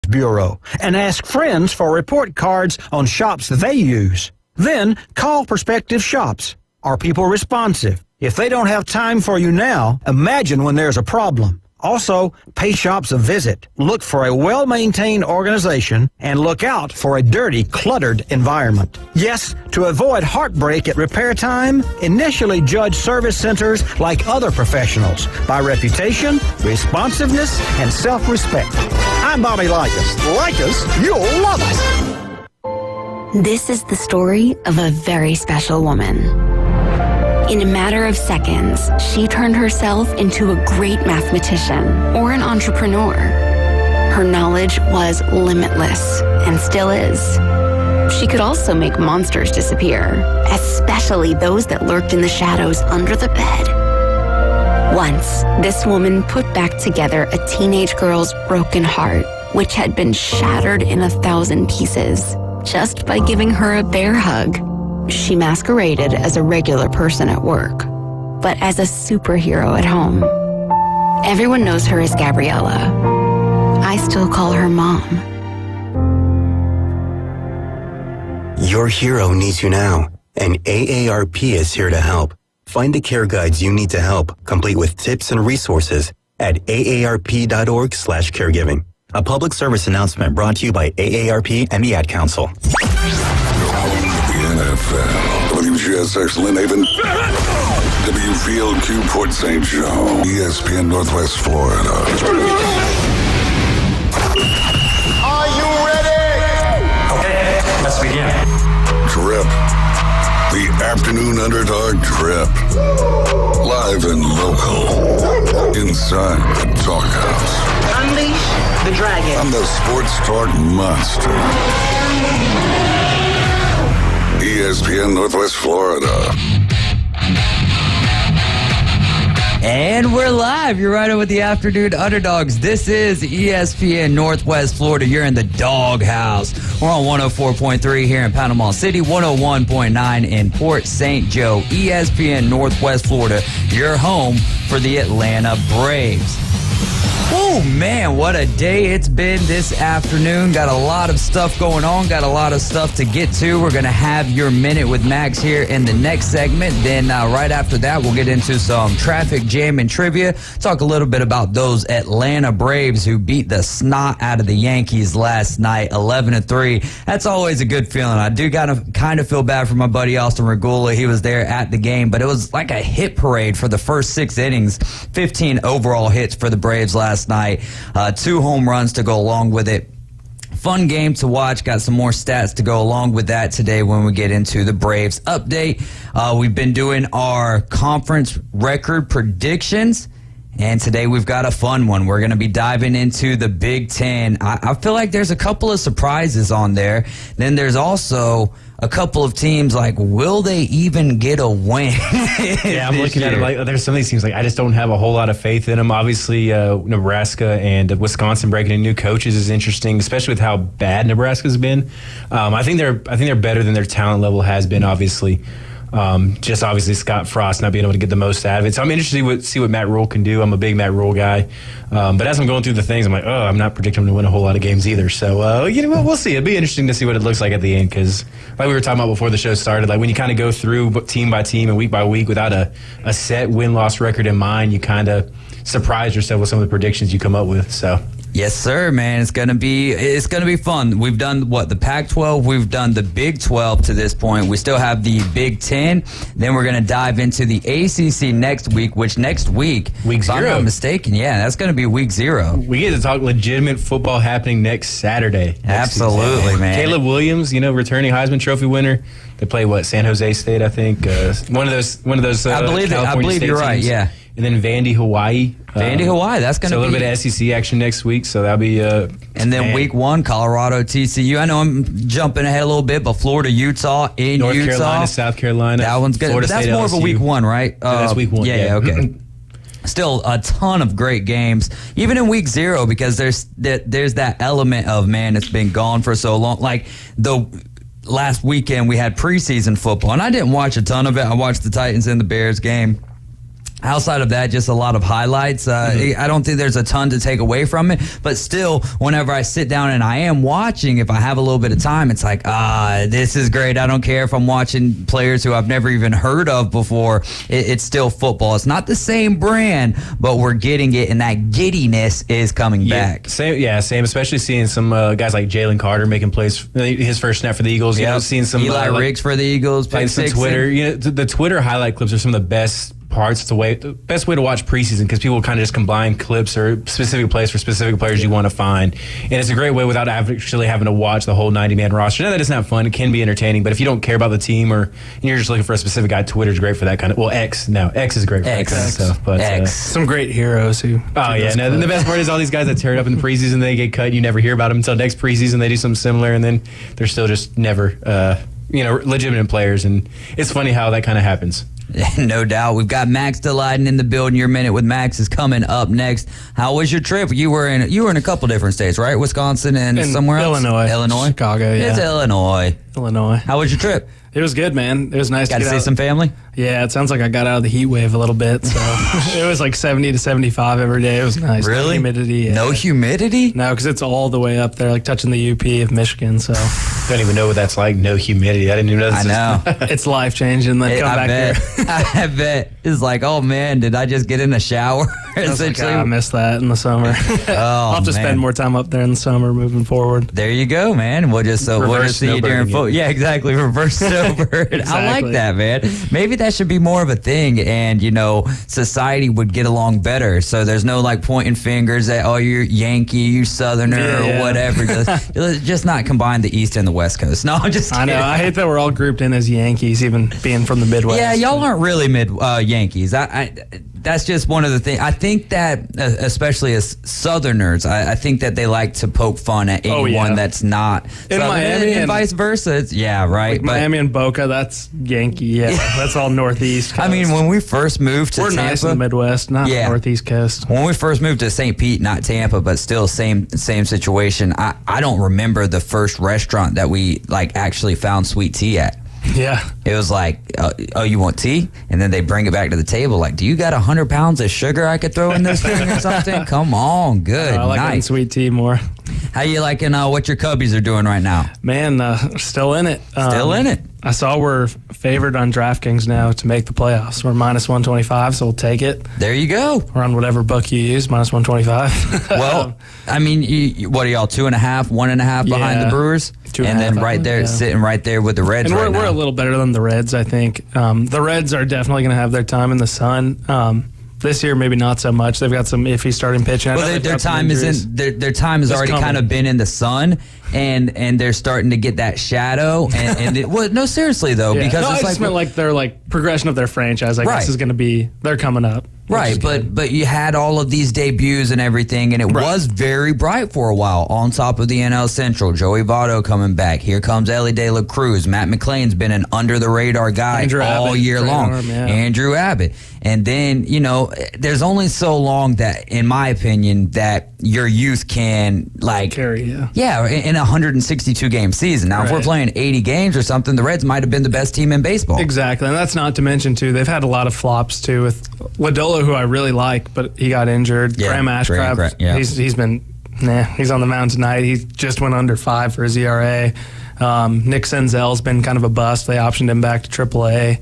Bureau and ask friends for report cards on shops they use. Then call prospective shops. Are people responsive? If they don't have time for you now, imagine when there's a problem. Also, pay shops a visit. Look for a well-maintained organization and look out for a dirty, cluttered environment. Yes, to avoid heartbreak at repair time, initially judge service centers like other professionals by reputation, responsiveness, and self-respect. I'm Bobby Likas. Like us, you'll love us. This is the story of a very special woman. In a matter of seconds, she turned herself into a great mathematician or an entrepreneur. Her knowledge was limitless and still is. She could also make monsters disappear, especially those that lurked in the shadows under the bed. Once, this woman put back together a teenage girl's broken heart, which had been shattered in 1,000 pieces, just by giving her a bear hug. She masqueraded as a regular person at work, but as a superhero at home. Everyone knows her as Gabriella. I still call her Mom. Your hero needs you now, and AARP is here to help. Find the care guides you need to help, complete with tips and resources at aarp.org/caregiving. A public service announcement brought to you by AARP and the Ad Council. NFL. WGSX Lynn Haven. WVLQ Port St. Joe. ESPN Northwest Florida. Are you ready? Okay, let's begin. Trip. The Afternoon Underdog Trip. Live and local. Inside the Doghouse. Unleash the dragon. On the Sports Talk Monster. ESPN Northwest Florida. And we're live. You're right on with the Afternoon Underdogs. This is ESPN Northwest Florida. You're in the Doghouse. We're on 104.3 here in Panama City, 101.9 in Port St. Joe. ESPN Northwest Florida, your home for the Atlanta Braves. Oh, man, what a day it's been this afternoon. Got a lot of stuff going on, got a lot of stuff to get to. We're going to have your Minute with Max here in the next segment. Then right after that, we'll get into some traffic jam and trivia. Talk a little bit about those Atlanta Braves who beat the snot out of the Yankees last night, 11-3. That's always a good feeling. I do kind of feel bad for my buddy Austin Regula. He was there at the game, but it was like a hit parade for the first 6 innings. 15 overall hits for the Braves last night. 2 home runs to go along with it. Fun game to watch. Got some more stats to go along with that today when we get into the Braves update. We've been doing our conference record predictions, and today we've got a fun one. We're going to be diving into the Big Ten. I feel like there's a couple of surprises on there. Then there's also a couple of teams like, will they even get a win? Yeah, I'm looking at it like there's some of these teams like I just don't have a whole lot of faith in them. Obviously, Nebraska and Wisconsin breaking in new coaches is interesting, especially with how bad Nebraska's been. I think they're better than their talent level has been. Obviously. Just obviously Scott Frost not being able to get the most out of it. So I'm interested to see what Matt Rule can do. I'm a big Matt Rule guy. But as I'm going through the things, I'm like, I'm not predicting him to win a whole lot of games either. So, we'll see. It'll be interesting to see what it looks like at the end because like we were talking about before the show started, like when you kind of go through team by team and week by week without a set win-loss record in mind, you kind of surprise yourself with some of the predictions you come up with. So. Yes, sir, man. It's gonna be fun. We've done the Pac-12. We've done the Big 12 to this point. We still have the Big 10. Then we're gonna dive into the ACC next week. Which next week, week 0. If I'm not mistaken, yeah, that's gonna be week 0. We get to talk legitimate football happening next Saturday. Absolutely, man. Caleb Williams, returning Heisman Trophy winner. They play San Jose State, I think. One of those. I believe State you're right. Teams. Yeah. And then Vandy, Hawaii. Hawaii. That's going to be a little bit of SEC action next week. So that'll be. And then week 1, Colorado, TCU. I know I'm jumping ahead a little bit, but Florida, Utah, North Carolina, South Carolina. That one's good. But that's more of a week 1, right? That's week 1. Yeah. Okay. Still a ton of great games, even in week 0, because there's that element of, man, it's been gone for so long. Like the last weekend we had preseason football, and I didn't watch a ton of it. I watched the Titans and the Bears game. Outside of that, just a lot of highlights. I don't think there's a ton to take away from it, but still, whenever I sit down and I am watching, if I have a little bit of time, it's like, this is great. I don't care if I'm watching players who I've never even heard of before. It's still football. It's not the same brand, but we're getting it, and that giddiness is coming back. Same, especially seeing some guys like Jalen Carter making plays, his first snap for the Eagles. You know, seeing some Eli Riggs for the Eagles. Like some Twitter. The Twitter highlight clips are some of the best parts. The best way to watch preseason, because people kind of just combine clips or specific plays for specific players you want to find, and it's a great way without actually having to watch the whole 90-man roster. Now that it's not fun, it can be entertaining, but if you don't care about the team or you're just looking for a specific guy, Twitter's great for that kind of. Well, X is great for that kind of stuff. But some great heroes who. Oh yeah, no. The best part is all these guys that tear it up in the preseason, they get cut. You never hear about them until next preseason. They do something similar, and then they're still just never, legitimate players. And it's funny how that kind of happens. No doubt. We've got Max Delyden in the building. Your Minute with Max is coming up next. How was your trip? You were in a couple different states, right? Wisconsin and somewhere else? Illinois. Chicago, yeah. It's Illinois. How was your trip? It was good, man. It was nice to see some family? Yeah, it sounds like I got out of the heat wave a little bit. So it was like 70 to 75 every day. It was nice. Really? No humidity. Yeah. No humidity? No, because it's all the way up there, like touching the UP of Michigan. So don't even know what that's like. No humidity. I didn't even know this. I know. It's life changing. Then come back here. I bet. It's like, oh man, did I just get in a shower? Essentially, I missed that in the summer. I'll have to spend more time up there in the summer moving forward. There you go, man. We'll just see you during football. Yeah, exactly. Reverse snowbird. Exactly. I like that, man. Maybe that should be more of a thing, and society would get along better. So there's no like pointing fingers at you're Yankee, you Southerner, or whatever. Just not combine the East and the West Coast. No, I'm just kidding. I know. I hate that we're all grouped in as Yankees, even being from the Midwest. Yeah, y'all aren't really Yankees. That's just one of the things. I think that, especially as Southerners, I think that they like to poke fun at anyone that's not in Miami and vice versa. Right. Like Miami and Boca, that's Yankee. Yeah, that's all Northeast coast. I mean, when we first moved to Tampa, nice in the Midwest, not Northeast coast. When we first moved to St. Pete, not Tampa, but still same situation. I don't remember the first restaurant that we actually found sweet tea at. Yeah. It was like, you want tea? And then they bring it back to the table. Like, do you got 100 pounds of sugar I could throw in this thing or something? Come on. Good. I like sweet tea more. How you liking what your Cubbies are doing right now? Man, still in it. Still in it. I saw we're favored on DraftKings now to make the playoffs. We're minus 125, so we'll take it. There you go. We're on whatever book you use, minus 125. Well, I mean, what are y'all, 2.5, 1.5 behind the Brewers? And then right there, sitting right there with the Reds. And we're a little better than the Reds, I think. The Reds are definitely going to have their time in the sun. This year, maybe not so much. They've got some iffy starting pitching. Well, their time has already kind of been in the sun, and they're starting to get that shadow. No, seriously though, because I just meant their progression of their franchise. I guess is going to be they're coming up. Right, but you had all of these debuts and everything, and it was very bright for a while. On top of the NL Central, Joey Votto coming back. Here comes Ellie De La Cruz. Matt McClain's been an under-the-radar guy all year long. Andrew Abbott. And then, there's only so long that, in my opinion, that your youth can, carry, in a 162-game season. Now, if we're playing 80 games or something, the Reds might have been the best team in baseball. Exactly, and that's not to mention, too, they've had a lot of flops, too, with Lodolo, who I really like, but he got injured. Graham Ashcraft, he's been, he's on the mound tonight. He just went under 5 for his ERA. Nick Senzel's been kind of a bust. They optioned him back to AAA.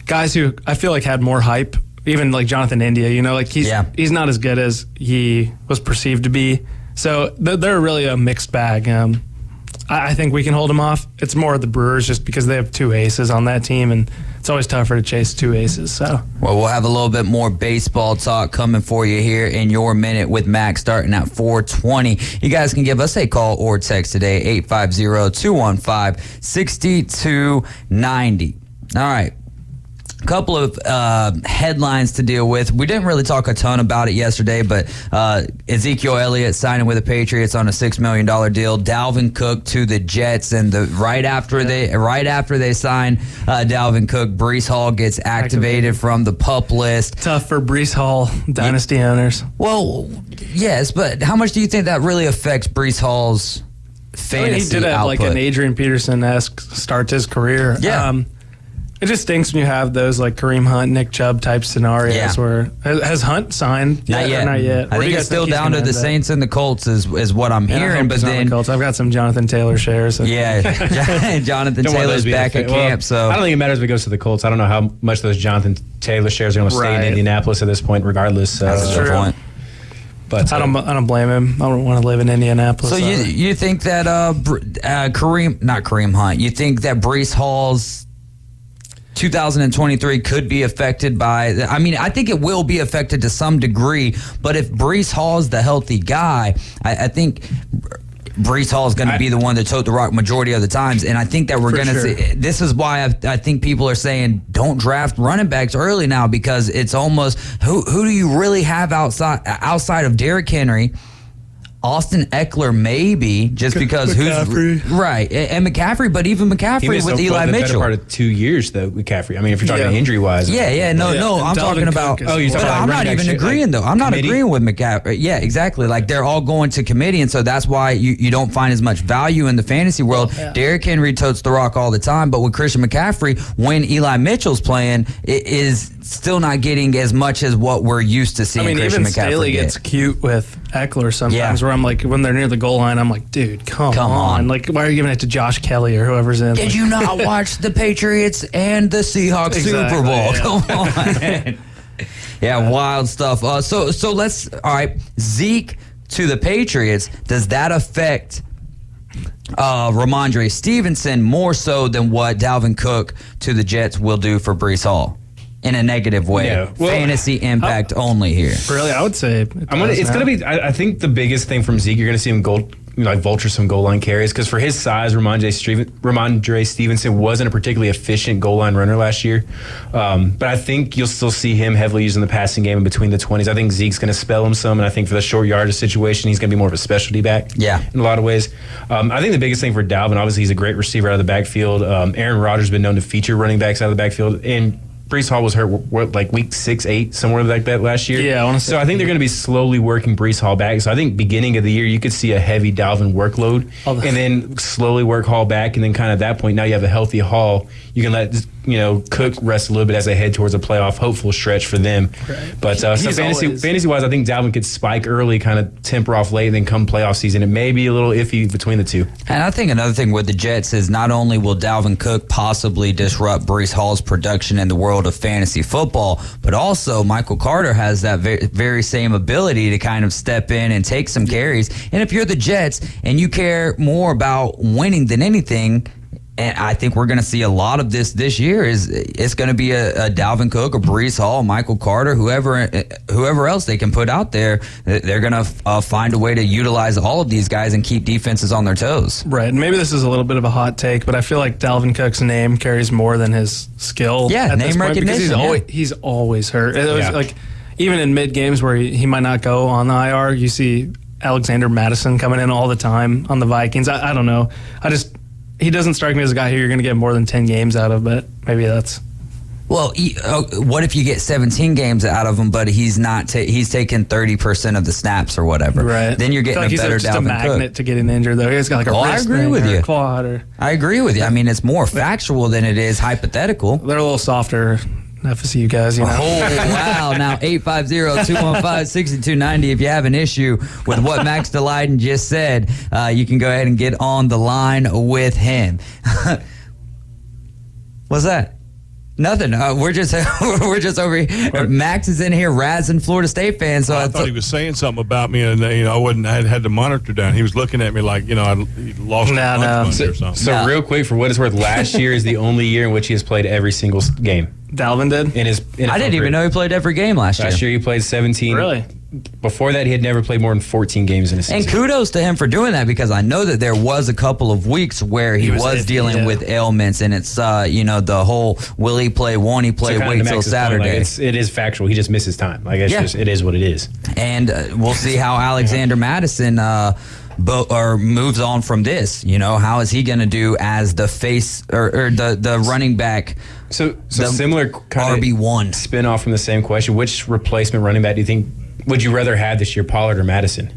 Guys who I feel like had more hype, even like Jonathan India, he's not as good as he was perceived to be. So they're really a mixed bag. I think we can hold them off. It's more the Brewers just because they have 2 aces on that team, and it's always tougher to chase 2 aces. So, well, we'll have a little bit more baseball talk coming for you here in your minute with Max starting at 4:20. You guys can give us a call or text today, 850-215-6290. All right. A couple of headlines to deal with. We didn't really talk a ton about it yesterday, but Ezekiel Elliott signing with the Patriots on a $6 million deal. Dalvin Cook to the Jets, and right after they sign Dalvin Cook, Breece Hall gets activated from the PUP list. Tough for Breece Hall dynasty owners. Well, yes, but how much do you think that really affects Breece Hall's fantasy output? He did have like an Adrian Peterson-esque start to his career. Yeah. It just stinks when you have those like Kareem Hunt, Nick Chubb type scenarios where has Hunt signed? Not yet. Not yet. I think it's still down to the Saints and the Colts is what I'm hearing. But then the Colts. I've got some Jonathan Taylor shares. So. Yeah, Jonathan Taylor's back at camp. So I don't think it matters if it goes to the Colts. I don't know how much those Jonathan Taylor shares are going to stay in Indianapolis at this point, regardless. That's a good point. But I don't blame him. I don't want to live in Indianapolis. So you think that Kareem Hunt? You think that Breece Hall's 2023 could be affected by, I mean, I think it will be affected to some degree, but if Breece Hall's the healthy guy, I think Breece Hall is going to be the one that tote the rock majority of the times, and I think that we're going to see. This is why I think people are saying don't draft running backs early now, because it's almost who do you really have outside of Derrick Henry? Austin Eckler maybe, just because McCaffrey. Right, and McCaffrey, but even McCaffrey with Eli Mitchell. Better part of 2 years though, McCaffrey. I mean, if you're talking injury wise. No, I'm talking about. Oh, you're talking about. I'm not even agreeing though. I'm not agreeing with McCaffrey. Yeah, exactly. Like they're all going to committee, and so that's why you don't find as much value in the fantasy world. Derrick Henry totes the rock all the time, but with Christian McCaffrey, when Eli Mitchell's playing, it is still not getting as much as what we're used to seeing. Christian even McCaffrey Staley gets cute with Eckler sometimes, where I'm like, when they're near the goal line, I'm like, dude, come on. Like, why are you giving it to Josh Kelly or whoever's in? Did you not watch the Patriots and the Seahawks Super Bowl? Come on, man. Yeah, wild stuff. So let's, all right, Zeke to the Patriots, does that affect Ramondre Stevenson more so than what Dalvin Cook to the Jets will do for Breece Hall? In a negative way. Yeah. Well, fantasy impact only here. Really, I would say it's going to be. I think the biggest thing from Zeke, you're going to see him vulture some goal line carries, because for his size, Ramondre Stevenson wasn't a particularly efficient goal line runner last year. But I think you'll still see him heavily using the passing game in between the 20s. I think Zeke's going to spell him some, and I think for the short yardage situation, he's going to be more of a specialty back. Yeah, in a lot of ways. I think the biggest thing for Dalvin, obviously, he's a great receiver out of the backfield. Aaron Rodgers has been known to feature running backs out of the backfield, and Breece Hall was hurt, like week 6, 8, somewhere like that last year. Yeah, honestly. So I think they're going to be slowly working Breece Hall back. So I think beginning of the year, you could see a heavy Dalvin workload, and then slowly work Hall back, and then kind of at that point, now you have a healthy Hall. You can let Cook rest a little bit as they head towards a playoff hopeful stretch for them. Right. But fantasy-wise, I think Dalvin could spike early, kind of temper off late, and then come playoff season, it may be a little iffy between the two. And I think another thing with the Jets is not only will Dalvin Cook possibly disrupt Breece Hall's production in the world of fantasy football, but also Michael Carter has that very same ability to kind of step in and take some carries. And if you're the Jets and you care more about winning than anything, and I think we're going to see a lot of this year, it's going to be a Dalvin Cook, a Breece Hall, Michael Carter, whoever else they can put out there. They're going to find a way to utilize all of these guys and keep defenses on their toes. Right. And maybe this is a little bit of a hot take, but I feel like Dalvin Cook's name carries more than his skill. Yeah, name recognition. Because he's always hurt. It was like even in mid games where he might not go on the IR, you see Alexander Madison coming in all the time on the Vikings. I don't know. He doesn't strike me as a guy who you're going to get more than 10 games out of, but maybe that's... Well, what if you get 17 games out of him, but he's not? He's taking 30% of the snaps or whatever. Right. Then you're getting a better Dalvin Cook. He's just a magnet to getting injured, though. He's got like a wrist I agree with you. Quad I agree with you. I mean, it's more factual than it is hypothetical. They're a little softer. FSU guys, Oh, wow. Now, 850-215-6290. If you have an issue with what Max DeLayden just said, you can go ahead and get on the line with him. What's that? Nothing. We're just over here. Max is in here razzing Florida State fans. So I thought he was saying something about me, and I had the monitor down. He was looking at me like I lost money or something. So real quick, for what it's worth, last year is the only year in which he has played every single game. Dalvin did? I didn't even know he played every game last year. Last year he played 17. Really? Before that, he had never played more than 14 games in a season. And kudos to him for doing that, because I know that there was a couple of weeks where he was dealing with ailments, and it's the whole will he play, won't he play, wait till Saturday. It is factual. He just misses time. It is what it is. And we'll see how Alexander Madison moves on from this. How is he going to do as the face or the running back? So similar kind RB1 spin off from the same question. Which replacement running back do you think would you rather have this year, Pollard or Madison?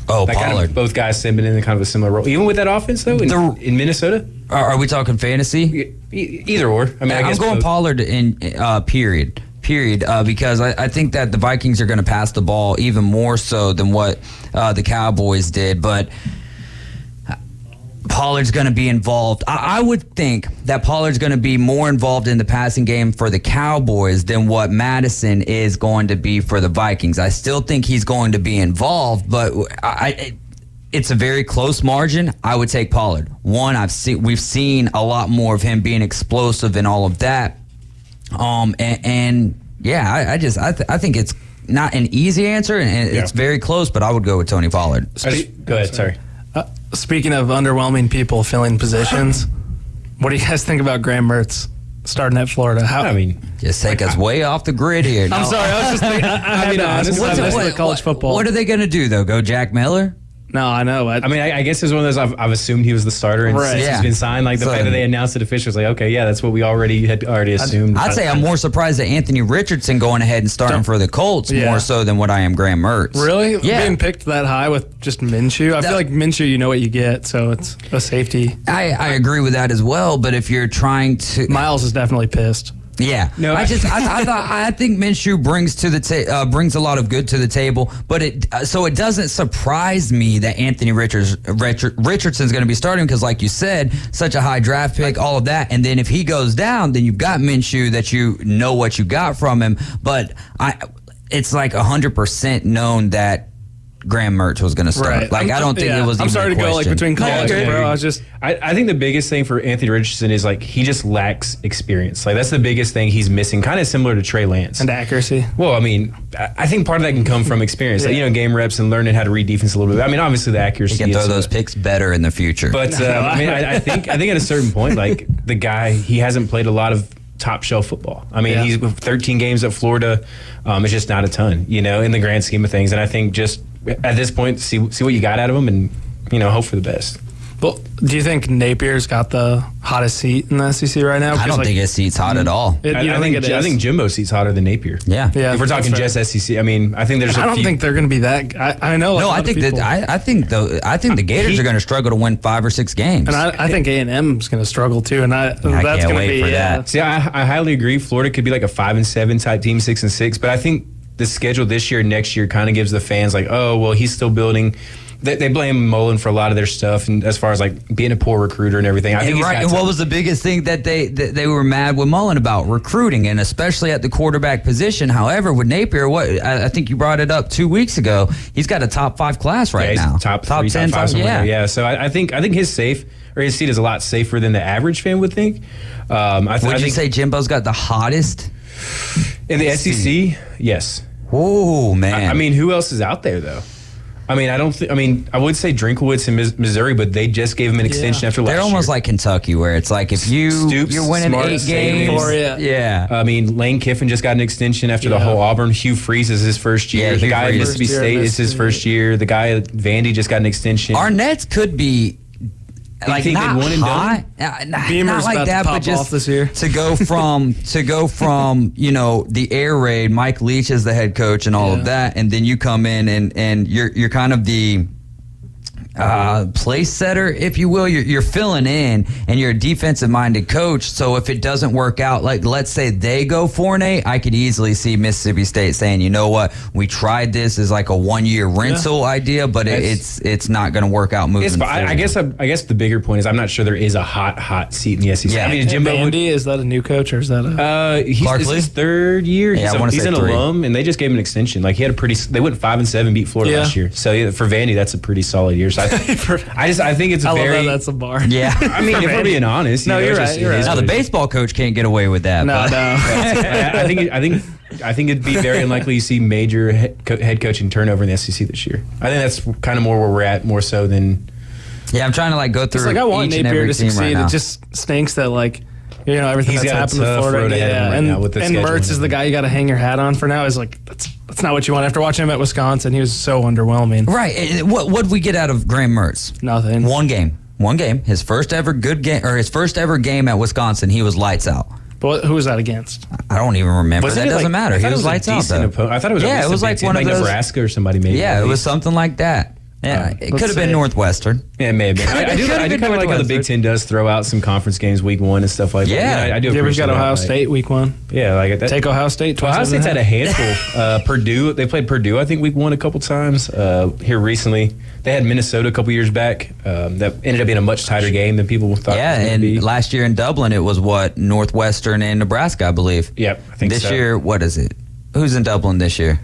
Oh, Pollard. Pollard. Both guys have been in kind of a similar role. Even with that offense, though, in Minnesota? Are we talking fantasy? Either or. I mean, I'm going both. Pollard in period, because I think that the Vikings are going to pass the ball even more so than what the Cowboys did. But Pollard's going to be involved. I would think that Pollard's going to be more involved in the passing game for the Cowboys than what Madison is going to be for the Vikings. I still think he's going to be involved, but it's a very close margin. I would take Pollard. One, we've seen a lot more of him being explosive and all of that. I think it's not an easy answer, and it's very close, but I would go with Tony Pollard. Go ahead, sorry. Speaking of underwhelming people filling positions, what do you guys think about Graham Mertz starting at Florida? Just take us way off the grid here. I'm sorry, I was just thinking, I had to ask. What's college football? What are they going to do, though? Go Jack Miller? No, I know. I guess it's one of those I've assumed he was the starter, and since he's been signed, like the fact that they announced it officially was like, okay, yeah, that's what we had assumed. I'd say I'm more surprised at Anthony Richardson going ahead and starting for the Colts more so than what I am Graham Mertz. Really? Yeah. Being picked that high with just Minshew? I feel like Minshew, you know what you get, so it's a safety. I agree with that as well, but if you're trying to... Miles is definitely pissed. Yeah, no, I think Minshew brings a lot of good to the table, but it doesn't surprise me that Anthony Richardson's going to be starting because, like you said, such a high draft pick, all of that, and then if he goes down, then you've got Minshew that you know what you got from him. But it's like 100% known that Graham Mertz was going to start. Right. I don't think it was. I'm sorry to go between college, bro. I think the biggest thing for Anthony Richardson is he just lacks experience. That's the biggest thing he's missing. Kind of similar to Trey Lance and accuracy. Well, I think part of that can come from experience. Game reps and learning how to read defense a little bit. Obviously the accuracy. He can throw those picks better in the future. But I think at a certain point, the guy, he hasn't played a lot of top shelf football. He's 13 games at Florida. It's just not a ton, in the grand scheme of things. And I think just at this point, see what you got out of him, and hope for the best. Well, do you think Napier's got the hottest seat in the SEC right now? I don't think his seat's hot at all. I think Jimbo's seat's hotter than Napier. Yeah. If we're talking just SEC, I think there's. I don't think they're going to be that. I know. No, I think the Gators are going to struggle to win 5 or 6 games. And I think A&M's going to struggle too. And that's going to be for that. See, I highly agree. Florida could be like a 5-7 type team, 6-6. But I think the schedule this year, next year, kind of gives the fans he's still building. They blame Mullen for a lot of their stuff, and as far as being a poor recruiter and everything. And what was the biggest thing that they were mad with Mullen about? Recruiting, and especially at the quarterback position. However, with Napier, I think you brought it up 2 weeks ago. He's got a top 5 class right now. Top 3, 10, top 5. Yeah. So I think his seat is a lot safer than the average fan would think. Would you say Jimbo's got the hottest in the SEC? Yes. Oh man. Who else is out there though? I would say Drinkowitz in Missouri, but they just gave him an extension after last year. They're almost like Kentucky, where it's like if you're winning 8 games. Yeah. Lane Kiffin just got an extension after the whole Auburn. Hugh Freeze is his first year. The guy at Mississippi State is his first year. The guy at Vandy just got an extension. Our Nets could be not hot, not like that, but just this year. to go from the air raid. Mike Leach is the head coach and all of that, and then you come in and you're kind of the place setter, if you will. You're filling in, and you're a defensive minded coach. So if it doesn't work out, let's say they go 4-8, I could easily see Mississippi State saying, you know what, we tried this as like a 1-year rental idea, but it's not going to work out moving forward. I guess the bigger point is I'm not sure there is a hot seat in the SEC. Yeah. Jimbo Vandy, is that a new coach or is that he's his 3rd year? He's an alum, and they just gave him an extension. He had they went 5-7, beat Florida last year. So for Vandy, that's a pretty solid year. So I think it's that's a bar. Yeah. If we're being honest. You're right. Now the baseball coach can't get away with that. No. I think it'd be very unlikely you see major head coaching turnover in the SEC this year. I think that's kind of more where we're at, more so than. Yeah, I'm trying to go through. I want each and Napier every to team succeed. right now. It just stinks that everything He's that's happened with Florida. And Mertz is the guy you got to hang your hat on for now. Is that's not what you want. After watching him at Wisconsin, he was so underwhelming. Right. What'd we get out of Graham Mertz? Nothing. One game. His first ever good game, or his first ever game at Wisconsin, he was lights out. But who was that against? I don't even remember. That doesn't matter. He was lights out, though. I thought it was it was like one of those, Nebraska or somebody maybe. Yeah, it was something like that. Yeah, it could have been Northwestern. Yeah, maybe. I do kind of like how the Big Ten does throw out some conference games week 1 and stuff like that. Yeah, I do. Yeah, we've got Ohio State week 1. Yeah, like that. Take Ohio State. Ohio State's had a handful. Purdue, they played Purdue, I think, week 1 a couple times. Here recently, they had Minnesota a couple years back. That ended up being a much tighter game than people thought. Yeah, it would be. Last year in Dublin, it was Northwestern and Nebraska, I believe. Yep, I think this so. year, what is it? Who's in Dublin this year?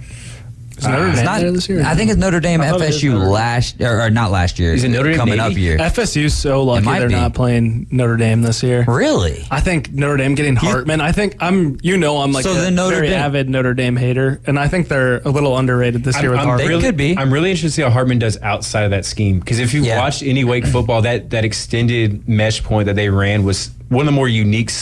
Is Notre Dame there this year? I think it's Notre Dame, FSU or not last year. Is it Notre Dame coming up year? FSU's so lucky they're not playing Notre Dame this year. Really? I think Notre Dame getting Hartman. I think I'm like a very avid Notre Dame hater, and I think they're a little underrated this year with Hartman. They could be. I'm really interested to see how Hartman does outside of that scheme, because if you watched any Wake football, that extended mesh point that they ran was one of the more unique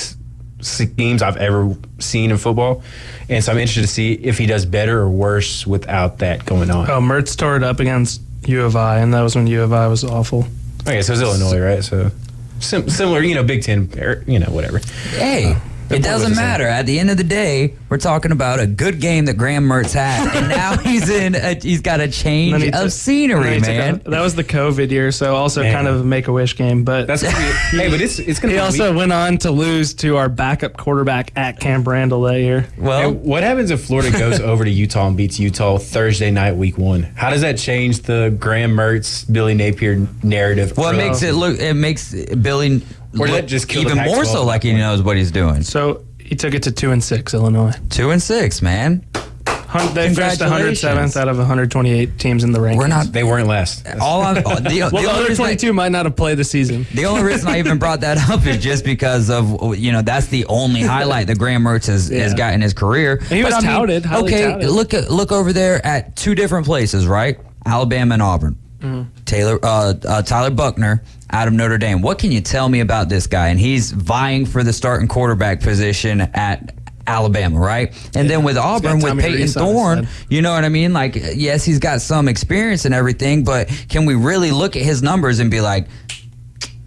schemes I've ever seen in football, and so I'm interested to see if he does better or worse without that going on. Oh, Mertz tore it up against U of I, and that was when U of I was awful. Okay, so it's Illinois, right? So similar, Big Ten, whatever. Hey, it doesn't matter. At the end of the day, we're talking about a good game that Graham Mertz had, and now he's got a change of scenery, man. That was the COVID year, so also kind of a Make-A-Wish game. But that's gonna be, hey, but it's gonna. He also went on to lose to our backup quarterback at Camp Randall that year. Well, what happens if Florida goes over to Utah and beats Utah Thursday night, week 1? How does that change the Graham Mertz, Billy Napier narrative? Well, it makes Billy. Or that just even more so like he knows what he's doing. So he took it to 2-6, Illinois. 2-6, man. They finished 107th out of 128 teams in the rankings. They weren't last. The other 22 might not have played the season. The only reason I even brought that up is just because of that's the only highlight that Graham Mertz has got in his career. And he was touted. Okay, look over there at 2 different places, right? Alabama and Auburn. Mm-hmm. Tyler Buckner out of Notre Dame. What can you tell me about this guy? And he's vying for the starting quarterback position at Alabama, right? And then with Auburn, with Peyton Thorne, you know what I mean? Like, yes, he's got some experience and everything, but can we really look at his numbers and be like,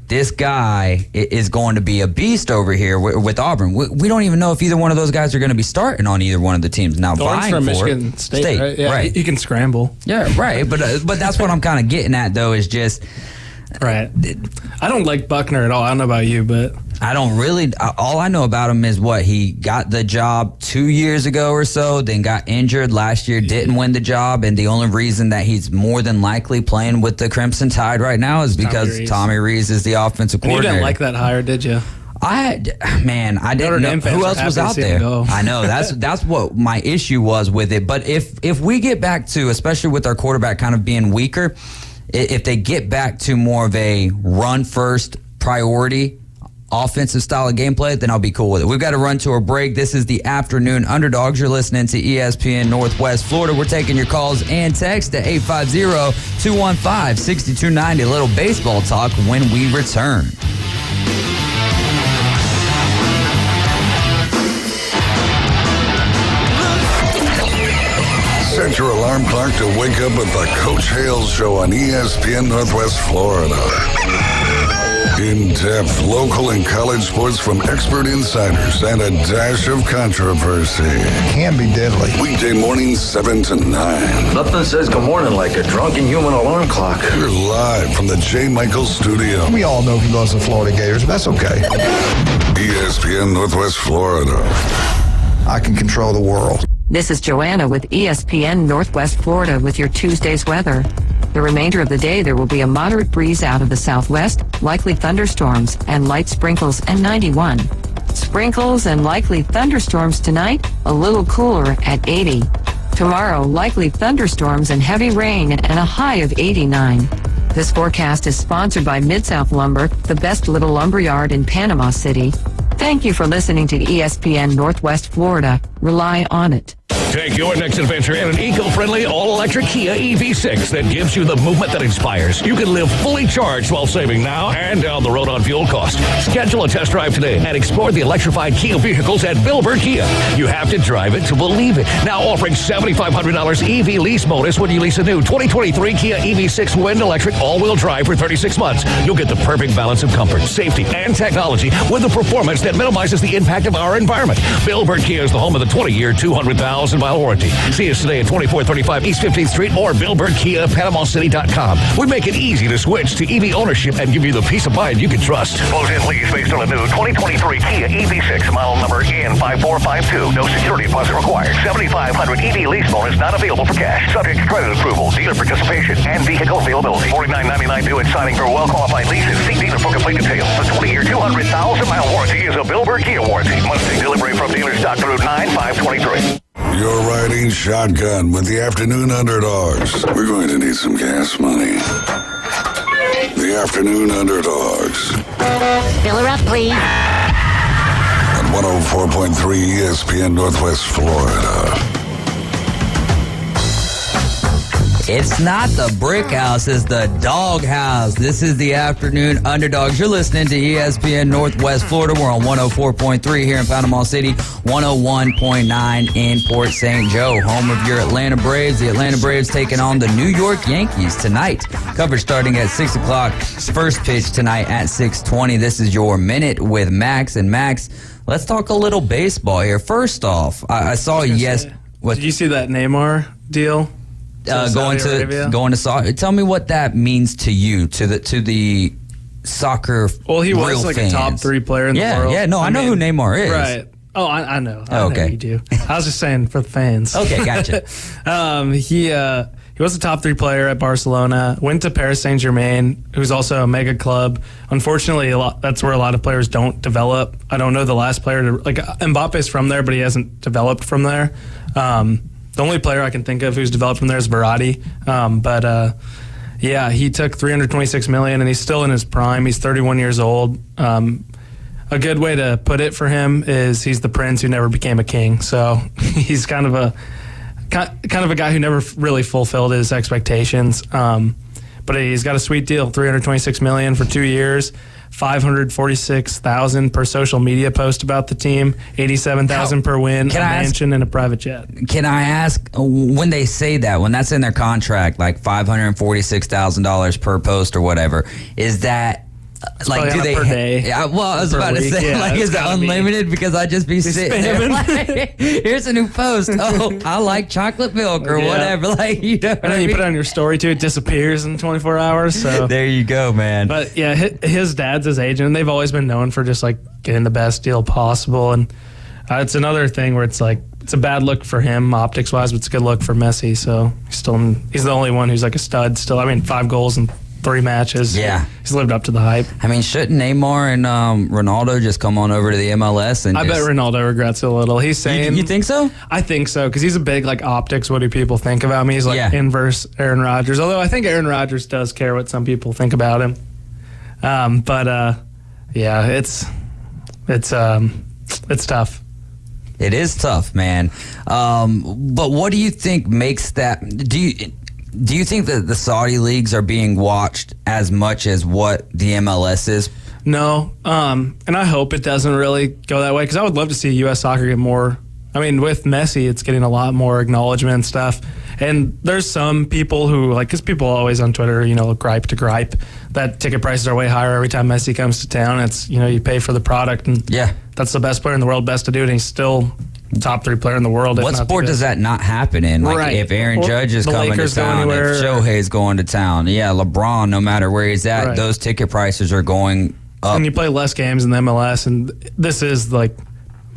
this guy is going to be a beast over here with Auburn? We don't even know if either one of those guys are going to be starting on either one of the teams. Now, Thorne's from Michigan State, right? Yeah, right. He can scramble. Yeah, right. But that's what I'm kind of getting at, though, is just... Right. I don't like Buckner at all. I don't know about you, but... I don't really... All I know about him is he got the job 2 years ago or so, then got injured last year, didn't win the job, and the only reason that he's more than likely playing with the Crimson Tide right now is because Tommy Rees is the offensive coordinator. You didn't like that hire, did you? I didn't know who else was out there. I know that's what my issue was with it. But if we get back to, especially with our quarterback kind of being weaker, if they get back to more of a run first priority offensive style of gameplay, then I'll be cool with it. We've got to run to a break. This is the Afternoon Underdogs. You're listening to ESPN Northwest Florida. We're taking your calls and text at 850-215-6290. A little baseball talk when we return. Set your alarm clock to wake up with the Coach Hales Show on ESPN Northwest Florida. In-depth local and college sports from expert insiders and a dash of controversy. Can be deadly. Weekday mornings 7 to 9. Nothing says good morning like a drunken human alarm clock. We're live from the J. Michael Studio. We all know he loves the Florida Gators, but that's okay. ESPN Northwest Florida. I can control the world. This is Joanna with ESPN Northwest Florida with your Tuesday's weather. The remainder of the day, there will be a moderate breeze out of the southwest, likely thunderstorms and light sprinkles, and 91. Sprinkles and likely thunderstorms tonight, a little cooler at 80. Tomorrow, likely thunderstorms and heavy rain and a high of 89. This forecast is sponsored by Mid-South Lumber, the best little lumber yard in Panama City. Thank you for listening to ESPN Northwest Florida. Rely on it. Take your next adventure in an eco-friendly all-electric Kia EV6 that gives you the movement that inspires. You can live fully charged while saving now and down the road on fuel costs. Schedule a test drive today and explore the electrified Kia vehicles at Billboard Kia. You have to drive it to believe it. Now offering $7,500 EV lease bonus when you lease a new 2023 Kia EV6 wind electric all-wheel drive for 36 months. You'll get the perfect balance of comfort, safety, and technology with a performance that minimizes the impact of our environment. Billboard Kia is the home of the 20-year, 200,000 1,000-mile warranty. See us today at 2435 East 15th Street or Billburn Kia, PanamaCity.com. We make it easy to switch to EV ownership and give you the peace of mind you can trust. Close-in lease based on a new 2023 Kia EV6, model number N5452. No security deposit required. $7,500 EV lease bonus not available for cash. Subject to credit approval, dealer participation, and vehicle availability. $49.99 due and signing for well-qualified leases. See dealer for complete details. The 20-year, 200,000-mile warranty is a Billburn Kia warranty. Must take delivery from dealer stock through 9/5/23. You're riding shotgun with the Afternoon Underdogs. We're going to need some gas money. The Afternoon Underdogs. Fill her up, please. At 104.3 ESPN Northwest Florida. It's not the brick house, it's the dog house. This is the Afternoon Underdogs. You're listening to ESPN Northwest Florida. We're on 104.3 here in Panama City, 101.9 in Port St. Joe, home of your Atlanta Braves. The Atlanta Braves taking on the New York Yankees tonight. Coverage starting at 6 o'clock. First pitch tonight at 6:20. This is your Minute with Max. And Max, let's talk a little baseball here. First off, I saw Did you see that Neymar deal? Going to soccer. Tell me what that means to you, to the soccer. Well, he was like fans. a top 3 player in the world. Yeah, no, I know who Neymar is. Right. Oh, I know. I know you do. I was just saying for the fans. Okay, gotcha. He was a top 3 player at Barcelona. Went to Paris Saint-Germain, who's also a mega club. Unfortunately, that's where a lot of players don't develop. I don't know the last player Mbappe's from there, but he hasn't developed from there. The only player I can think of who's developed from there is Verratti. He took $326 million, and he's still in his prime. He's 31 years old. A good way to put it for him is he's the prince who never became a king. So he's kind of a guy who never really fulfilled his expectations. But he's got a sweet deal: $326 million for 2 years. $546,000 per social media post about the team, $87,000 per win, a mansion, and a private jet. Can I ask, when they say that, when that's in their contract, like $546,000 per post or whatever, is that like, do they per day? Yeah, well, I was about to say, is it unlimited? Because I'd just be sitting there like, here's a new post. Oh, I like chocolate milk or whatever. Like, you know, and then you put it on your story too. It disappears in 24 hours. So there you go, man. But yeah, his dad's his agent, and they've always been known for just like getting the best deal possible. And it's another thing where it's like it's a bad look for him optics wise, but it's a good look for Messi. So he's the only one who's like a stud still. I mean, 5 goals and 3 matches. Yeah. He's lived up to the hype. I mean, shouldn't Neymar and Ronaldo just come on over to the MLS? And I bet Ronaldo regrets it a little. He's saying... You think so? I think so, because he's a big, like, optics, what do people think about me? He's like inverse Aaron Rodgers, although I think Aaron Rodgers does care what some people think about him. It's tough. It is tough, man. But what do you think makes that... Do you think that the Saudi leagues are being watched as much as what the MLS is? No, and I hope it doesn't really go that way, because I would love to see U.S. soccer get more. I mean, with Messi, it's getting a lot more acknowledgement and stuff. And there's some people who, because people always on Twitter, gripe that ticket prices are way higher every time Messi comes to town. It's, you pay for the product, and that's the best player in the world, best to do it, and he's still top 3 player in the world. What sport does that not happen in? Like if Aaron Judge is coming to town, if Shohei's going to town, LeBron, no matter where he's at, those ticket prices are going up. And you play less games in the MLS, and this is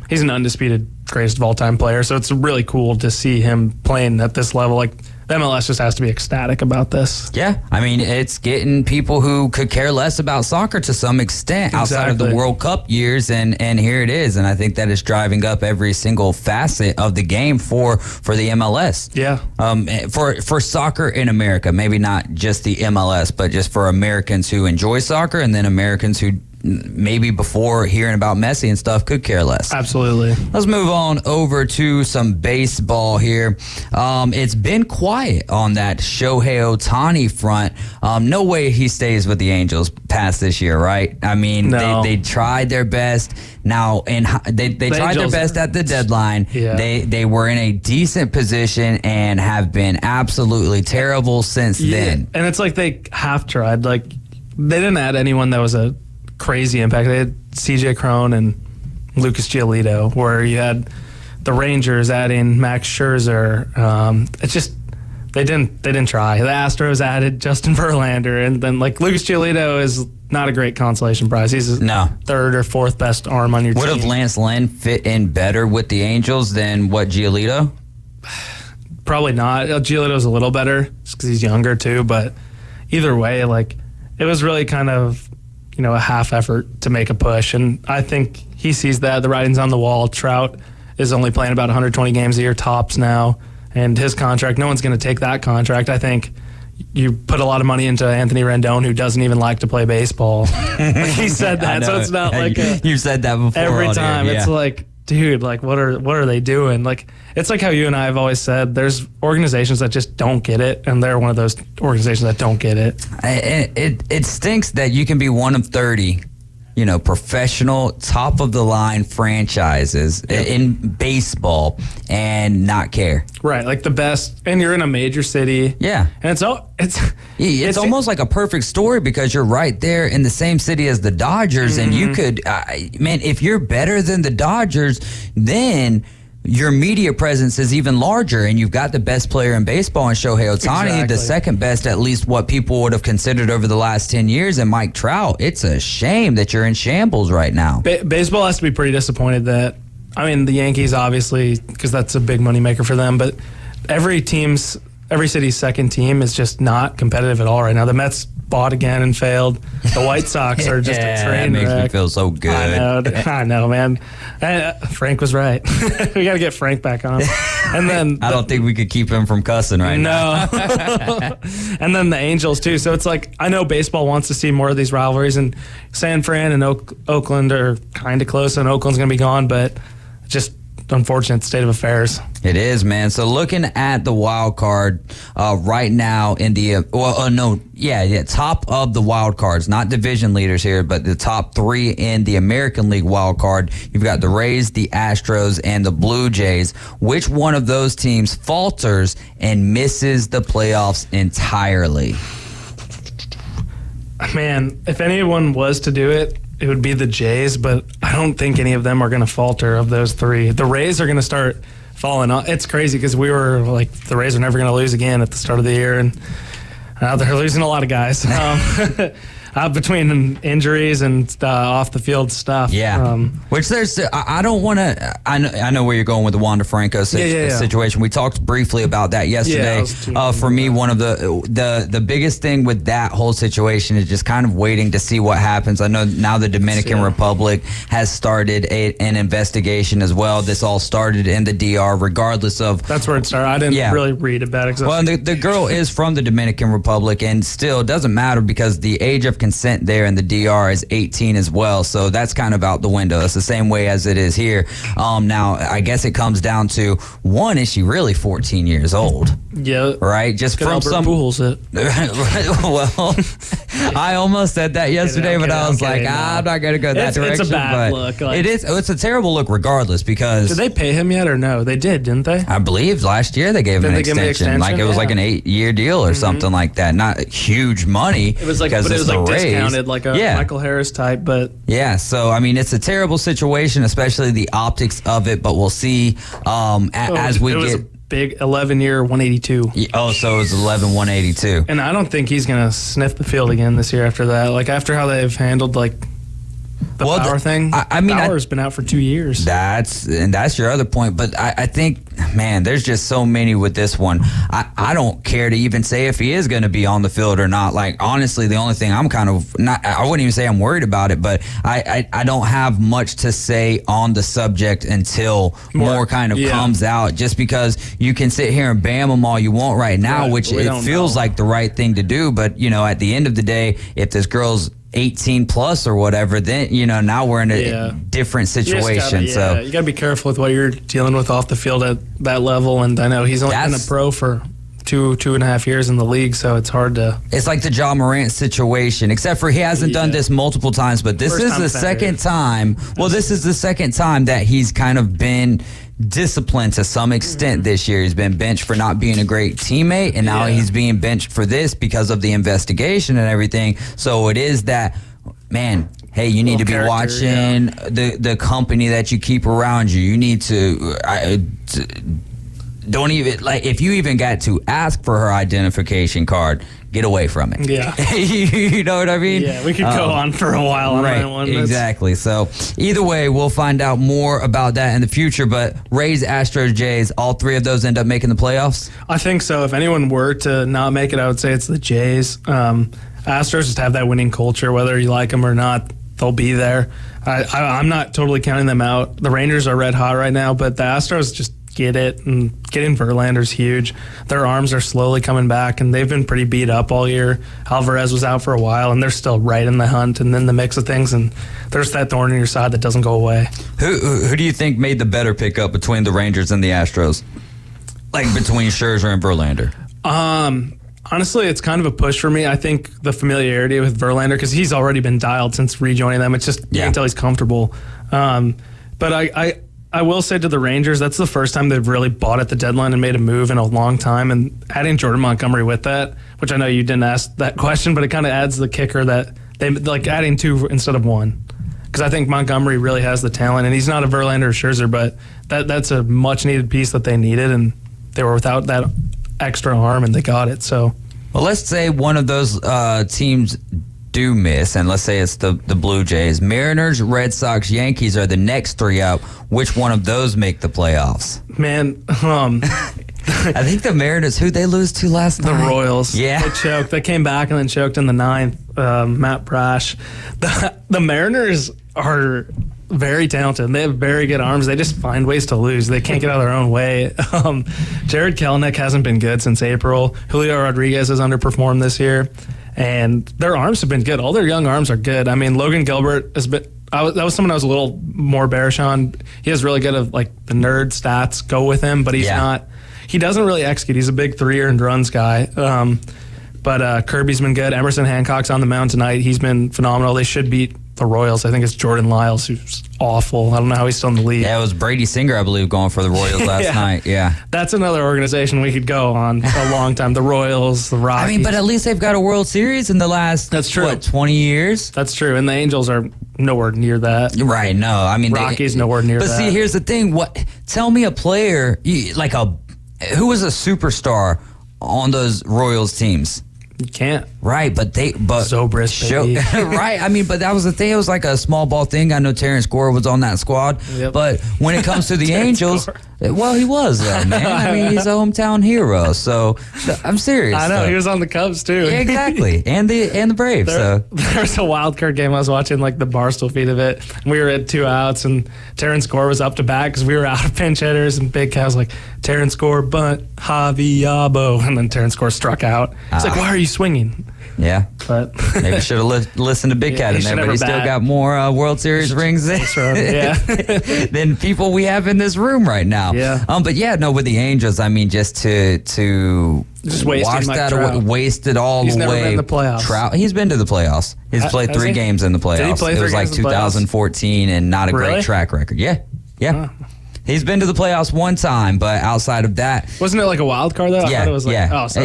he's an undisputed greatest of all time player, so it's really cool to see him playing at this level. The MLS just has to be ecstatic about this. Yeah, I mean, it's getting people who could care less about soccer to some extent outside of the World Cup years, and here it is. And I think that is driving up every single facet of the game for the MLS. Yeah. For soccer in America, maybe not just the MLS, but just for Americans who enjoy soccer, and then Americans who maybe before hearing about Messi and stuff could care less. Absolutely. Let's move on over to some baseball here. It's been quiet on that Shohei Ohtani front. No way he stays with the Angels past this year, right? I mean, they tried their best. Now, and they tried their best at the deadline. Yeah. They were in a decent position and have been absolutely terrible since then. And it's like they have tried. They didn't add anyone that was a crazy impact. They had CJ Cron and Lucas Giolito, where you had the Rangers adding Max Scherzer. It's just they didn't try. The Astros added Justin Verlander, and then like Lucas Giolito is not a great consolation prize. He's third or fourth best arm on your team. Would have Lance Lynn fit in better with the Angels than what Giolito? Probably not. Giolito's a little better just because he's younger too. But either way, like it was really kind of a half effort to make a push, and I think he sees that the writing's on the wall. Trout is only playing about 120 games a year tops now, and his contract, no one's going to take that contract. I think you put a lot of money into Anthony Rendon, who doesn't even like to play baseball. He said that, so it's not like you've said that before. Every time, it's like, dude, like what are they doing? Like it's like how you and I have always said. There's organizations that just don't get it, and they're one of those organizations that don't get it. It stinks that you can be one of 30. Professional, top-of-the-line franchises in baseball and not care. Right, like the best, and you're in a major city. Yeah. And it's almost like a perfect story because you're right there in the same city as the Dodgers, and you could, if you're better than the Dodgers, then your media presence is even larger, and you've got the best player in baseball in Shohei Ohtani, the second best, at least what people would have considered over the last 10 years, and Mike Trout. It's a shame that you're in shambles right now. Baseball has to be pretty disappointed that, the Yankees obviously, because that's a big moneymaker for them, but every city's second team is just not competitive at all right now. The Mets bought again and failed. The White Sox are just a train wreck. That makes me feel so good. I know, man. Frank was right. We got to get Frank back on. And then I don't think we could keep him from cussing now. No. And then the Angels too. So it's like, I know baseball wants to see more of these rivalries, and San Fran and Oakland are kind of close, and Oakland's going to be gone, but just unfortunate state of affairs. It is, man. So looking at the wild card right now in the top of the wild cards, not division leaders here, but the top three in the American League wild card. You've got the Rays, the Astros, and the Blue Jays. Which one of those teams falters and misses the playoffs entirely? Man, if anyone was to do it, it would be the Jays, but I don't think any of them are going to falter of those three. The Rays are going to start falling off. It's crazy because we were like, the Rays are never going to lose again at the start of the year, and they're losing a lot of guys between injuries and off the field stuff. Yeah, which there's, I don't want to. I know where you're going with the Wander Franco situation. We talked briefly about that yesterday. For me, one of the biggest thing with that whole situation is just kind of waiting to see what happens. I know now the Dominican Republic has started an investigation as well. This all started in the DR, regardless of. That's where it started. I didn't really read about it. Well, the girl is from the Dominican Republic, and still it doesn't matter because the age of consent there in the DR is 18 as well, so that's kind of out the window. It's the same way as it is here. Now, I guess it comes down to, one, is she really 14 years old? Yeah. Right? Just from some Pujols it. Well, I almost said that yesterday, but I was like, I'm not going to go that direction. It's a bad look. It is. It's a terrible look regardless because... Did they pay him yet or no? They did, didn't they? I believe last year they gave him an extension. Like it was like an 8-year deal or something like that. Not huge money. It was like, but it was like discounted, like a Michael Harris type, but... Yeah, so, it's a terrible situation, especially the optics of it, but we'll see as we get... Big 11-year 182. Oh, so it was 182. And I don't think he's going to sniff the field again this year after that. Like, after how they've handled, like, the power thing. Power's been out for 2 years. That's your other point. But I think, man, there's just so many with this one. I don't care to even say if he is going to be on the field or not. Like, honestly, the only thing I'm kind of not, I wouldn't even say I'm worried about it, but I don't have much to say on the subject until more kind of comes out, just because you can sit here and bam them all you want right now, which it feels like the right thing to do. But, at the end of the day, if this girl's 18 plus or whatever, then now we're in a different situation. You gotta be careful with what you're dealing with off the field at that level. And I know he's only been a pro for 2.5 years in the league, so it's hard to... It's like the Ja Morant situation, except for he hasn't done this multiple times, but this is the second time. Well, this is the second time that he's kind of been disciplined to some extent this year. He's been benched for not being a great teammate, and now he's being benched for this because of the investigation and everything. So it is that, man, hey, you need to be watching the company that you keep around you. You need to don't even, like, if you even got to ask for her identification card, get away from it. Yeah. You know what I mean? Yeah, we could go on for a while on that one. Exactly. So either way, we'll find out more about that in the future. But Rays, Astros, Jays, all three of those end up making the playoffs? I think so. If anyone were to not make it, I would say it's the Jays. Astros just have that winning culture. Whether you like them or not, they'll be there. I'm not totally counting them out. The Rangers are red hot right now, but the Astros just get it, and getting Verlander's huge. Their arms are slowly coming back, and they've been pretty beat up all year. Alvarez was out for a while, and they're still right in the hunt and then the mix of things, and there's that thorn in your side that doesn't go away. Who do you think made the better pickup between the Rangers and the Astros? Like between Scherzer and Verlander? Honestly, it's kind of a push for me. I think the familiarity with Verlander, because he's already been dialed since rejoining them. It's just, you can tell he's comfortable. But I will say to the Rangers, that's the first time they've really bought at the deadline and made a move in a long time. And adding Jordan Montgomery with that, which I know you didn't ask that question, but it kind of adds the kicker that they like adding two instead of one. Because I think Montgomery really has the talent, and he's not a Verlander or Scherzer, but that's a much needed piece that they needed, and they were without that extra arm, and they got it. So, well, let's say one of those teams do miss, and let's say it's the Blue Jays. Mariners, Red Sox, Yankees are the next three up. Which one of those make the playoffs? Man, I think the Mariners, who they lose to last night? The Royals. Yeah. They choked. They came back and then choked in the ninth. Matt Brash. The Mariners are very talented. They have very good arms. They just find ways to lose. They can't get out of their own way. Jared Kelenic hasn't been good since April. Julio Rodriguez has underperformed this year. And their arms have been good. All their young arms are good. I mean, Logan Gilbert has been. That was someone I was a little more bearish on. He has really good of like the nerd stats go with him, but he's not. He doesn't really execute. He's a big 3 earned runs guy. But Kirby's been good. Emerson Hancock's on the mound tonight. He's been phenomenal. They should beat the Royals. I think it's Jordan Lyles, who's awful. I don't know how he's still in the league. Yeah, it was Brady Singer, I believe, going for the Royals last night. Yeah. That's another organization we could go on a long time. The Royals, the Rockies. I mean, but at least they've got a World Series in the last, 20 years? That's true. And the Angels are nowhere near that. Right, no. I mean, Rockies nowhere near that. But see, here's the thing. Tell me a player, who was a superstar on those Royals teams? You can't. Right, but Zobrist, baby. Right, I mean, but that was the thing. It was like a small ball thing. I know Terrence Gore was on that squad. Yep. But when it comes to the Angels, well, he was, man. I mean, he's a hometown hero. So I'm serious. I know, he was on the Cubs, too. Yeah, exactly. and the Braves. There was a wild card game I was watching, like the Barstool feed of it. And we were at 2 outs, and Terrence Gore was up to bat because we were out of pinch hitters. And Big Cat was like, Terrence Gore, bunt, Javi Yabo. And then Terrence Gore struck out. He's like, why are you swinging? Yeah, but maybe should have listened to Big Cat in there, but he still got more World Series rings than people we have in this room right now. Yeah. But yeah, no, with the Angels, I mean, just to watch that wasted all He's away. Never been in the playoffs. He's been to the playoffs. He's played 3 games in the playoffs. Did he play 3 it was like 2014 and not a great track record. Yeah. Huh. He's been to the playoffs 1 time, but outside of that, wasn't it like a wild card though? I thought it was like, oh, so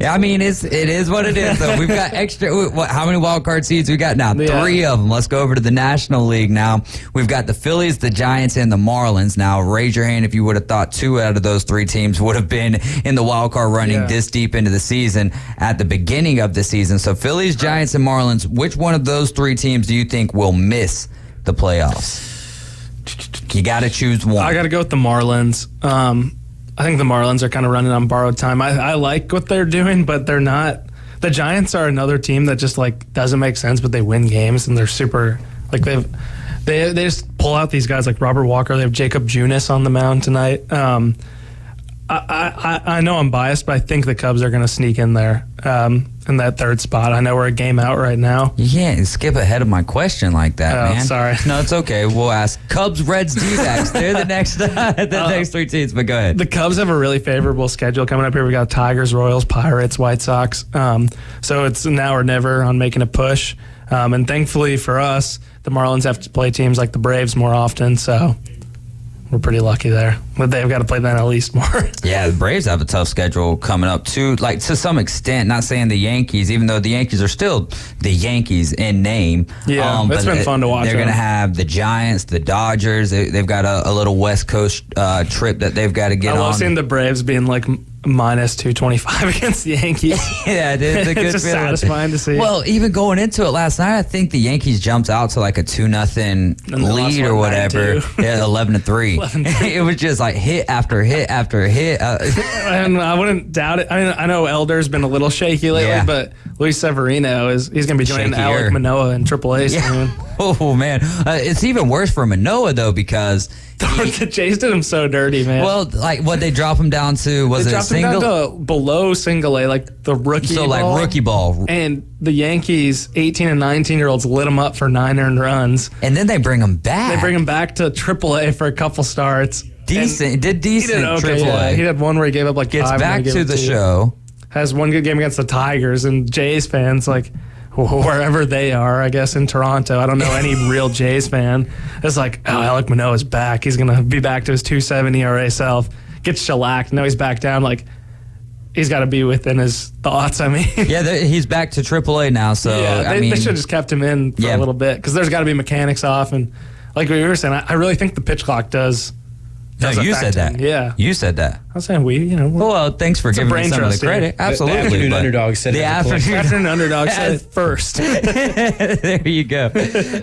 I mean, it is what it is. Though we've got extra. How many wild card seeds we got now? 3 of them. Let's go over to the National League now. We've got the Phillies, the Giants, and the Marlins. Now, raise your hand if you would have thought 2 out of those 3 teams would have been in the wild card running this deep into the season at the beginning of the season. So, Phillies, Giants, and Marlins. Which one of those 3 teams do you think will miss the playoffs? You got to choose one. I got to go with the Marlins. I think the Marlins are kind of running on borrowed time. I like what they're doing, but they're not. The Giants are another team that just like doesn't make sense, but they win games and they're super like they just pull out these guys like Robert Walker. They have Jacob Junis on the mound tonight. I know I'm biased, but I think the Cubs are going to sneak in there in that 3rd spot. I know we're a game out right now. You can't skip ahead of my question like that, man. Sorry. No, it's okay. We'll ask. Cubs, Reds, D-backs. They're the next next 3 teams, but go ahead. The Cubs have a really favorable schedule coming up here. We got Tigers, Royals, Pirates, White Sox. So it's now or never on making a push. And thankfully for us, the Marlins have to play teams like the Braves more often, so we're pretty lucky there. But they've got to play the NL East more. Yeah, the Braves have a tough schedule coming up too. Like to some extent, not saying the Yankees, even though the Yankees are still the Yankees in name. Yeah, it's been fun to watch. They're going to have the Giants, the Dodgers. They've got a little West Coast trip that they've got to get on. I love seeing the Braves being like minus 225 against the Yankees. Yeah, it's a good it's just feeling. satisfying to see. Well, even going into it last night, I think the Yankees jumped out to like a 2-0 lead or whatever. Yeah, 11-3. It was just like hit after hit after hit. And I wouldn't doubt it. I mean, I know Elder's been a little shaky lately, but Luis Severino he's going to be joining Alek Manoah in AAA soon. Oh man, it's even worse for Manoah though because the Jays did him so dirty, man. Well, like what they drop him down to was it single? Him down to below single A, like the rookie. So ball. like rookie ball. And the Yankees, 18 and 19-year-olds, lit him up for 9 earned runs. And then they bring him back. They bring him back to AAA for a couple starts. Decent. He did decent. He did okay, AAA. Yeah. He had one where he gave up like Gets 5. back to the show. Has one good game against the Tigers, and Jays fans like wherever they are, I guess in Toronto. I don't know any real Jays fan. It's like, oh, Alek Manoah's back. He's gonna be back to his 2.7 ERA self. Gets shellacked. Now he's back down. Like he's got to be within his thoughts. I mean, yeah, he's back to AAA now. So yeah, they should have just kept him in for a little bit because there's got to be mechanics off. And like we were saying, I really think the pitch clock does. No, you said that. Him. Yeah, you said that. I was saying well, thanks for giving me some of the credit. Absolutely. The Afternoon Underdogs said the Afternoon Underdogs said it first. There you go.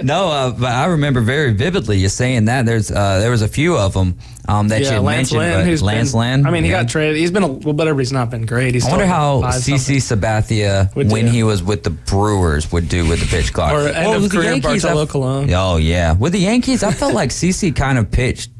No, but I remember very vividly you saying that. There was a few of them that you Lance mentioned. Lynn, Lance Lynn. I mean, he got traded. He's been a little better, but he's not been great. I wonder how CC Sabathia, when he was with the Brewers, would do with the pitch clock. Or end of career Bartolo Colon. Oh, yeah. With the Yankees, I felt like CC kind of pitched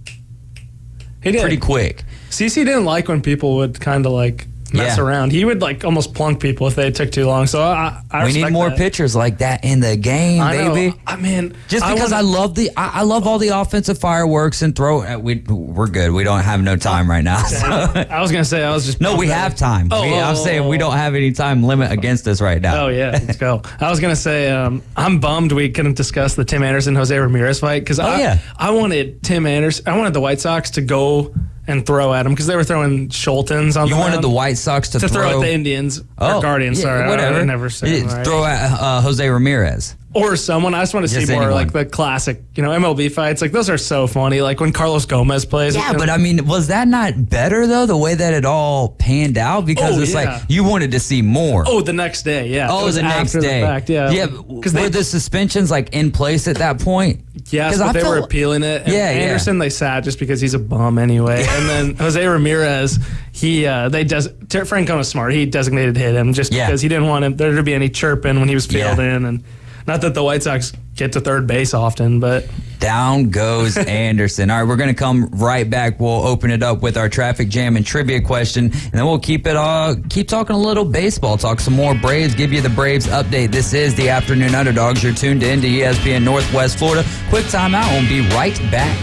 pretty quick. CC didn't like when people would kind of like mess around. He would like almost plunk people if they took too long. So we need more pitchers like that in the game, baby. I mean, just because I love all the offensive fireworks and we're good. We don't have no time right now. So. I was gonna say we have time. I'm saying we don't have any time limit against us right now. Oh yeah, let's go. I was gonna say I'm bummed we couldn't discuss the Tim Anderson Jose Ramirez fight because I wanted Tim Anderson. I wanted the White Sox to go and throw at him because they were throwing Schultens on. You wanted the White Sox to throw at the Indians or Guardians. Sorry, whatever. I never said right. Throw at Jose Ramirez. Or someone. I just want to see more like the classic, MLB fights. Like those are so funny. Like when Carlos Gomez plays. Yeah, but I mean, was that not better though? The way that it all panned out because it's like you wanted to see more. Oh, the next day, yeah. Oh, the next day. The fact, yeah. Because were the suspensions like in place at that point? Yes, but they were appealing it. And Anderson, they sat just because he's a bum anyway. And then Jose Ramirez, Francona's smart. He designated hit him just because he didn't want there to be any chirping when he was fielding and. Not that the White Sox get to third base often, but... Down goes Anderson. All right, we're going to come right back. We'll open it up with our traffic jam and trivia question, and then we'll keep talking a little baseball, talk some more Braves, give you the Braves update. This is the Afternoon Underdogs. You're tuned in to ESPN Northwest Florida. Quick timeout. We'll be right back.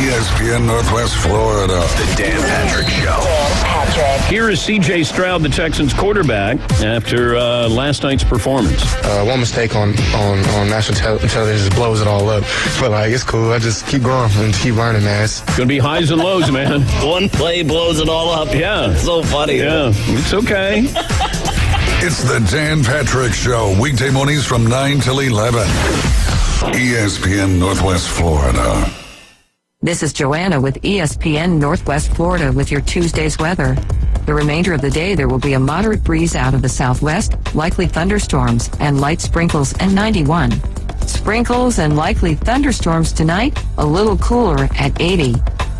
ESPN Northwest Florida. The Dan Patrick Show. Here is C.J. Stroud, the Texans quarterback, after last night's performance. One mistake on national television just blows it all up. But it's cool. I just keep going and keep learning, man. It's gonna be highs and lows, man. One play blows it all up. Yeah, so funny. Yeah, it's okay. It's the Dan Patrick Show, weekday mornings from 9 till 11. ESPN Northwest Florida. This is Joanna with ESPN Northwest Florida with your Tuesday's weather. The remainder of the day, there will be a moderate breeze out of the southwest, likely thunderstorms and light sprinkles and 91. Sprinkles and likely thunderstorms tonight, a little cooler at 80.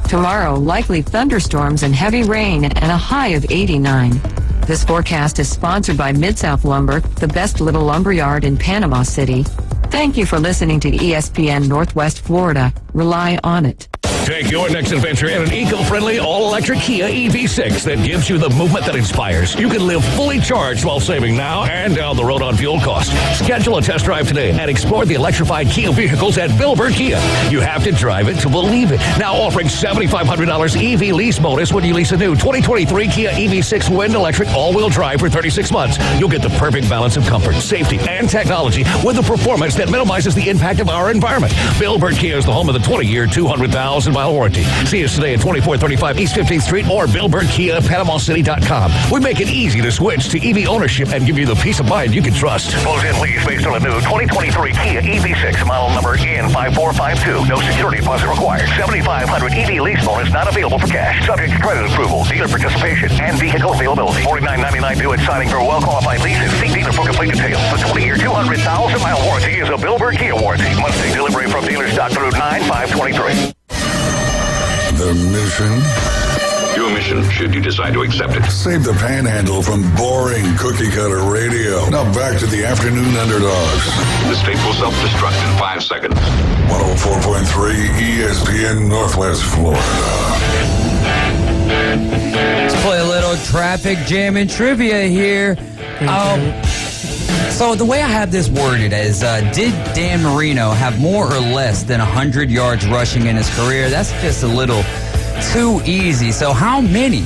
Tomorrow, likely thunderstorms and heavy rain and a high of 89. This forecast is sponsored by Mid-South Lumber, the best little lumber yard in Panama City. Thank you for listening to ESPN Northwest Florida. Rely on it. Take your next adventure in an eco-friendly, all-electric Kia EV6 that gives you the movement that inspires. You can live fully charged while saving now and down the road on fuel costs. Schedule a test drive today and explore the electrified Kia vehicles at Billboard Kia. You have to drive it to believe it. Now offering $7,500 EV lease bonus when you lease a new 2023 Kia EV6 Wind Electric all-wheel drive for 36 months. You'll get the perfect balance of comfort, safety, and technology with a performance that minimizes the impact of our environment. Billboard Kia is the home of the 20-year, 200,000-mile warranty. See us today at 2435 East 15th Street or BillboardKiaPanamaCity.com. We make it easy to switch to EV ownership and give you the peace of mind you can trust. Close-in lease based on a new 2023 Kia EV6 model number N5452. No security deposit required. $7,500 EV lease bonus not available for cash. Subject to credit approval, dealer participation, and vehicle availability. $49.99 due at signing for a well-qualified lease and see dealer for complete details. The 20-year, 200,000-mile warranty is a Billboard Kia warranty. Must take delivery from dealer stock through 9/5/23. The mission? Your mission, should you decide to accept it. Save the panhandle from boring cookie-cutter radio. Now back to the Afternoon Underdogs. The state will self-destruct in 5 seconds. 104.3 ESPN Northwest Florida. Let's play a little traffic jam and trivia here. So the way I have this worded is, did Dan Marino have more or less than 100 yards rushing in his career? That's just a little too easy. So how many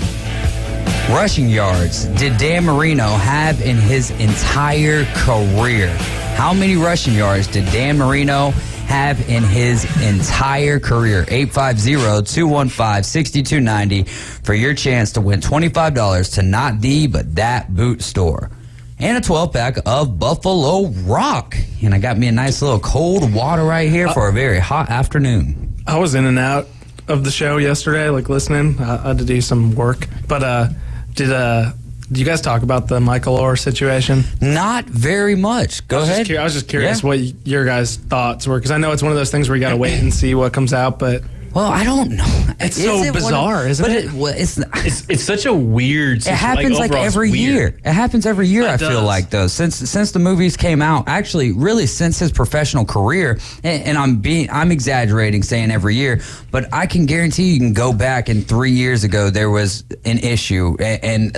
rushing yards did Dan Marino have in his entire career? How many rushing yards did Dan Marino have in his entire career? 850-215-6290 for your chance to win $25 to not the, but that boot store. And a 12-pack of Buffalo Rock. And I got me a nice little cold water right here for a very hot afternoon. I was in and out of the show yesterday, like listening. I had to do some work. But did you guys talk about the Michael Orr situation? Not very much. Go ahead. I was just curious what your guys' thoughts were, because I know it's one of those things where you got to wait and see what comes out, but... Well, I don't know. It's so bizarre, isn't it? It's such a weird situation. It happens like every year. It happens every year, I feel like, though. Since the movies came out, actually, really since his professional career, and I'm exaggerating saying every year, but I can guarantee you can go back, and 3 years ago there was an issue, and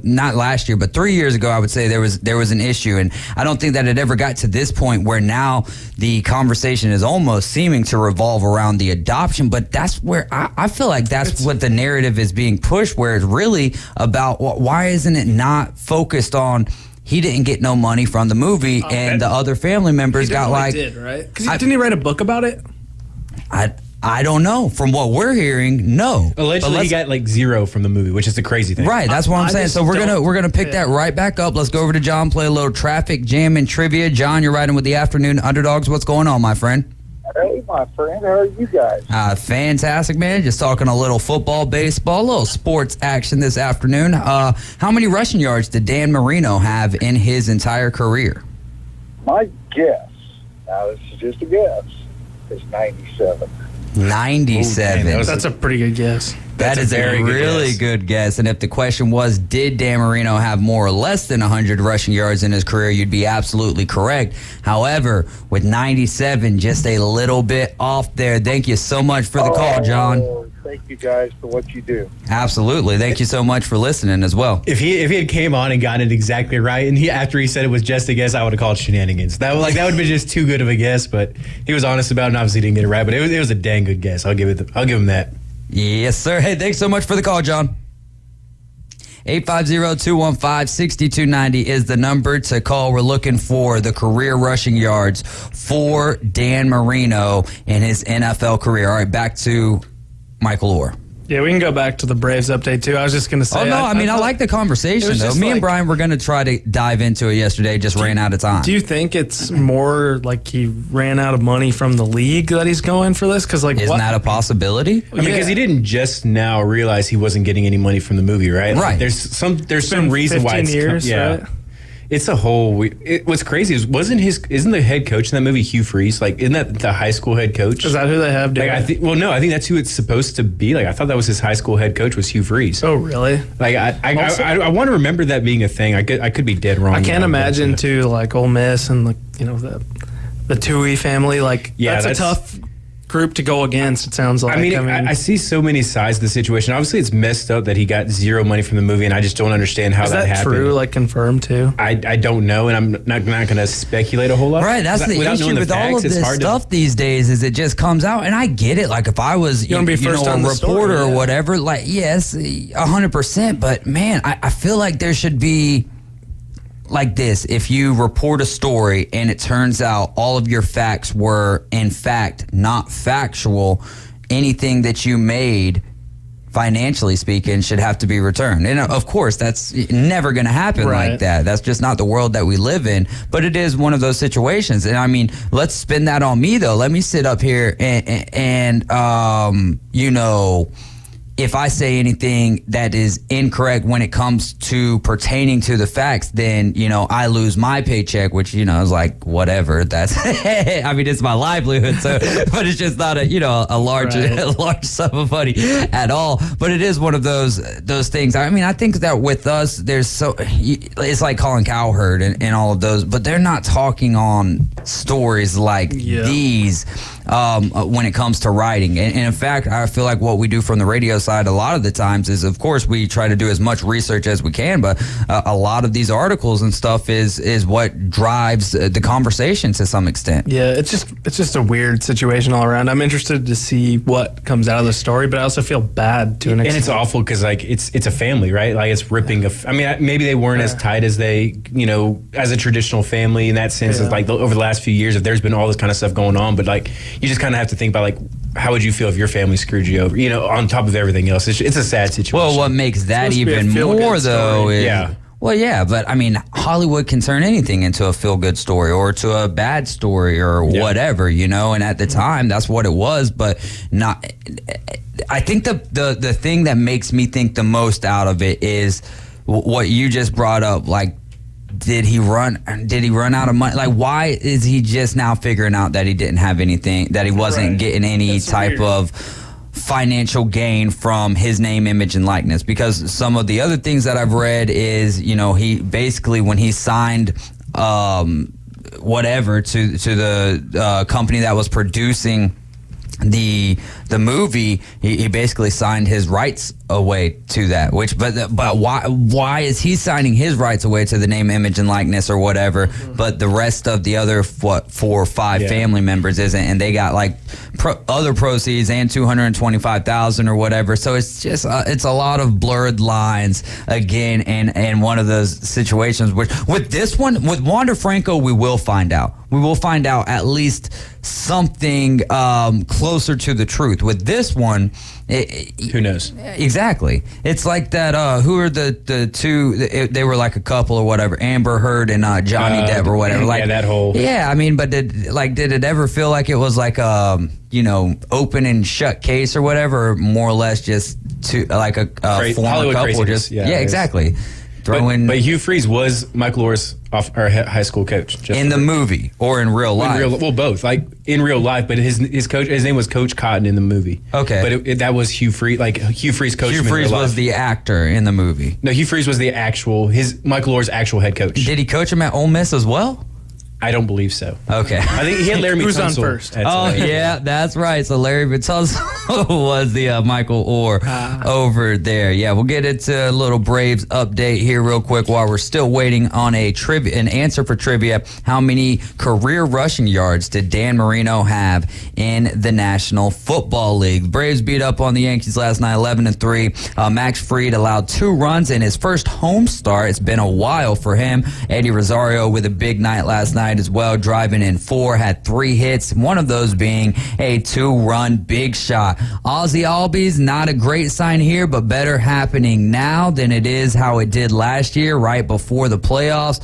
not last year, but 3 years ago I would say there was an issue, and I don't think that it ever got to this point where now the conversation is almost seeming to revolve around the adoption. But that's where I feel like that's what the narrative is being pushed, where it's really about why isn't it not focused on he didn't get no money from the movie and the other family members got like... He did, right? Because didn't he write a book about it? I don't know. From what we're hearing, no. Allegedly, he got like 0 from the movie, which is the crazy thing. Right, that's what I'm saying. So we're gonna pick that right back up. Let's go over to John, play a little traffic jam and trivia. John, you're riding with the Afternoon Underdogs. What's going on, my friend? Hey, my friend. How are you guys? Fantastic, man. Just talking a little football, baseball, a little sports action this afternoon. How many rushing yards did Dan Marino have in his entire career? My guess, now this is just a guess, is 97. 97. Ooh, that's a pretty good guess. That is a really good guess. And if the question was, did Dan Marino have more or less than 100 rushing yards in his career, you'd be absolutely correct. However, with 97, just a little bit off there. Thank you so much for the call, John. Thank you guys for what you do. Absolutely. Thank you so much for listening as well. If he had came on and gotten it exactly right, and after he said it was just a guess, I would have called shenanigans. That would have been just too good of a guess, but he was honest about it and obviously didn't get it right. But it was a dang good guess. I'll give him that. Yes, sir. Hey, thanks so much for the call, John. 850-215-6290 is the number to call. We're looking for the career rushing yards for Dan Marino in his NFL career. All right, back to Michael Orr. Yeah, we can go back to the Braves update, too. I was just going to say... Oh, no, I like the conversation, though. Me and Brian were going to try to dive into it yesterday, just ran out of time. Do you think it's more like he ran out of money from the league that he's going for this? Because Isn't that a possibility? Because he didn't just now realize he wasn't getting any money from the movie, right? Right. There's some reason why it's... right? It's a whole... what's crazy is, isn't the head coach in that movie Hugh Freeze? Like, isn't that the high school head coach? Is that who they have doing I think that's who it's supposed to be. Like, I thought that was his high school head coach was Hugh Freeze. Oh, really? Like, I want to remember that being a thing. I could be dead wrong. I can't imagine, too, like, Ole Miss and, like, the Tui family. Like, that's a tough group to go against, it sounds like. I see so many sides of the situation. Obviously, it's messed up that he got zero money from the movie, and I just don't understand how that happened. Is that true, like confirmed too? I don't know, and I'm not going to speculate a whole lot. Right, that's the issue with all of this stuff these days is it just comes out, and I get it. Like if I was a reporter or whatever, like yes, 100%, but man, I feel like there should be like this. If you report a story and it turns out all of your facts were in fact not factual, anything that you made, financially speaking, should have to be returned. And of course, that's never going to happen like that. That's just not the world that we live in. But it is one of those situations. And I mean, let's spin that on me though. Let me sit up here and if I say anything that is incorrect when it comes to pertaining to the facts, then, I lose my paycheck, which, is like, whatever. That's, I mean, it's my livelihood. So, but it's just not a large sum of money at all. But it is one of those things. I mean, I think that with us, it's like Colin Cowherd and all of those, but they're not talking on stories like these. When it comes to writing. And in fact, I feel like what we do from the radio side a lot of the times is, of course, we try to do as much research as we can, but a lot of these articles and stuff is what drives the conversation to some extent. Yeah, it's just a weird situation all around. I'm interested to see what comes out of the story, but I also feel bad to an extent. And it's awful because like it's a family, right? Like it's ripping. Maybe they weren't as tight as they, as a traditional family in that sense. Like over the last few years, if there's been all this kind of stuff going on, but like you just kind of have to think about like, how would you feel if your family screwed you over? On top of everything else, it's a sad situation. Well, what makes that even more though is well, yeah, but I mean, Hollywood can turn anything into a feel-good story or to a bad story or whatever, and at the time that's what it was, but not. I think the thing that makes me think the most out of it is what you just brought up, like. Did he run out of money? Like, why is he just now figuring out that he didn't have anything, that he wasn't getting any type of financial gain from his name, image, and likeness? Because some of the other things that I've read is, he basically, when he signed whatever to the company that was producing the movie, he basically signed his rights away to that. But why is he signing his rights away to the name, image, and likeness or whatever? But the rest of the other 4 or 5 family members isn't, and they got like other proceeds and $225,000 or whatever. So it's just it's a lot of blurred lines again, and one of those situations which with this one with Wander Franco, we will find out. We will find out at least something closer to the truth. With this one, who knows? Exactly. It's like that. Who are the two? They were like a couple or whatever. Amber Heard and Johnny Depp or whatever. Like that whole. Yeah, I mean, but did it ever feel like it was like open and shut case or whatever? Or more or less just like a former Hollywood couple. Craziness. Just exactly. But Hugh Freeze was Michael Orr's high school coach in the movie or in real life. Well, both. Like in real life, but his coach, his name was Coach Cotton in the movie. Okay, but that was Hugh Freeze. Like Hugh Freeze coached him. Hugh Freeze was the actor in the movie. No, Hugh Freeze was Michael Orr's actual head coach. Did he coach him at Ole Miss as well? I don't believe so. Okay. I think he had Larry Who's on Tunsil first? Yeah, that's right. So Larry Tunsil was the Michael Orr over there. Yeah, we'll get into a little Braves update here real quick while we're still waiting on an answer for trivia. How many career rushing yards did Dan Marino have in the National Football League? The Braves beat up on the Yankees last night, 11-3. Max Fried allowed 2 runs in his first home start. It's been a while for him. Eddie Rosario with a big night last night as well, driving in 4, had 3 hits, one of those being a 2-run big shot. Ozzy Albies, not a great sign here, but better happening now than it is how it did last year, right before the playoffs.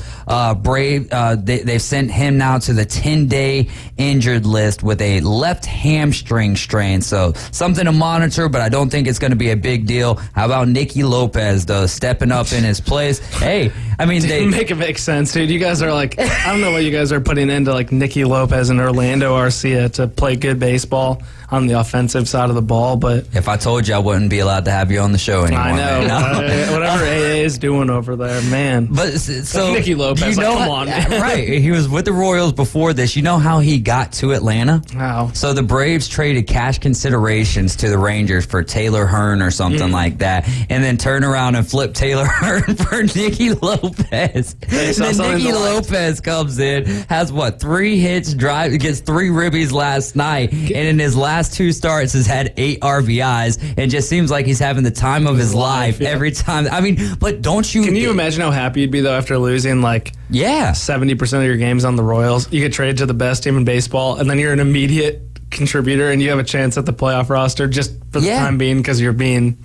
They've sent him now to the 10-day injured list with a left hamstring strain, so something to monitor, but I don't think it's going to be a big deal. How about Nicky Lopez, though, stepping up in his place? Hey, I mean, they make it make sense, dude. You guys are like, I don't know what you guys are putting into like Nicky Lopez and Orlando Arcia to play good baseball. on the offensive side of the ball. But if I told you, I wouldn't be allowed to have you on the show anymore. I know. No. Whatever AA is doing over there, man. But so Nicky Lopez, come on, man. Right. He was with the Royals before this. You know how he got to Atlanta? How? So the Braves traded cash considerations to the Rangers for Taylor Hearn or something like that, and then turn around and flip Taylor Hearn for Nicky Lopez. And then Nicky Lopez comes in, has 3 hits, gets 3 ribbies last night, and in his last 2 starts has had 8 RBIs, and just seems like he's having the time of his life every time. I mean, but don't you? Can you imagine how happy you'd be though after losing 70% of your games on the Royals? You get traded to the best team in baseball, and then you're an immediate contributor, and you have a chance at the playoff roster just for the time being because you're being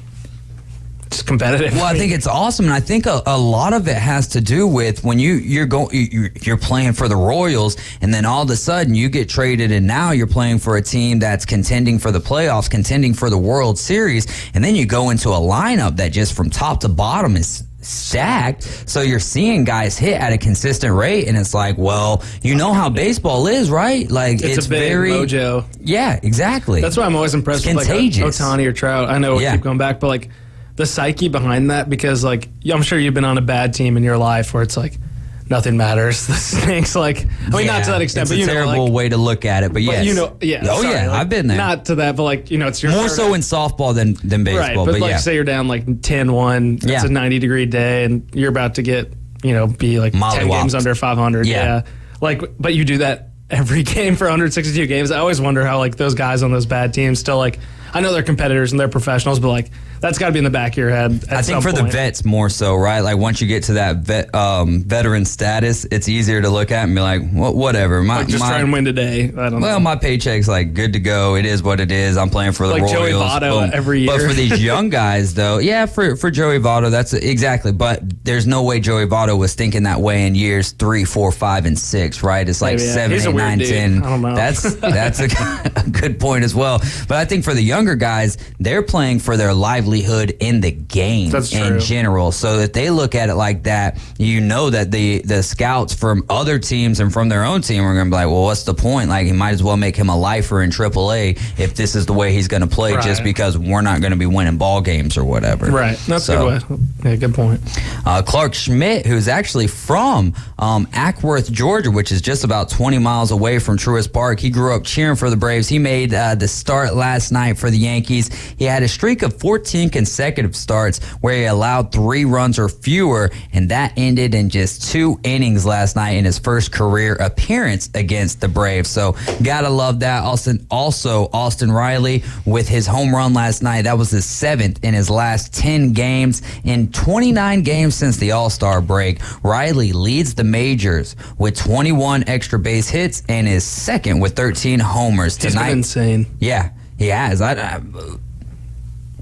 just competitive. Well, I think it's awesome, and I think a lot of it has to do with when you're playing for the Royals, and then all of a sudden you get traded, and now you're playing for a team that's contending for the playoffs, contending for the World Series, and then you go into a lineup that just from top to bottom is stacked. So you're seeing guys hit at a consistent rate, and it's like, well, you know how baseball is, right? Like it's a big very mojo. Yeah, exactly. That's why I'm always impressed with Ohtani or Trout. I know we keep going back, but the psyche behind that, because I'm sure you've been on a bad team in your life where it's nothing matters. The stinks. Not to that extent, it's but a terrible way to look at it. But yes, I've been there. Not to that, but it's your more so in softball than baseball. Right, but say you're down 10-1. It's a 90-degree day, and you're about to get be 10 games under 500. Yeah. But you do that every game for 162 games. I always wonder how those guys on those bad teams still I know they're competitors and they're professionals, but that's got to be in the back of your head. I think for the vets more so, right? Once you get to that veteran status, it's easier to look at and be like, well, whatever. Try and win today. I don't know. My paycheck's good to go. It is what it is. I'm playing for the Royals. Joey Votto every year. But for these young guys, though, for Joey Votto, that's exactly. But there's no way Joey Votto was thinking that way in years 3, 4, 5, and 6, right? It's 7, 8, 9, 10. I don't know. That's a good point as well. But I think for the younger guys, they're playing for their livelihood in the game in general. So if they look at it like that, that the scouts from other teams and from their own team are going to be like, well, what's the point? He might as well make him a lifer in AAA if this is the way he's going to play, just because we're not going to be winning ball games or whatever. Right. That's a good way. Yeah, good point. Clark Schmidt, who's actually from Ackworth, Georgia, which is just about 20 miles away from Truist Park. He grew up cheering for the Braves. He made the start last night for the Yankees. He had a streak of 14 consecutive starts where he allowed 3 runs or fewer, and that ended in just 2 innings last night in his first career appearance against the Braves. So gotta love that. Austin Riley with his home run last night. That was his 7th in his last 10 games. In 29 games since the All-Star break, Riley leads the majors with 21 extra base hits and is second with 13 homers tonight. He's been insane. Yeah. He has.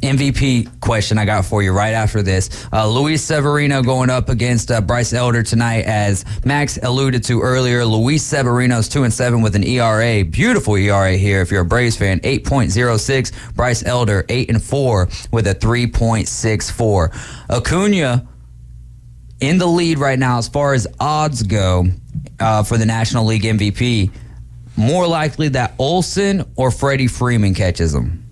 MVP question I got for you right after this. Luis Severino going up against Bryce Elder tonight. As Max alluded to earlier, Luis Severino's 2-7 with an ERA. Beautiful ERA here if you're a Braves fan. 8.06. Bryce Elder 8-4 with a 3.64. Acuna in the lead right now as far as odds go for the National League MVP. More likely that Olsen or Freddie Freeman catches him.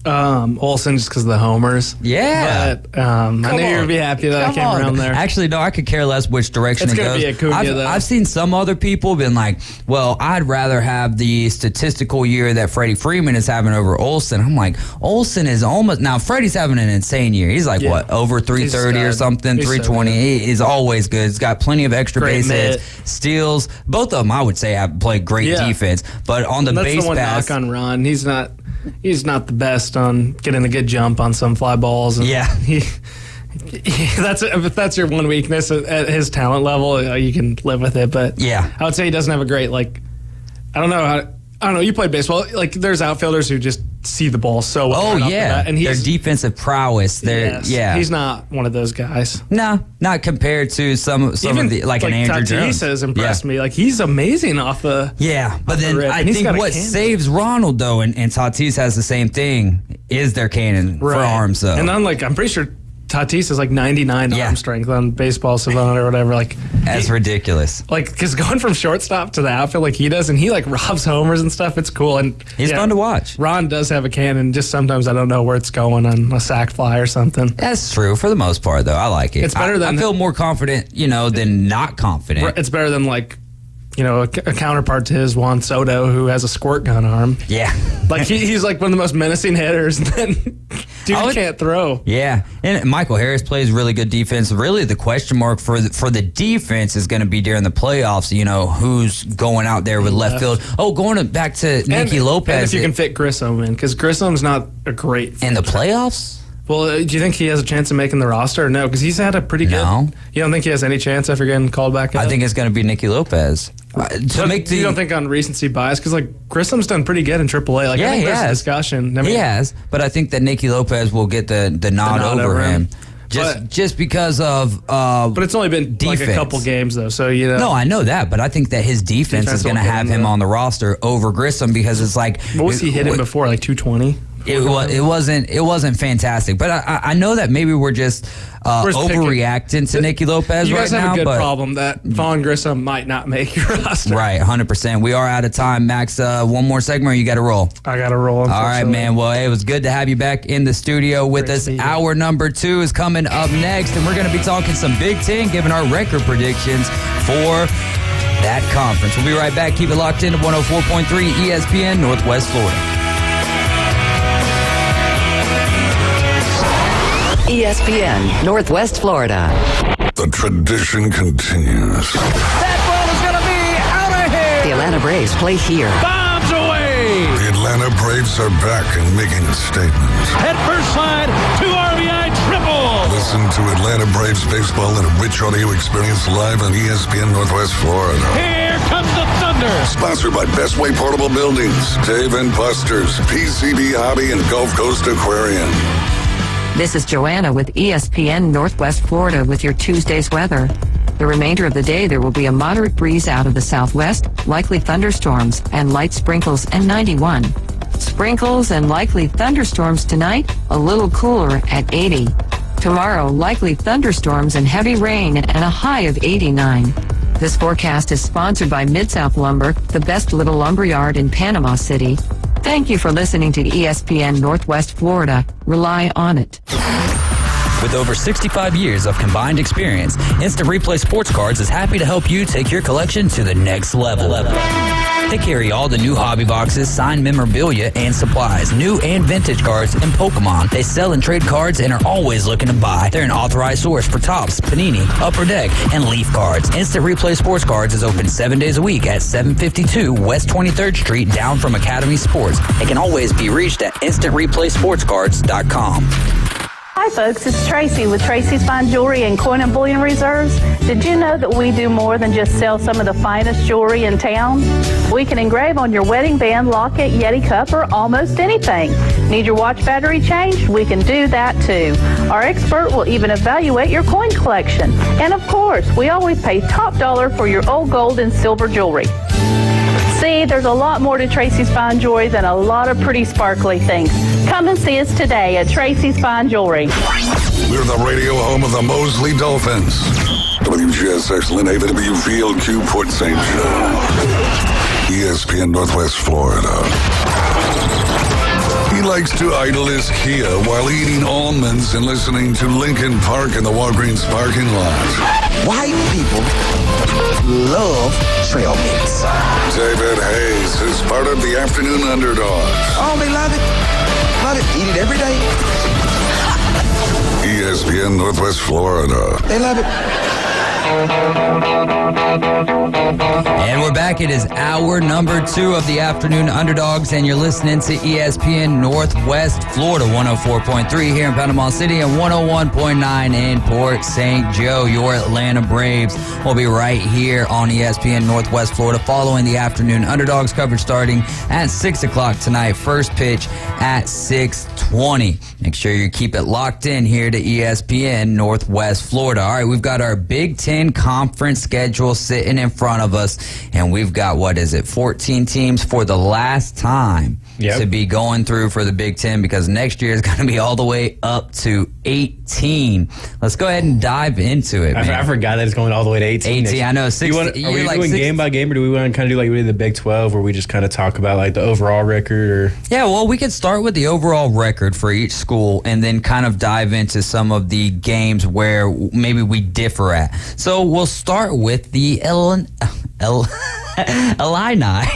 Olsen just because of the homers. Yeah. But I knew you would be happy that I came around there. Actually, no, I could care less which direction it goes. It's going to be Acuna, though. I've seen some other people been like, well, I'd rather have the statistical year that Freddie Freeman is having over Olsen. I'm like, Olsen is almost... Now, Freddie's having an insane year. He's over 330 or something, 320. He is always good. He's got plenty of extra base hits, steals. Both of them, I would say, have played great defense. But on the base pass... That's the one knock on Ron. He's not the best on getting a good jump on some fly balls. And if that's your one weakness at his talent level, you can live with it. But I would say he doesn't have a great I don't know. You played baseball. There's outfilders who just see the ball so well. Oh yeah, and their defensive prowess. He's not one of those guys. No, not compared to some of the an Andrew Jones. Tatis has impressed me. He's amazing off the but then I think what saves Ronald though, and Tatis has the same thing, is their cannon for arms though. And I'm pretty sure Tatis is like 99 arm strength on Baseball Savant or whatever. Like that's ridiculous. Like, because going from shortstop to the outfield like he does, and he like robs homers and stuff, it's cool. And he's fun to watch. Ron does have a cannon, just sometimes I don't know where it's going on a sac fly or something. That's true. For the most part, though, I like it. It's better than... I feel more confident, than not confident. It's better than like... a counterpart to his Juan Soto, who has a squirt gun arm. Yeah. Like, he's like one of the most menacing hitters, and then dude can't throw. Yeah. And Michael Harris plays really good defense. Really, the question mark for the defense is going to be during the playoffs, who's going out there with left field. Oh, back to Nicky Lopez. And if you can fit Grissom in, because Grissom's not a great... In the playoffs? Well, do you think he has a chance of making the roster or no? Because he's had a pretty good... No. You don't think he has any chance after getting called back up? I think it's going to be Nicky Lopez. You don't think on recency bias? Because like Grissom's done pretty good in AAA. Like, I think there's a discussion. He has, but I think that Nicky Lopez will get the nod over him. Just because of but it's only been defense. Like a couple games though, so No, I know that, but I think that his defense is going to have him on the roster over Grissom because it's like... What was he hitting before? Like 220? It wasn't fantastic, but I know that maybe we're just overreacting to Nicky Lopez right now. You guys have a good problem that Vaughn Grissom might not make your roster. Right, 100%. We are out of time. Max, one more segment or you got to roll? I got to roll. All right, man. Well, it was good to have you back in the studio with us. Hour number 2 is coming up next, and we're going to be talking some Big Ten, giving our record predictions for that conference. We'll be right back. Keep it locked in to 104.3 ESPN Northwest Florida. ESPN Northwest Florida. The tradition continues. That ball is going to be out of here. The Atlanta Braves play here. Bombs away. The Atlanta Braves are back and making a statement. Head first slide, 2 RBI triple. Listen to Atlanta Braves baseball in a rich audio experience live on ESPN Northwest Florida. Here comes the thunder. Sponsored by Best Way Portable Buildings, Dave and Buster's, PCB Hobby, and Gulf Coast Aquarium. This is Joanna with ESPN Northwest Florida with your Tuesday's weather. The remainder of the day, there will be a moderate breeze out of the southwest, likely thunderstorms and light sprinkles, and 91. Sprinkles and likely thunderstorms tonight, a little cooler at 80. Tomorrow, likely thunderstorms and heavy rain and a high of 89. This forecast is sponsored by Mid-South Lumber, the best little lumberyard in Panama City. Thank you for listening to ESPN Northwest Florida. Rely on it. With over 65 years of combined experience, Instant Replay Sports Cards is happy to help you take your collection to the next level. They carry all the new hobby boxes, signed memorabilia, and supplies, new and vintage cards, and Pokemon. They sell and trade cards and are always looking to buy. They're an authorized source for Topps, Panini, Upper Deck, and Leaf cards. Instant Replay Sports Cards is open 7 days a week at 752 West 23rd Street, down from Academy Sports. It can always be reached at instantReplaySportsCards.com. Hi folks, it's Tracy with Tracy's Fine Jewelry and Coin and Bullion Reserves. Did you know that we do more than just sell some of the finest jewelry in town? We can engrave on your wedding band, locket, Yeti cup, or almost anything. Need your watch battery changed? We can do that too. Our expert will even evaluate your coin collection. And of course, we always pay top dollar for your old gold and silver jewelry. See, there's a lot more to Tracy's Fine Jewelry than a lot of pretty sparkly things. Come and see us today at Tracy's Fine Jewelry. We're the radio home of the Mosley Dolphins. WGSX Lynn Haven, WVLQ Port St. Joe. ESPN Northwest Florida. He likes to idle his Kia while eating almonds and listening to Lincoln Park in the Walgreens parking lot. White people love trail mix. David Hayes is part of the Afternoon Underdogs. Oh, they love it. Love it. Eat it every day. ESPN Northwest Florida. They love it. And we're back. It is hour number 2 of the Afternoon Underdogs, and you're listening to ESPN Northwest Florida, 104.3 here in Panama City and 101.9 in Port St. Joe. Your Atlanta Braves will be right here on ESPN Northwest Florida following the Afternoon Underdogs coverage starting at 6 o'clock tonight. First pitch at 6:20. Make sure you keep it locked in here to ESPN Northwest Florida. All right, we've got our Big Ten Conference schedule sitting in front of us, and we've got, 14 teams for the last time to be going through for the Big Ten, because next year is going to be all the way up to 18. Let's go ahead and dive into it, man. I forgot that it's going all the way to 18. 18, I know. Are we doing game by game, or do we want to kind of do like we did the Big 12, where we just kind of talk about like the overall record? Or Yeah, well, we could start with the overall record for each school and then kind of dive into some of the games where maybe we differ at. So we'll start with the Illini,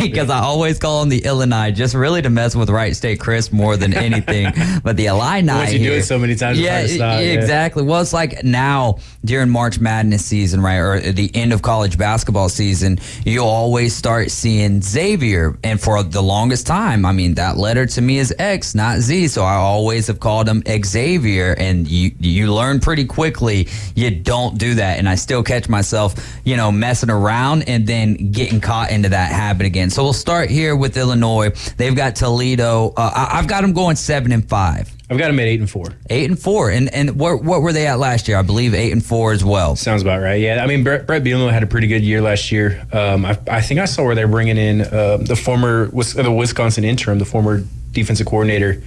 because I always call them the Illini, just really to mess with Wright State Chris more than anything. But the Illini, once you do it so many times, exactly. Well, it's like now during March Madness season, right, or the end of college basketball season, you'll always start seeing Xavier, and for the longest time, I mean, that letter to me is X, not Z, so I always have called him Xavier, and you learn pretty quickly you don't do that, and I still catch myself, messing around and then getting caught into that habit again. So we'll start here with Illinois. They've got Toledo. I've got them going 7-5. I've got them at 8-4. 8-4, and what were they at last year? I believe 8-4 as well. Sounds about right. Yeah, I mean Brett Bielema had a pretty good year last year. I think I saw where they're bringing in the Wisconsin interim, the former defensive coordinator,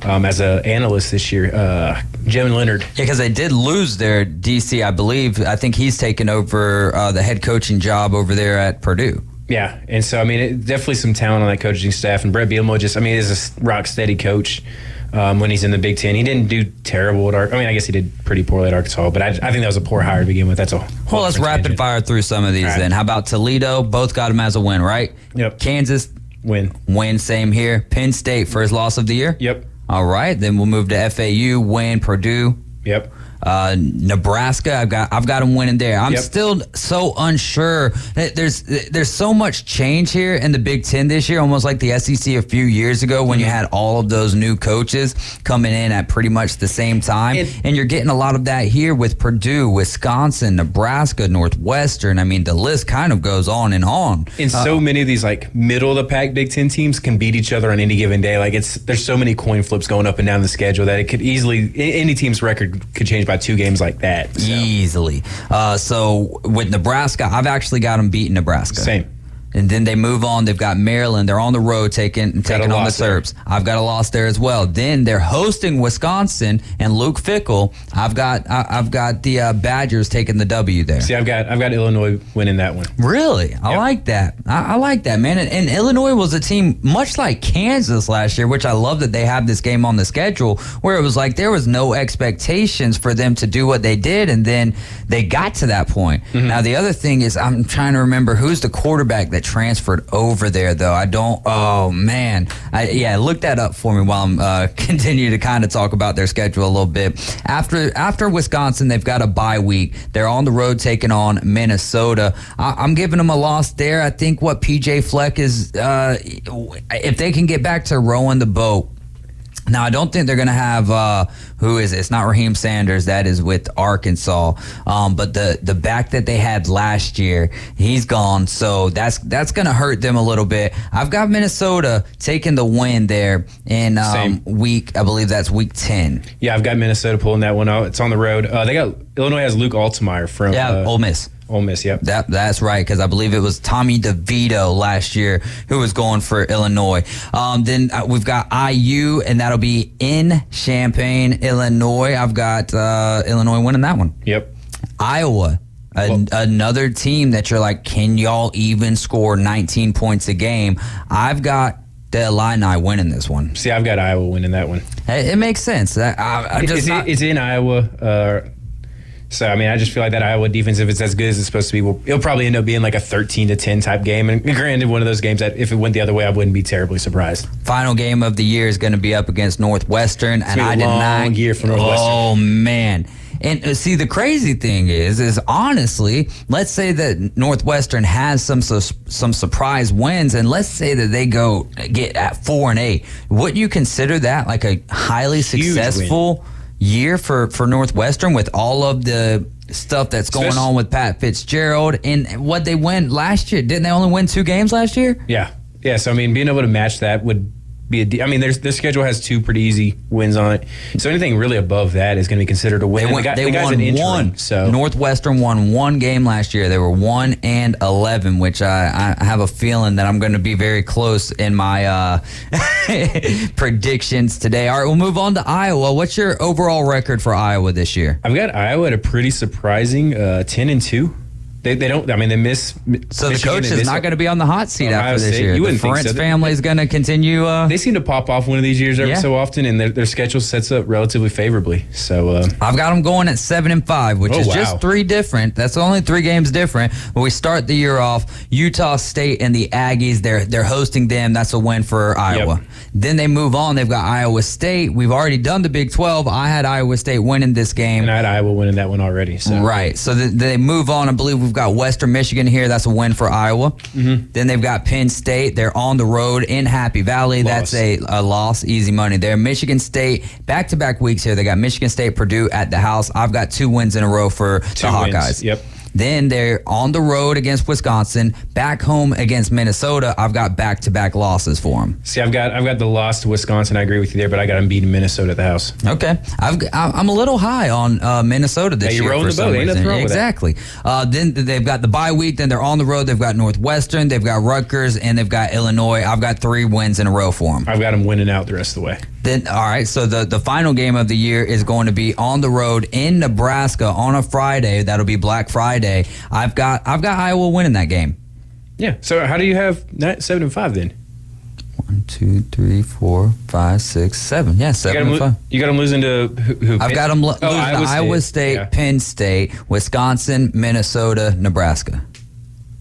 as an analyst this year, Jim Leonard. Yeah, because they did lose their DC, I believe. I think he's taken over the head coaching job over there at Purdue. Yeah, and so I mean, definitely some talent on that coaching staff, and Brett Bielema is a rock steady coach. When he's in the Big Ten, he didn't do terrible at Arkansas. I mean, I guess he did pretty poorly at Arkansas, but I think that was a poor hire to begin with. That's all. Well, let's rapid fire through some of these then. How about Toledo? Both got him as a win, right? Yep. Kansas, win, same here. Penn State, first loss of the year? Yep. All right, then we'll move to FAU, win. Purdue? Yep. Nebraska, I've got them winning there. I'm still so unsure. There's so much change here in the Big Ten this year, almost like the SEC a few years ago when you had all of those new coaches coming in at pretty much the same time. And you're getting a lot of that here with Purdue, Wisconsin, Nebraska, Northwestern. I mean, the list kind of goes on and on. And so many of these like middle of the pack Big Ten teams can beat each other on any given day. Like there's so many coin flips going up and down the schedule that it could easily, any team's record could change by 2 games like that. So. Easily. So with Nebraska, I've actually got them beating Nebraska. Same. And then they move on. They've got Maryland. They're on the road taking on the Terps. I've got a loss there as well. Then they're hosting Wisconsin and Luke Fickell. I've got the Badgers taking the W there. See, I've got Illinois winning that one. Really? I like that. I like that, man. And Illinois was a team much like Kansas last year, which I love that they have this game on the schedule, where it was like there was no expectations for them to do what they did, and then they got to that point. Mm-hmm. Now, the other thing is I'm trying to remember who's the quarterback that transferred over there, though. Oh man, look that up for me while I'm continue to kind of talk about their schedule a little bit. After Wisconsin, they've got a bye week. They're on the road taking on Minnesota. I'm giving them a loss there. I think what PJ Fleck is, if they can get back to rowing the boat. Now, I don't think they're going to have, who is it? It's not Raheem Sanders. That is with Arkansas. But the back that they had last year, he's gone. So that's going to hurt them a little bit. I've got Minnesota taking the win there in week, I believe that's week 10. Yeah, I've got Minnesota pulling that one out. It's on the road. Illinois has Luke Altmaier from Ole Miss. Ole Miss, yep. That's right, because I believe it was Tommy DeVito last year who was going for Illinois. Then we've got IU, and that'll be in Champaign, Illinois. I've got Illinois winning that one. Yep. Iowa, another team that you're like, can y'all even score 19 points a game? I've got the Illini winning this one. See, I've got Iowa winning that one. It makes sense. It's in Iowa. So, I mean, I just feel like that Iowa defense, if it's as good as it's supposed to be, it'll probably end up being like a 13-10 type game. And granted, one of those games that if it went the other way, I wouldn't be terribly surprised. Final game of the year is going to be up against Northwestern. It's and a long year for Northwestern. Oh, man. And see, the crazy thing is honestly, let's say that Northwestern has some surprise wins, and let's say that they get at 4-8. Wouldn't you consider that like a highly successful year for Northwestern with all of the stuff that's going on with Pat Fitzgerald and what they win last year? Didn't they only win 2 games last year? Yeah. So, I mean, being able to match that would I mean, their schedule has 2 pretty easy wins on it. So anything really above that is going to be considered a win. They won one. So Northwestern won 1 game last year. They were 1-11, which I have a feeling that I'm going to be very close in my predictions today. All right, we'll move on to Iowa. What's your overall record for Iowa this year? I've got Iowa at a pretty surprising 10-2. They don't. I mean, they miss. So Michigan, the coach is not going to be on the hot seat after this year. You wouldn't think so. Family is going to continue. They seem to pop off one of these years every so often, and their schedule sets up relatively favorably. So I've got them going at 7-5, which is just 3 different. That's only 3 games different. But we start the year off Utah State and the Aggies. They're hosting them. That's a win for Iowa. Yep. Then they move on. They've got Iowa State. We've already done the Big 12. I had Iowa State winning this game, and I had Iowa winning that one already. So. Right. So they move on. I believe we've got Western Michigan here. That's a win for Iowa. Mm-hmm. Then they've got Penn State. They're on the road in Happy Valley. Loss. That's a loss. Easy money there. Michigan State, back-to-back weeks here. They got Michigan State, Purdue at the house. I've got 2 wins in a row for the Hawkeyes. Yep. Then they're on the road against Wisconsin, back home against Minnesota. I've got back-to-back losses for them. See, I've got the loss to Wisconsin. I agree with you there, but I got them beating Minnesota at the house. Okay, I'm a little high on Minnesota this year. You're rolling the boat. Ain't nothing wrong with that. Exactly. Then they've got the bye week. Then they're on the road. They've got Northwestern. They've got Rutgers, and they've got Illinois. I've got 3 wins in a row for them. I've got them winning out the rest of the way. Then, all right, so the final game of the year is going to be on the road in Nebraska on a Friday. That'll be Black Friday. I've got Iowa winning that game. Yeah. So how do you have 7-5 then? 1, 2, 3, 4, 5, 6, 7. Yeah, 7-5. You got them losing to who? I've got them losing to Iowa State, Penn State, Wisconsin, Minnesota, Nebraska.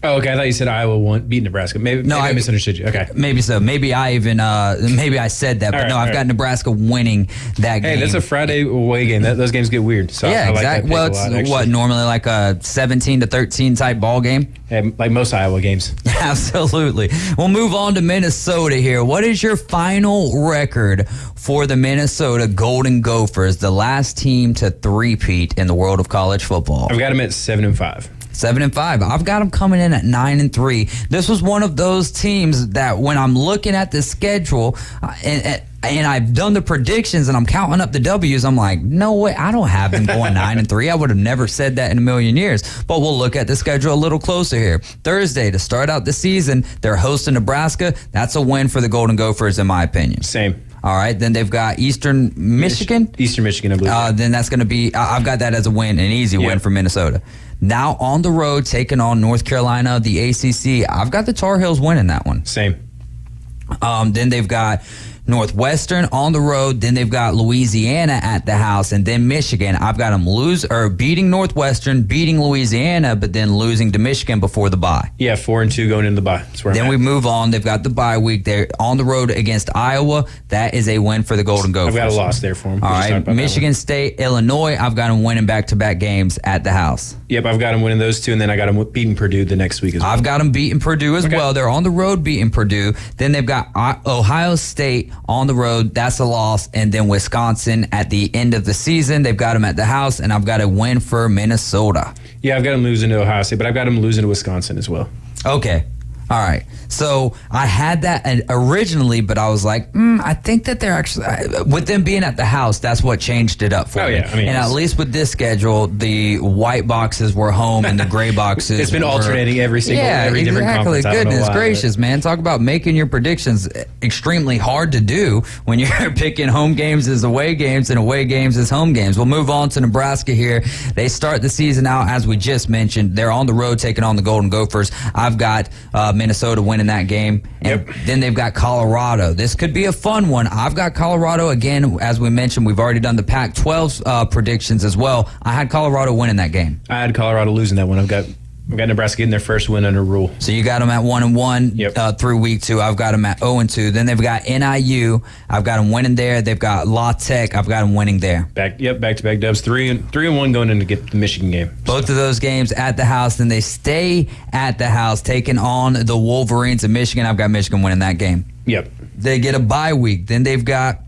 Oh, okay. I thought you said Iowa beat Nebraska. Maybe I misunderstood you. Okay. Maybe so. Maybe I even maybe I said that, but I've got Nebraska winning that game. Hey, that's a Friday away game. Those games get weird. So yeah, I like exactly. Well, it's normally like a 17-13 type ball game. Yeah, like most Iowa games. Absolutely. We'll move on to Minnesota here. What is your final record for the Minnesota Golden Gophers, the last team to three-peat in the world of college football? I've got them at 7-5. 7-5. I've got them coming in at 9-3. This was one of those teams that when I'm looking at the schedule and I've done the predictions and I'm counting up the W's, I'm like, no way, I don't have them going 9-3. I would have never said that in a million years. But we'll look at the schedule a little closer here. Thursday, to start out the season, they're hosting Nebraska. That's a win for the Golden Gophers, in my opinion. Same. All right, then they've got Eastern Michigan. Eastern Michigan, I believe. Then that's going to be, I've got that as a win, an easy win for Minnesota. Now on the road, taking on North Carolina, the ACC. I've got the Tar Heels winning that one. Same. Then they've got Northwestern on the road. Then they've got Louisiana at the house, and then Michigan. I've got them beating Northwestern, beating Louisiana, but then losing to Michigan before the bye. Yeah, 4-2 going into the bye. Then we move on. They've got the bye week. They're on the road against Iowa. That is a win for the Golden Gophers. I've got a loss there for them. All right, Michigan State, Illinois. I've got them winning back-to-back games at the house. Yep, I've got them winning those 2, and then I got them beating Purdue the next week as well. I've got them beating Purdue as well. They're on the road beating Purdue. Then they've got Ohio State on the road. That's a loss. And then Wisconsin at the end of the season. They've got them at the house, and I've got a win for Minnesota. Yeah, I've got them losing to Ohio State, but I've got them losing to Wisconsin as well. Okay. All right. So I had that originally, but I was like, I think that they're actually, with them being at the house, that's what changed it up for me. Yeah. I mean, and at least with this schedule, the white boxes were home and the gray boxes It's been alternating every different conference. Goodness gracious, man. Talk about making your predictions extremely hard to do when you're picking home games as away games and away games as home games. We'll move on to Nebraska here. They start the season out, as we just mentioned. They're on the road taking on the Golden Gophers. I've got Minnesota winning that game. And then they've got Colorado. This could be a fun one. I've got Colorado, again, as we mentioned, we've already done the Pac-12 predictions as well. I had Colorado winning that game. I had Colorado losing that one. I've got Nebraska getting their first win under rule. So you got them at 1-1 through week 2. I've got them at 0-2. Then they've got NIU. I've got them winning there. They've got La Tech. I've got them winning there. Back-to-back dubs. 3-1 going in to get the Michigan game. Both of those games at the house. Then they stay at the house taking on the Wolverines of Michigan. I've got Michigan winning that game. Yep. They get a bye week. Then they've got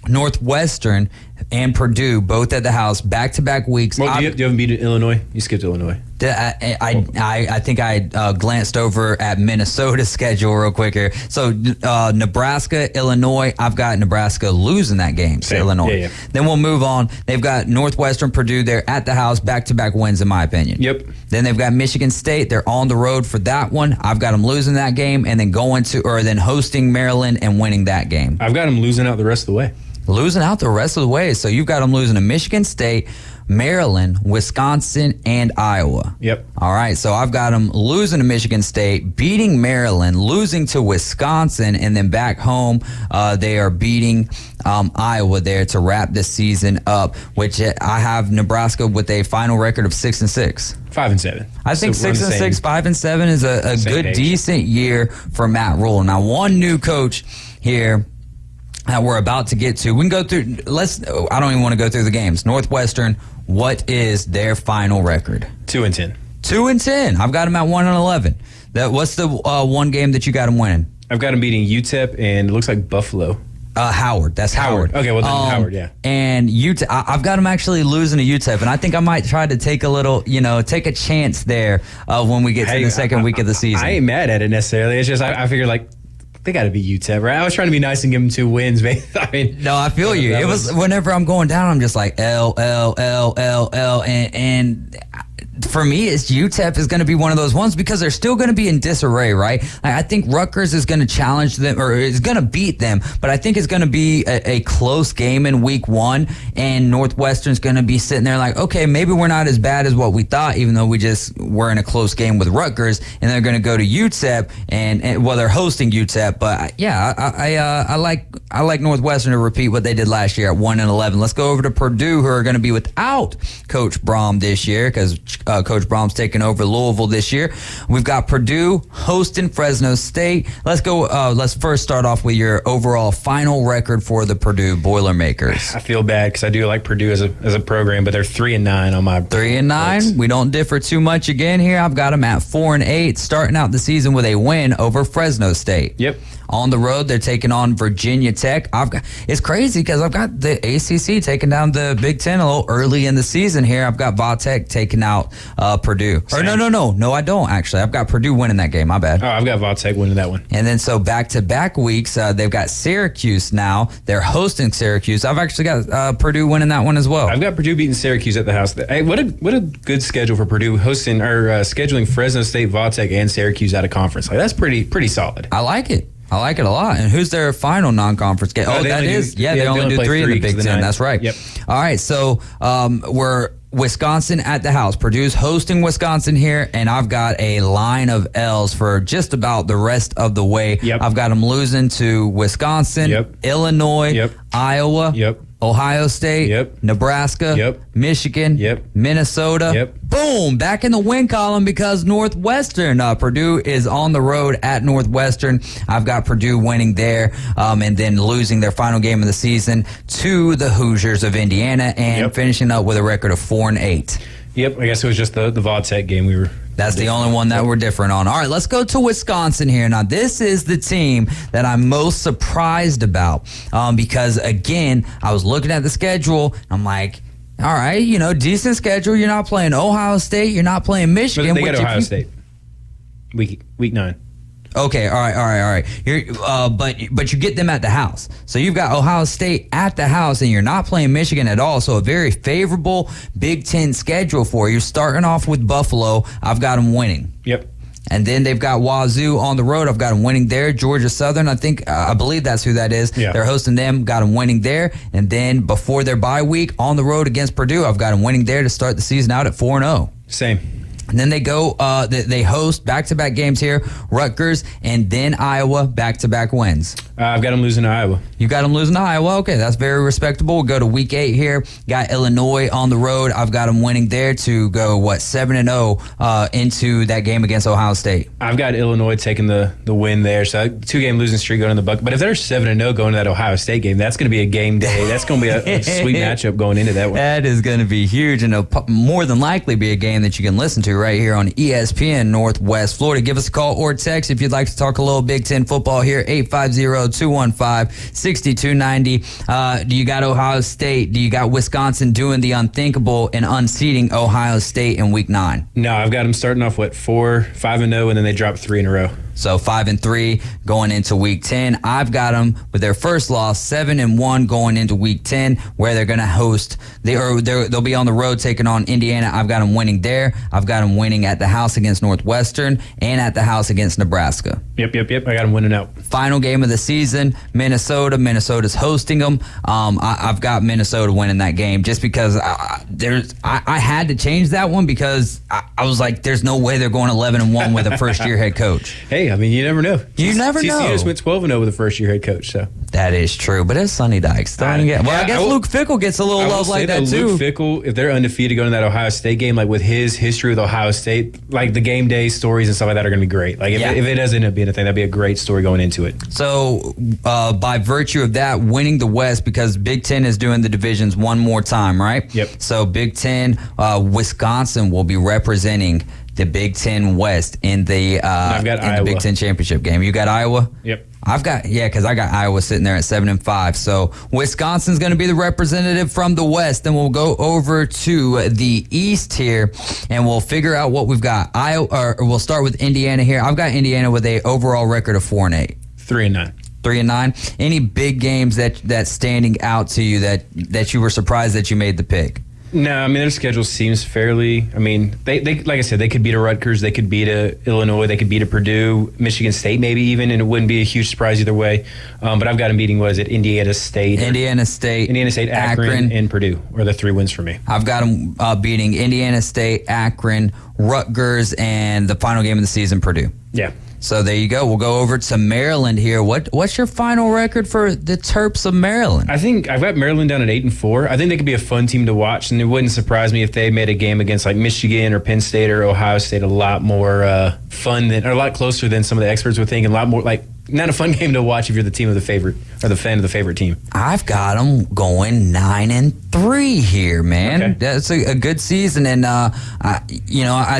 Northwestern. and Purdue, both at the house, back-to-back weeks. Well, do you haven't beaten Illinois? You skipped Illinois. I think I glanced over at Minnesota's schedule real quick here. So Nebraska, Illinois, I've got Nebraska losing that game to Illinois. Yeah. Then we'll move on. They've got Northwestern, Purdue. They're at the house, back-to-back wins in my opinion. Yep. Then they've got Michigan State. They're on the road for that one. I've got them losing that game and then then hosting Maryland and winning that game. I've got them losing out the rest of the way. Losing out the rest of the way. So you've got them losing to Michigan State, Maryland, Wisconsin, and Iowa. Yep. All right, so I've got them losing to Michigan State, beating Maryland, losing to Wisconsin, and then back home they are beating Iowa there to wrap the season up, which I have Nebraska with a final record of 6-6. 5-7. I think 6-6, 5-7 is a good, decent year for Matt Rule. Now, one new coach here that we're about to get to. We can go through, I don't even want to go through the games. Northwestern, what is their final record? 2-10. 2-10. I've got them at 1-11. What's the one game that you got them winning? I've got them beating UTEP and it looks like Buffalo. Howard. That's Howard. Okay, well then Howard, yeah. And UTEP, I've got them actually losing to UTEP, and I think I might try to take a chance there when we get to the second week of the season. I ain't mad at it necessarily. It's just I figure like, they got to be UTEP, right? I was trying to be nice and give them 2 wins, man. I mean, no, I feel you. It was whenever I'm going down, I'm just like L, and for me, it's UTEP is going to be one of those ones because they're still going to be in disarray, right? I think Rutgers is going to challenge them or is going to beat them, but I think it's going to be a close game in week 1, and Northwestern's going to be sitting there like, okay, maybe we're not as bad as what we thought, even though we just were in a close game with Rutgers, and they're going to go to UTEP and they're hosting UTEP, but yeah, I like Northwestern to repeat what they did last year at 1-11. Let's go over to Purdue, who are going to be without Coach Braum this year because Coach Braum's taking over Louisville this year. We've got Purdue hosting Fresno State. Let's go. Let's first start off with your overall final record for the Purdue Boilermakers. I feel bad because I do like Purdue as a program, but they're 3-9 on my 3-9. We don't differ too much again here. I've got them at 4-8, starting out the season with a win over Fresno State. Yep. On the road, they're taking on Virginia Tech. It's crazy because I've got the ACC taking down the Big Ten a little early in the season here. I've got Vatech taking out Purdue. Or no, I don't actually. I've got Purdue winning that game. My bad. Oh, I've got Vatech winning that one. And then so back-to-back weeks, they've got Syracuse now. They're hosting Syracuse. I've actually got Purdue winning that one as well. I've got Purdue beating Syracuse at the house. Hey, what a good schedule for Purdue hosting or scheduling Fresno State, Vatech, and Syracuse out of conference. Like that's pretty solid. I like it. I like it a lot. And who's their final non-conference game? They only do 3 in the Big Ten. That's right. Yep. All right, so we're Wisconsin at the house. Purdue's hosting Wisconsin here, and I've got a line of L's for just about the rest of the way. Yep. I've got them losing to Wisconsin, Illinois, Iowa, Ohio State, Nebraska, Michigan, Minnesota. Boom, back in the win column because Northwestern. Purdue is on the road at Northwestern. I've got Purdue winning there and then losing their final game of the season to the Hoosiers of Indiana and finishing up with a record of 4-8. Yep, I guess it was just the Vatech game we were. That's the only one that we're different on. All right, let's go to Wisconsin here. Now, this is the team that I'm most surprised about because, again, I was looking at the schedule. And I'm like, all right, decent schedule. You're not playing Ohio State. You're not playing Michigan. But they got Ohio State. Week 9. Okay, all right. But you get them at the house. So you've got Ohio State at the house, and you're not playing Michigan at all. So a very favorable Big Ten schedule for you. Starting off with Buffalo, I've got them winning. Yep. And then they've got Wazoo on the road. I've got them winning there. Georgia Southern, I believe that's who that is. Yeah. They're hosting them. Got them winning there. And then before their bye week on the road against Purdue, I've got them winning there to start the season out at 4-0. Same. And then they go, they host back-to-back games here, Rutgers, and then Iowa, back-to-back wins. I've got them losing to Iowa. You got them losing to Iowa? Okay, that's very respectable. We'll go to week 8 here. Got Illinois on the road. I've got them winning there to go, 7-0 into that game against Ohio State. I've got Illinois taking the win there. So 2-game losing streak going in the bucket. But if they're 7-0 going to that Ohio State game, that's going to be a game day. That's going to be a sweet matchup going into that one. That is going to be huge, and it'll more than likely be a game that you can listen to right here on ESPN Northwest Florida. Give us a call or text if you'd like to talk a little Big Ten football here, 215-6290. Do you got Ohio State? Do you got Wisconsin doing the unthinkable and unseating Ohio State in Week 9? No, I've got them starting off, 5-0, and then they dropped 3 in a row. So 5-3 going into Week 10. I've got them with their first loss, 7-1 going into Week 10, where they're going to host. They'll be on the road taking on Indiana. I've got them winning there. I've got them winning at the house against Northwestern and at the house against Nebraska. Yep. I got them winning out. Final game of the season, Minnesota. Minnesota's hosting them. I've got Minnesota winning that game just because I had to change that one because I was like, there's no way they're going 11-1 with a first-year head coach. Hey, I mean, you never know. You never know. TCU just went 12-0 with a first-year head coach. So that is true, but it's Sonny Dykes. I guess Luke Fickell gets a little love like that too. Luke Fickell, if they're undefeated going to that Ohio State game, like with his history with Ohio State, like the game day stories and stuff like that are going to be great. Like if it does end up being a thing, that'd be a great story going into it. So by virtue of that, winning the West, because Big Ten is doing the divisions one more time, right? Yep. So Big Ten, Wisconsin will be representing the Big Ten West in the Big Ten championship game. You got Iowa? Yep. Because I got Iowa sitting there at 7-5. So Wisconsin's going to be the representative from the West. Then we'll go over to the East here, and we'll figure out what we've got. We'll start with Indiana here. I've got Indiana with a overall record of 4-8. 3-9. 3-9. Any big games that's standing out to you that you were surprised that you made the pick? No, I mean, their schedule seems fairly. I mean, they like I said, they could beat a Rutgers, they could beat a Illinois, they could beat a Purdue, Michigan State maybe even, and it wouldn't be a huge surprise either way. But I've got them beating, Indiana State, Akron, and Purdue are the 3 wins for me. I've got them beating Indiana State, Akron, Rutgers, and the final game of the season, Purdue. Yeah. So there you go. We'll go over to Maryland here. What's your final record for the Terps of Maryland? I think I've got Maryland down at 8-4. I think they could be a fun team to watch, and it wouldn't surprise me if they made a game against like Michigan or Penn State or Ohio State a lot more fun or a lot closer than some of the experts would think, and a lot more like not a fun game to watch if you're the team of the favorite or the fan of the favorite team. I've got them going 9-3 here, man. Okay. That's a good season, and I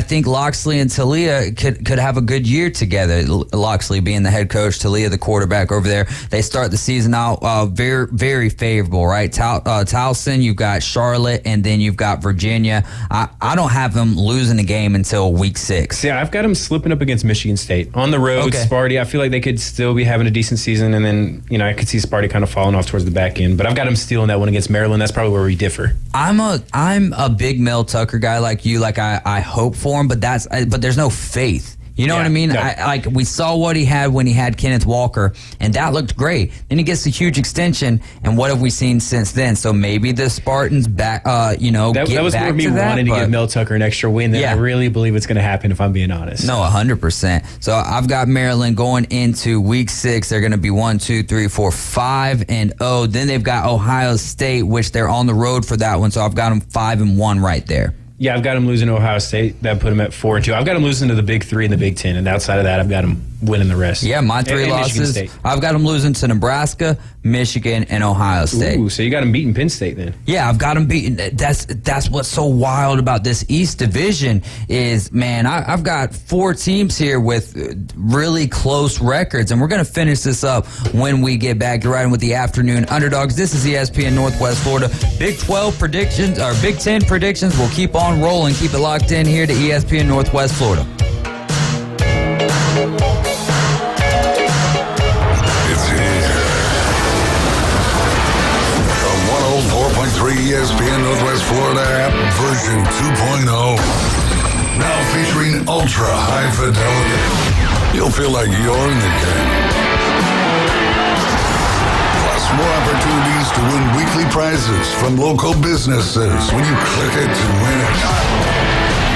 think Loxley and Talia could have a good year together. Loxley being the head coach, Talia the quarterback over there. They start the season out very, very favorable, right? Towson, you've got Charlotte, and then you've got Virginia. I don't have them losing a game until week 6. Yeah, I've got them slipping up against Michigan State on the road. Okay. Sparty, I feel like they could still be having a decent season, and then I could see Sparty kind of falling off towards the back end. But I've got them stealing that one against Maryland. That's probably where we differ. I'm a big Mel Tucker guy like you. Like I hope for him, but there's no faith. You know what I mean? No. We saw what he had when he had Kenneth Walker, and that looked great. Then he gets a huge extension, and what have we seen since then? So maybe the Spartans back, that was back for me to that, wanting to give Mel Tucker an extra win. That I really believe it's going to happen, if I'm being honest. No, 100%. So I've got Maryland going into week 6. They're going to be 5-0. Then they've got Ohio State, which they're on the road for that one. So I've got them 5-1 right there. Yeah, I've got them losing to Ohio State. That put them at 4-2. I've got them losing to the Big 3 in the Big 10, and outside of that, I've got them winning the rest. Yeah, my 3 losses. I've got them losing to Nebraska, Michigan, and Ohio State. Ooh, so you got them beating Penn State then? Yeah, I've got them beating. That's what's so wild about this East Division is, man, I've got 4 teams here with really close records, and we're going to finish this up when we get back. You're riding with the Afternoon Underdogs. This is ESPN Northwest Florida. Big 12 predictions, or Big 10 predictions will keep on rolling. Keep it locked in here to ESPN Northwest Florida. ESPN Northwest Florida app version 2.0. Now featuring ultra high fidelity. You'll feel like you're in the game. Plus more opportunities to win weekly prizes from local businesses when you click it to win it.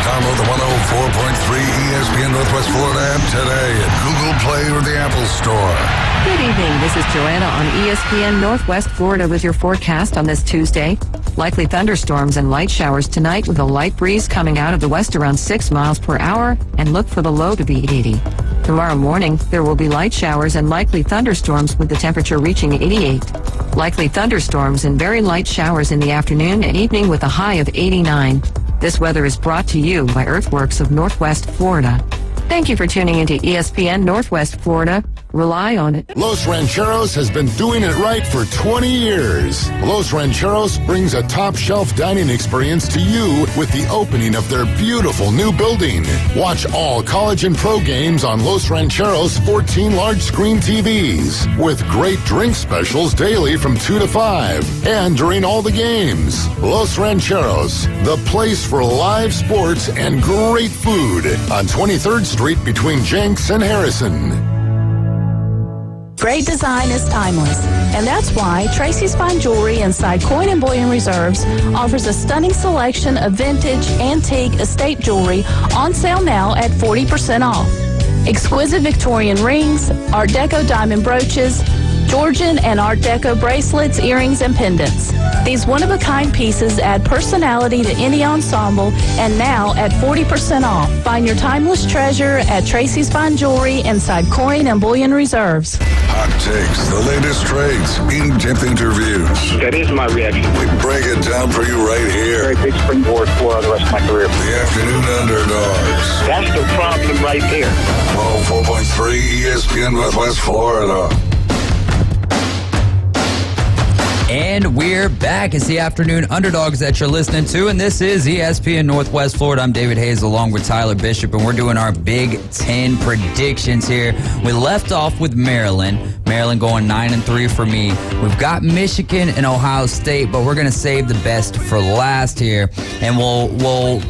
Download the 104.3 ESPN Northwest Florida app today at Google Play or the Apple Store. Good evening. This is Joanna on ESPN Northwest Florida with your forecast on this Tuesday. Likely thunderstorms and light showers tonight with a light breeze coming out of the west around 6 miles per hour, and look for the low to be 80. Tomorrow morning, there will be light showers and likely thunderstorms with the temperature reaching 88. Likely thunderstorms and very light showers in the afternoon and evening with a high of 89. This weather is brought to you by Earthworks of Northwest Florida. Thank you for tuning into ESPN Northwest Florida. Rely on it. Los Rancheros has been doing it right for 20 years. Los Rancheros brings a top-shelf dining experience to you with the opening of their beautiful new building. Watch all college and pro games on Los Rancheros' 14 large-screen TVs with great drink specials daily from 2 to 5 and during all the games. Los Rancheros, the place for live sports and great food on 23rd Street between Jenks and Harrison. Great design is timeless, and that's why Tracy's Fine Jewelry inside Coin and Bullion Reserves offers a stunning selection of vintage, antique, estate jewelry on sale now at 40% off. Exquisite Victorian rings, Art Deco diamond brooches, Georgian and Art Deco bracelets, earrings, and pendants. These one-of-a-kind pieces add personality to any ensemble, and now at 40% off. Find your timeless treasure at Tracy's Fine Jewelry inside Coin and Bullion Reserves. Hot takes, the latest trades, in-depth interviews. That is my reaction. We break it down for you right here. Very big springboard for the rest of my career. The Afternoon Underdogs. That's the problem right there. 104.3 ESPN Northwest Florida. And we're back. It's the Afternoon Underdogs that you're listening to, and this is ESPN Northwest Florida. I'm David Hayes along with Tyler Bishop, and we're doing our Big Ten predictions here. We left off with Maryland. Maryland going 9-3 for me. We've got Michigan and Ohio State, but we're going to save the best for last here, and we'll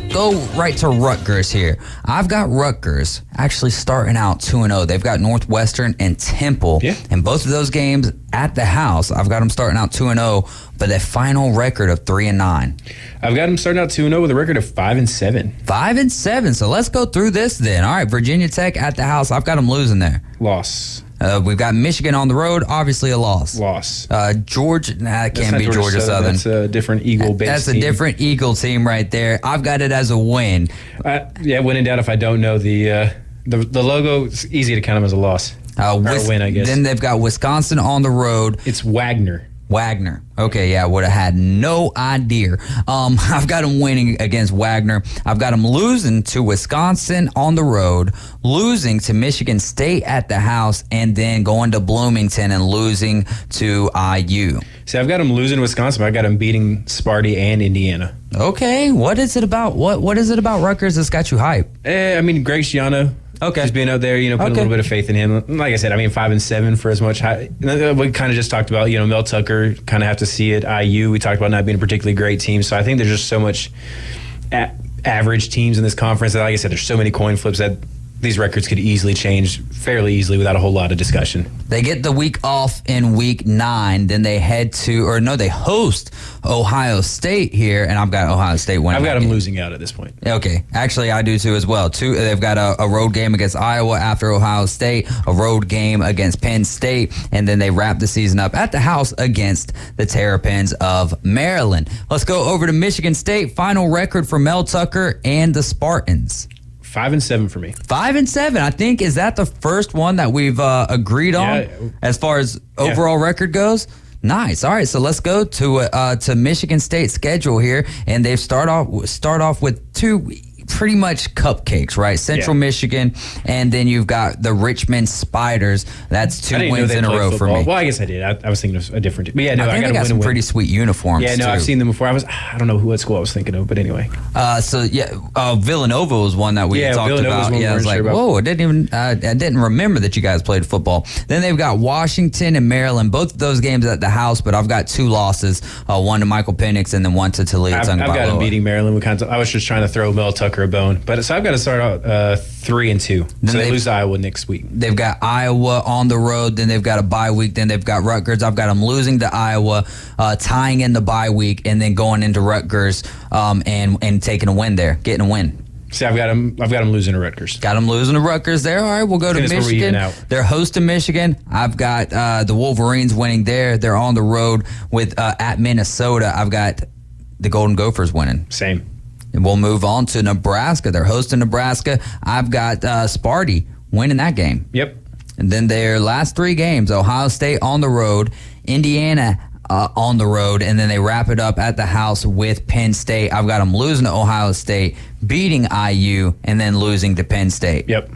go right to Rutgers here. I've got Rutgers actually starting out 2-0. They've got Northwestern and Temple, and both of those games at the house, I've got them starting out 2-0, but a final record of 3-9. I've got them starting out 2-0 with a record of 5-7. 5-7. So let's go through this then. All right, Virginia Tech at the house. I've got them losing there. Loss. We've got Michigan on the road. Obviously a loss. Georgia. That can't be Georgia Southern. That's a different Eagle-based That's team. a different Eagle team right there. I've got it as a win. When in doubt, if I don't know the logo, it's easy to count them as a loss. Or a win, I guess. Then they've got Wisconsin on the road. It's Wagner. Okay, yeah, would have had no idea. I've got them winning against Wagner. I've got them losing to Wisconsin on the road, losing to Michigan State at the house, and then going to Bloomington and losing to IU. See, I've got them losing to Wisconsin, but I've got them beating Sparty and Indiana. Okay, what is it about? What is it about Rutgers that's got you hype? Greg Schiano. Okay. Just being out there, putting a little bit of faith in him. Like I said, 5-7 for as much. We kind of just talked about, Mel Tucker, kind of have to see it. IU, we talked about not being a particularly great team. So I think there's just so much average teams in this conference that, like I said, there's so many coin flips that these records could easily change fairly easily without a whole lot of discussion. They get the week off in week 9, then they they host Ohio State here, and I've got Ohio State winning. I've got them losing out at this point. Okay, actually I do too as well. They've got a road game against Iowa after Ohio State, a road game against Penn State, and then they wrap the season up at the house against the Terrapins of Maryland. Let's go over to Michigan State. Final record for Mel Tucker and the Spartans. 5-7 for me. 5-7. I think, is that the first one that we've agreed on as far as overall record goes? Nice. All right, so let's go to Michigan State's schedule here, and they start off with two pretty much cupcakes, right? Central Michigan, and then you've got the Richmond Spiders. That's 2 wins in a row for me. Well, I guess I did. I was thinking of a different team. But yeah, I think they got some pretty sweet uniforms. Yeah, no, too. I've seen them before. I don't know what school I was thinking of, but anyway. Villanova was one that we talked about. Yeah, I was like, whoa, I didn't remember that you guys played football. Then they've got Washington and Maryland. Both of those games at the house, but I've got 2 losses. One to Michael Penix and then one to Toledo. I've got them beating Maryland. I was just trying to throw Mel Tucker a bone. But so I've got to start out 3-2. So they lose to Iowa next week. They've got Iowa on the road. Then they've got a bye week. Then they've got Rutgers. I've got them losing to Iowa, tying in the bye week, and then going into Rutgers and taking a win there, getting a win. See, I've got them losing to Rutgers. Got them losing to Rutgers there. All right, we'll go to Michigan. They're hosting Michigan. I've got the Wolverines winning there. They're on the road with at Minnesota. I've got the Golden Gophers winning. Same. And we'll move on to Nebraska. They're hosting Nebraska. I've got Sparty winning that game. Yep. And then their last 3 games, Ohio State on the road, Indiana on the road, and then they wrap it up at the house with Penn State. I've got them losing to Ohio State, beating IU, and then losing to Penn State. Yep.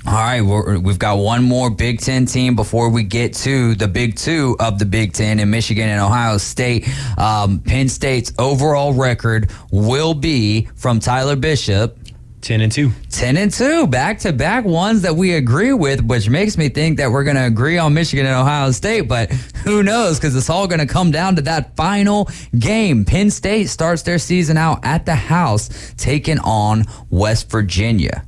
All right, we've got one more Big Ten team before we get to the Big Two of the Big Ten in Michigan and Ohio State. Penn State's overall record will be, from Tyler Bishop, 10-2. 10-2, back-to-back ones that we agree with, which makes me think that we're going to agree on Michigan and Ohio State, but who knows, because it's all going to come down to that final game. Penn State starts their season out at the house, taking on West Virginia.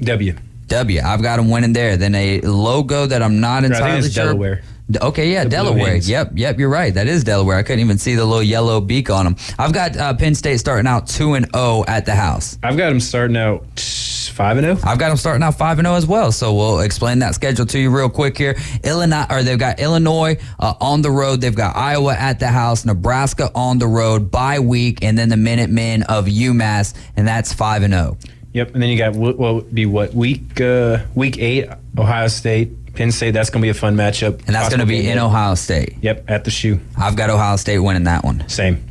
W. I've got them winning there. Then a logo that I'm not entirely I think it's sure. Delaware. Okay, yeah, the Delaware. Yep, you're right. That is Delaware. I couldn't even see the little yellow beak on them. I've got Penn State starting out 2-0 at the house. I've got them starting out 5-0. I've got them starting out 5-0 as well. So we'll explain that schedule to you real quick here. They've got Illinois on the road. They've got Iowa at the house, Nebraska on the road, bye week, and then the Minutemen of UMass, and that's 5-0. Yep, and then you got week 8, Ohio State, Penn State. That's going to be a fun matchup. And that's going to be in Ohio State. Yep, at the Shoe. I've got Ohio State winning that one. Same.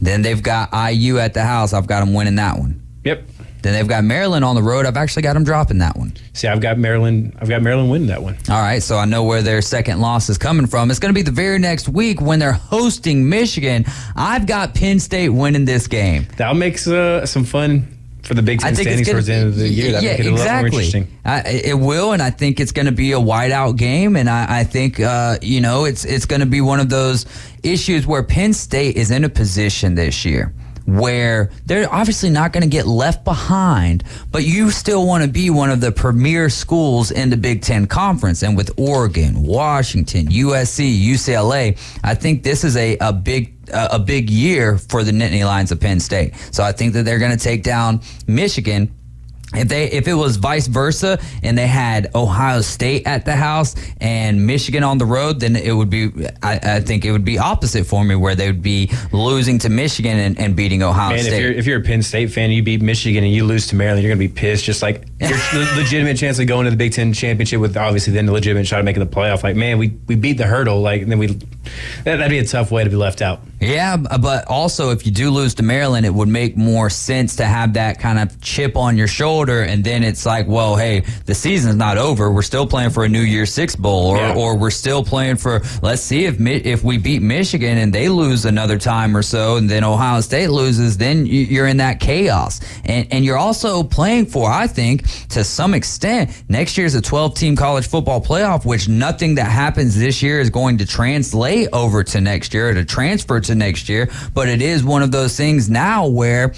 Then they've got IU at the house. I've got them winning that one. Yep. Then they've got Maryland on the road. I've actually got them dropping that one. See, I've got Maryland winning that one. All right, so I know where their second loss is coming from. It's going to be the very next week when they're hosting Michigan. I've got Penn State winning this game. That'll make some fun for the Big Ten standings towards the end of the year. That'll make it a lot more interesting. It will, and I think it's going to be a whiteout game, and I think it's going to be one of those issues where Penn State is in a position this year where they're obviously not going to get left behind, but you still want to be one of the premier schools in the Big Ten Conference. And with Oregon, Washington, USC, UCLA, I think this is a big year for the Nittany Lions of Penn State. So I think that they're going to take down Michigan. If it was vice versa and they had Ohio State at the house and Michigan on the road, then it would be, I think it would be opposite for me, where they would be losing to Michigan and beating Ohio State. If you're a Penn State fan, you beat Michigan and you lose to Maryland, you're going to be pissed. Just like your legitimate chance of going to the Big Ten championship with obviously then the legitimate shot of making the playoff. Like, man, we beat the hurdle. Like, and then that'd be a tough way to be left out. Yeah, but also if you do lose to Maryland, it would make more sense to have that kind of chip on your shoulder, and then it's like, well, hey, the season's not over. We're still playing for a New Year's Six Bowl, or we're still playing for, let's see if we beat Michigan and they lose another time or so, and then Ohio State loses, then you're in that chaos. And you're also playing for, I think, to some extent, next year's a 12-team college football playoff, which nothing that happens this year is going to translate over to next year or to transfer to next year, but it is one of those things now where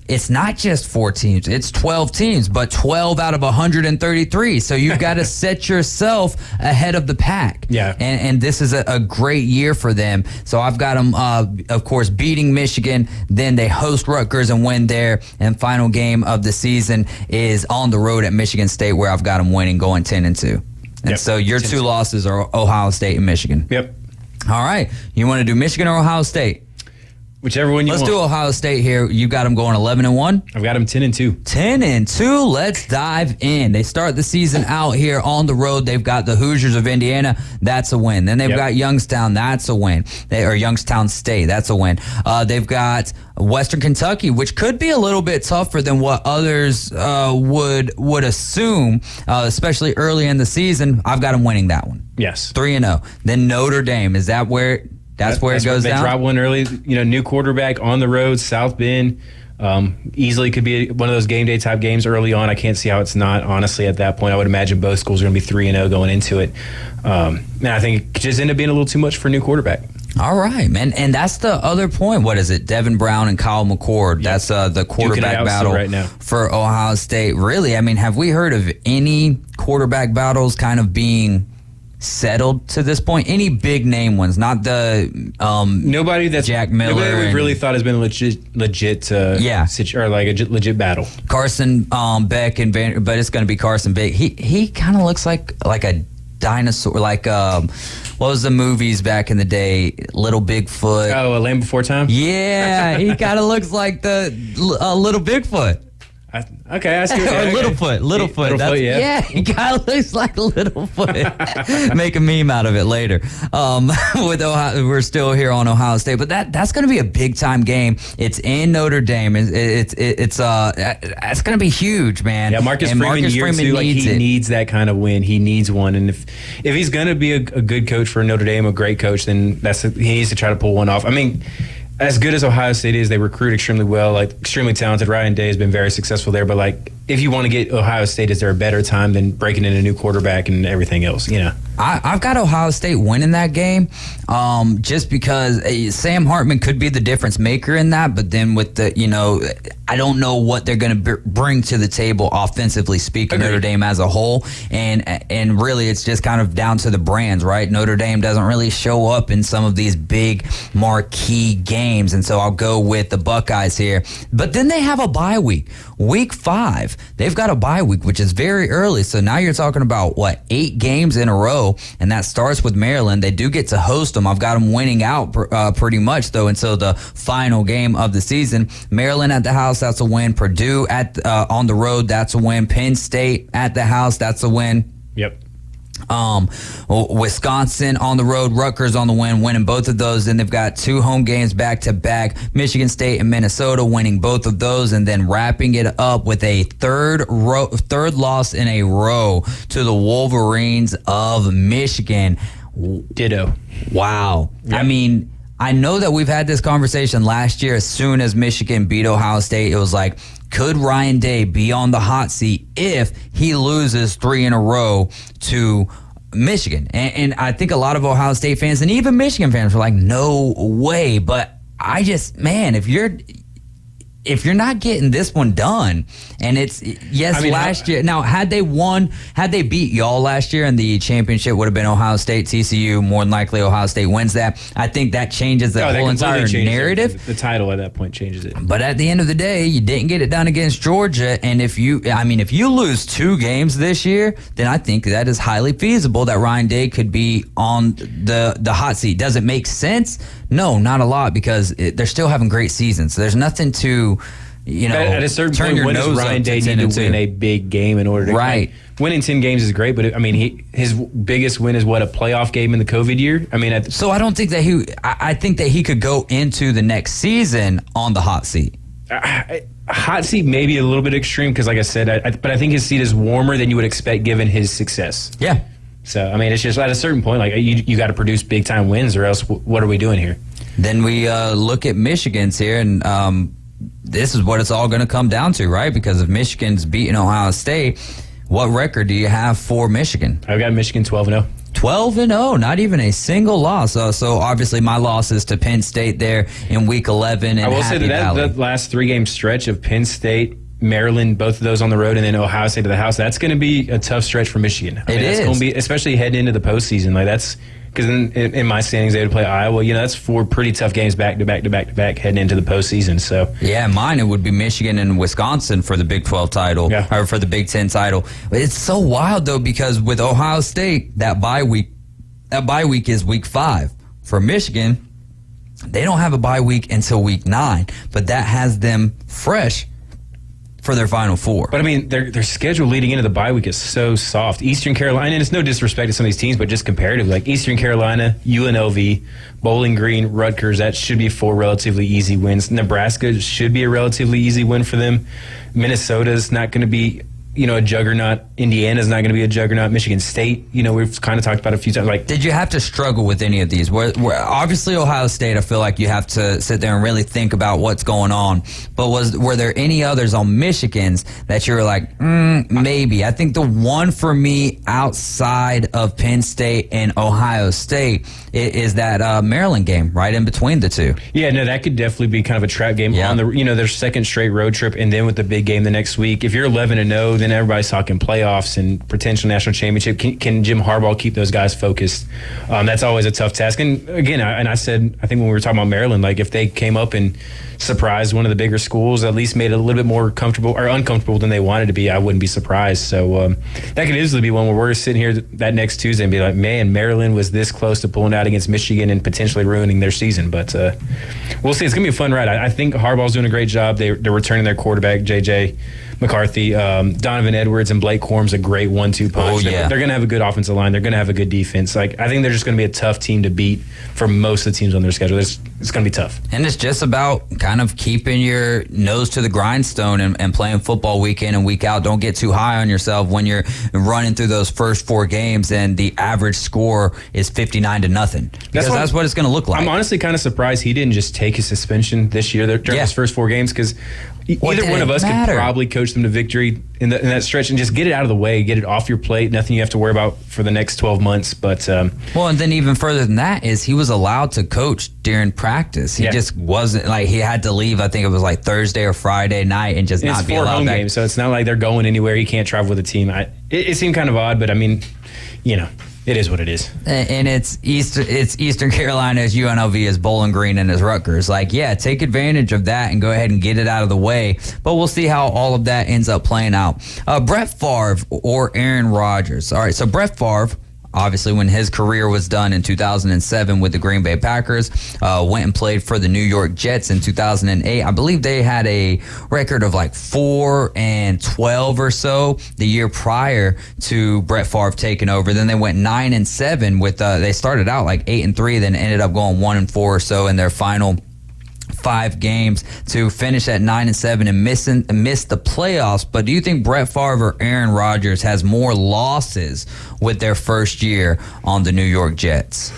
it's not just 4 teams, it's 12 teams, but 12 out of 133. So you've got to set yourself ahead of the pack. Yeah. And this is a great year for them. So I've got them, of course, beating Michigan. Then they host Rutgers and win there. And final game of the season is on the road at Michigan State, where I've got them winning, going 10-2. And so your 2 losses are Ohio State and Michigan. Yep. All right. You want to do Michigan or Ohio State? Whichever one you want. Let's do Ohio State here. You got them going 11-1. I've got them 10-2. 10-2. Let's dive in. They start the season out here on the road. They've got the Hoosiers of Indiana. That's a win. Then they've got Youngstown. That's a win. Or Youngstown State. That's a win. They've got Western Kentucky, which could be a little bit tougher than what others would assume, especially early in the season. I've got them winning that one. Yes. 3-0. Then Notre Dame. Is that where... That's where it goes down? They drop one early, new quarterback on the road, South Bend. Easily could be one of those game day type games early on. I can't see how it's not, honestly, at that point. I would imagine both schools are going to be 3-0 going into it. And I think it could just end up being a little too much for a new quarterback. All right, man. And that's the other point. What is it? Devin Brown and Kyle McCord. That's the quarterback battle right now for Ohio State. Really, I mean, have we heard of any quarterback battles kind of being settled to this point? Any big name ones? Not the nobody that's Jack Miller. Nobody we really thought has been legit or like a legit battle. Carson Beck but it's going to be Carson Beck. He kind of looks like a dinosaur, like what was the movies back in the day? Little Bigfoot. Oh, A Land Before Time. Yeah, he kind of looks like the Little Bigfoot. I see. Littlefoot. Yeah, he kind of looks like Littlefoot. Make a meme out of it later. With Ohio, we're still here on Ohio State, but that's going to be a big time game. It's in Notre Dame. It's going to be huge, man. Yeah, Marcus Freeman too, like he needs that kind of win. He needs one, and if he's going to be a good coach for Notre Dame, a great coach, then he needs to try to pull one off. I mean, as good as Ohio State is, they recruit extremely well, like extremely talented. Ryan Day has been very successful there, but like if you want to get Ohio State, is there a better time than breaking in a new quarterback and everything else? I've got Ohio State winning that game, just because Sam Hartman could be the difference maker in that. But then with I don't know what they're going to bring to the table offensively speaking. Notre Dame as a whole, and really it's just kind of down to the brands, right? Notre Dame doesn't really show up in some of these big marquee games, and so I'll go with the Buckeyes here. But then they have a bye week. Week 5, they've got a bye week, which is very early. So now you're talking about, 8 games in a row, and that starts with Maryland. They do get to host them. I've got them winning out pretty much, though, until the final game of the season. Maryland at the house, that's a win. Purdue on the road, that's a win. Penn State at the house, that's a win. Yep. Wisconsin on the road, Rutgers on the winning both of those. Then they've got 2 home games back to back, Michigan State and Minnesota winning both of those, and then wrapping it up with a third loss in a row to the Wolverines of Michigan. Ditto. Wow. Yep. I mean, I know that we've had this conversation last year. As soon as Michigan beat Ohio State, it was like, could Ryan Day be on the hot seat if he loses 3 in a row to Michigan? And I think a lot of Ohio State fans and even Michigan fans were like, no way. But I just, man, if you're not getting this one done, and last year. Now, had they beat y'all last year, and the championship would have been Ohio State, TCU, more than likely Ohio State wins that. I think that changes the whole entire narrative. The title at that point changes it. But at the end of the day, you didn't get it done against Georgia, and if you lose 2 games this year, then I think that is highly feasible that Ryan Day could be on the hot seat. Does it make sense? No, not a lot, because they're still having great seasons. So there's nothing to, at a certain turn point, your when nose does Ryan Day need to win a big game in order to right? Winning 10 games is great, but his biggest win is a playoff game in the COVID year. So I don't think that I think that he could go into the next season on the hot seat. Hot seat may be a little bit extreme because, like I said, but I think his seat is warmer than you would expect given his success. Yeah. So it's just at a certain point, like you got to produce big time wins, or else what are we doing here? Then we look at Michigan's here, and this is what it's all going to come down to, right? Because if Michigan's beating Ohio State, what record do you have for Michigan? I've got Michigan 12-0. 12-0, not even a single loss. So obviously my loss is to Penn State there in Week 11. I will say that last 3-game stretch of Penn State, Maryland, both of those on the road, and then Ohio State to the house, that's going to be a tough stretch for Michigan. That's going to be, especially heading into the postseason. That's because in my standings they would play Iowa. That's 4 pretty tough games back to back heading into the postseason. So yeah, mine it would be Michigan and Wisconsin for the Big 12 title, or for the Big 10 title. It's so wild though, because with Ohio State, that bye week is Week 5. For Michigan, they don't have a bye week until Week 9, but that has them fresh for their Final Four. But their schedule leading into the bye week is so soft. Eastern Carolina, and it's no disrespect to some of these teams, but just comparatively, like Eastern Carolina, UNLV, Bowling Green, Rutgers, that should be 4 relatively easy wins. Nebraska should be a relatively easy win for them. Minnesota's not going to be a juggernaut. Indiana's not going to be a juggernaut. Michigan State, we've kind of talked about a few times. Did you have to struggle with any of these? Where obviously Ohio State, I feel like you have to sit there and really think about what's going on. But were there any others on Michigan's that you were like, maybe? I think the one for me outside of Penn State and Ohio State is that Maryland game right in between the two. Yeah, no, that could definitely be kind of a trap game on their second straight road trip, and then with the big game the next week. If you're 11-0, then everybody's talking playoffs and potential national championship. Can Jim Harbaugh keep those guys focused? That's always a tough task. And again, I said, I think when we were talking about Maryland, like if they came up and surprised one of the bigger schools, at least made it a little bit more comfortable or uncomfortable than they wanted to be, I wouldn't be surprised. So that could easily be one where we're sitting here that next Tuesday and be like, man, Maryland was this close to pulling out against Michigan and potentially ruining their season. But we'll see. It's going to be a fun ride. I think Harbaugh's doing a great job. They're returning their quarterback, JJ McCarthy. Donovan Edwards and Blake Corum's a great 1-2 punch. Oh, yeah. They're going to have a good offensive line. They're going to have a good defense. Like, I think they're just going to be a tough team to beat for most of the teams on their schedule. It's going to be tough. And it's just about kind of keeping your nose to the grindstone and playing football week in and week out. Don't get too high on yourself when you're running through those first 4 games and the average score is 59-0 because that's what it's going to look like. I'm honestly kind of surprised he didn't just take his suspension this year during his first 4 games, because either one of us could probably coach them to victory in that stretch and just get it out of the way, get it off your plate, nothing you have to worry about for the next 12 months. But well, and then even further than that is he was allowed to coach during practice. He just wasn't, like, he had to leave, I think it was like Thursday or Friday night, and just not be allowed home back. Games, so it's not like they're going anywhere. He can't travel with the team. It seemed kind of odd, but I mean, it is what it is. And it's Eastern Carolina as UNLV as Bowling Green and as Rutgers. Like, yeah, take advantage of that and go ahead and get it out of the way. But we'll see how all of that ends up playing out. Brett Favre or Aaron Rodgers. All right, so Brett Favre, obviously, when his career was done in 2007 with the Green Bay Packers, went and played for the New York Jets in 2008. I believe they had a record of like 4-12 or so the year prior to Brett Favre taking over. Then they went 9-7 with. They started out like 8-3, then ended up going 1-4 or so in their final 5 games to finish at 9-7 and miss the playoffs. But do you think Brett Favre or Aaron Rodgers has more losses with their first year on the New York Jets?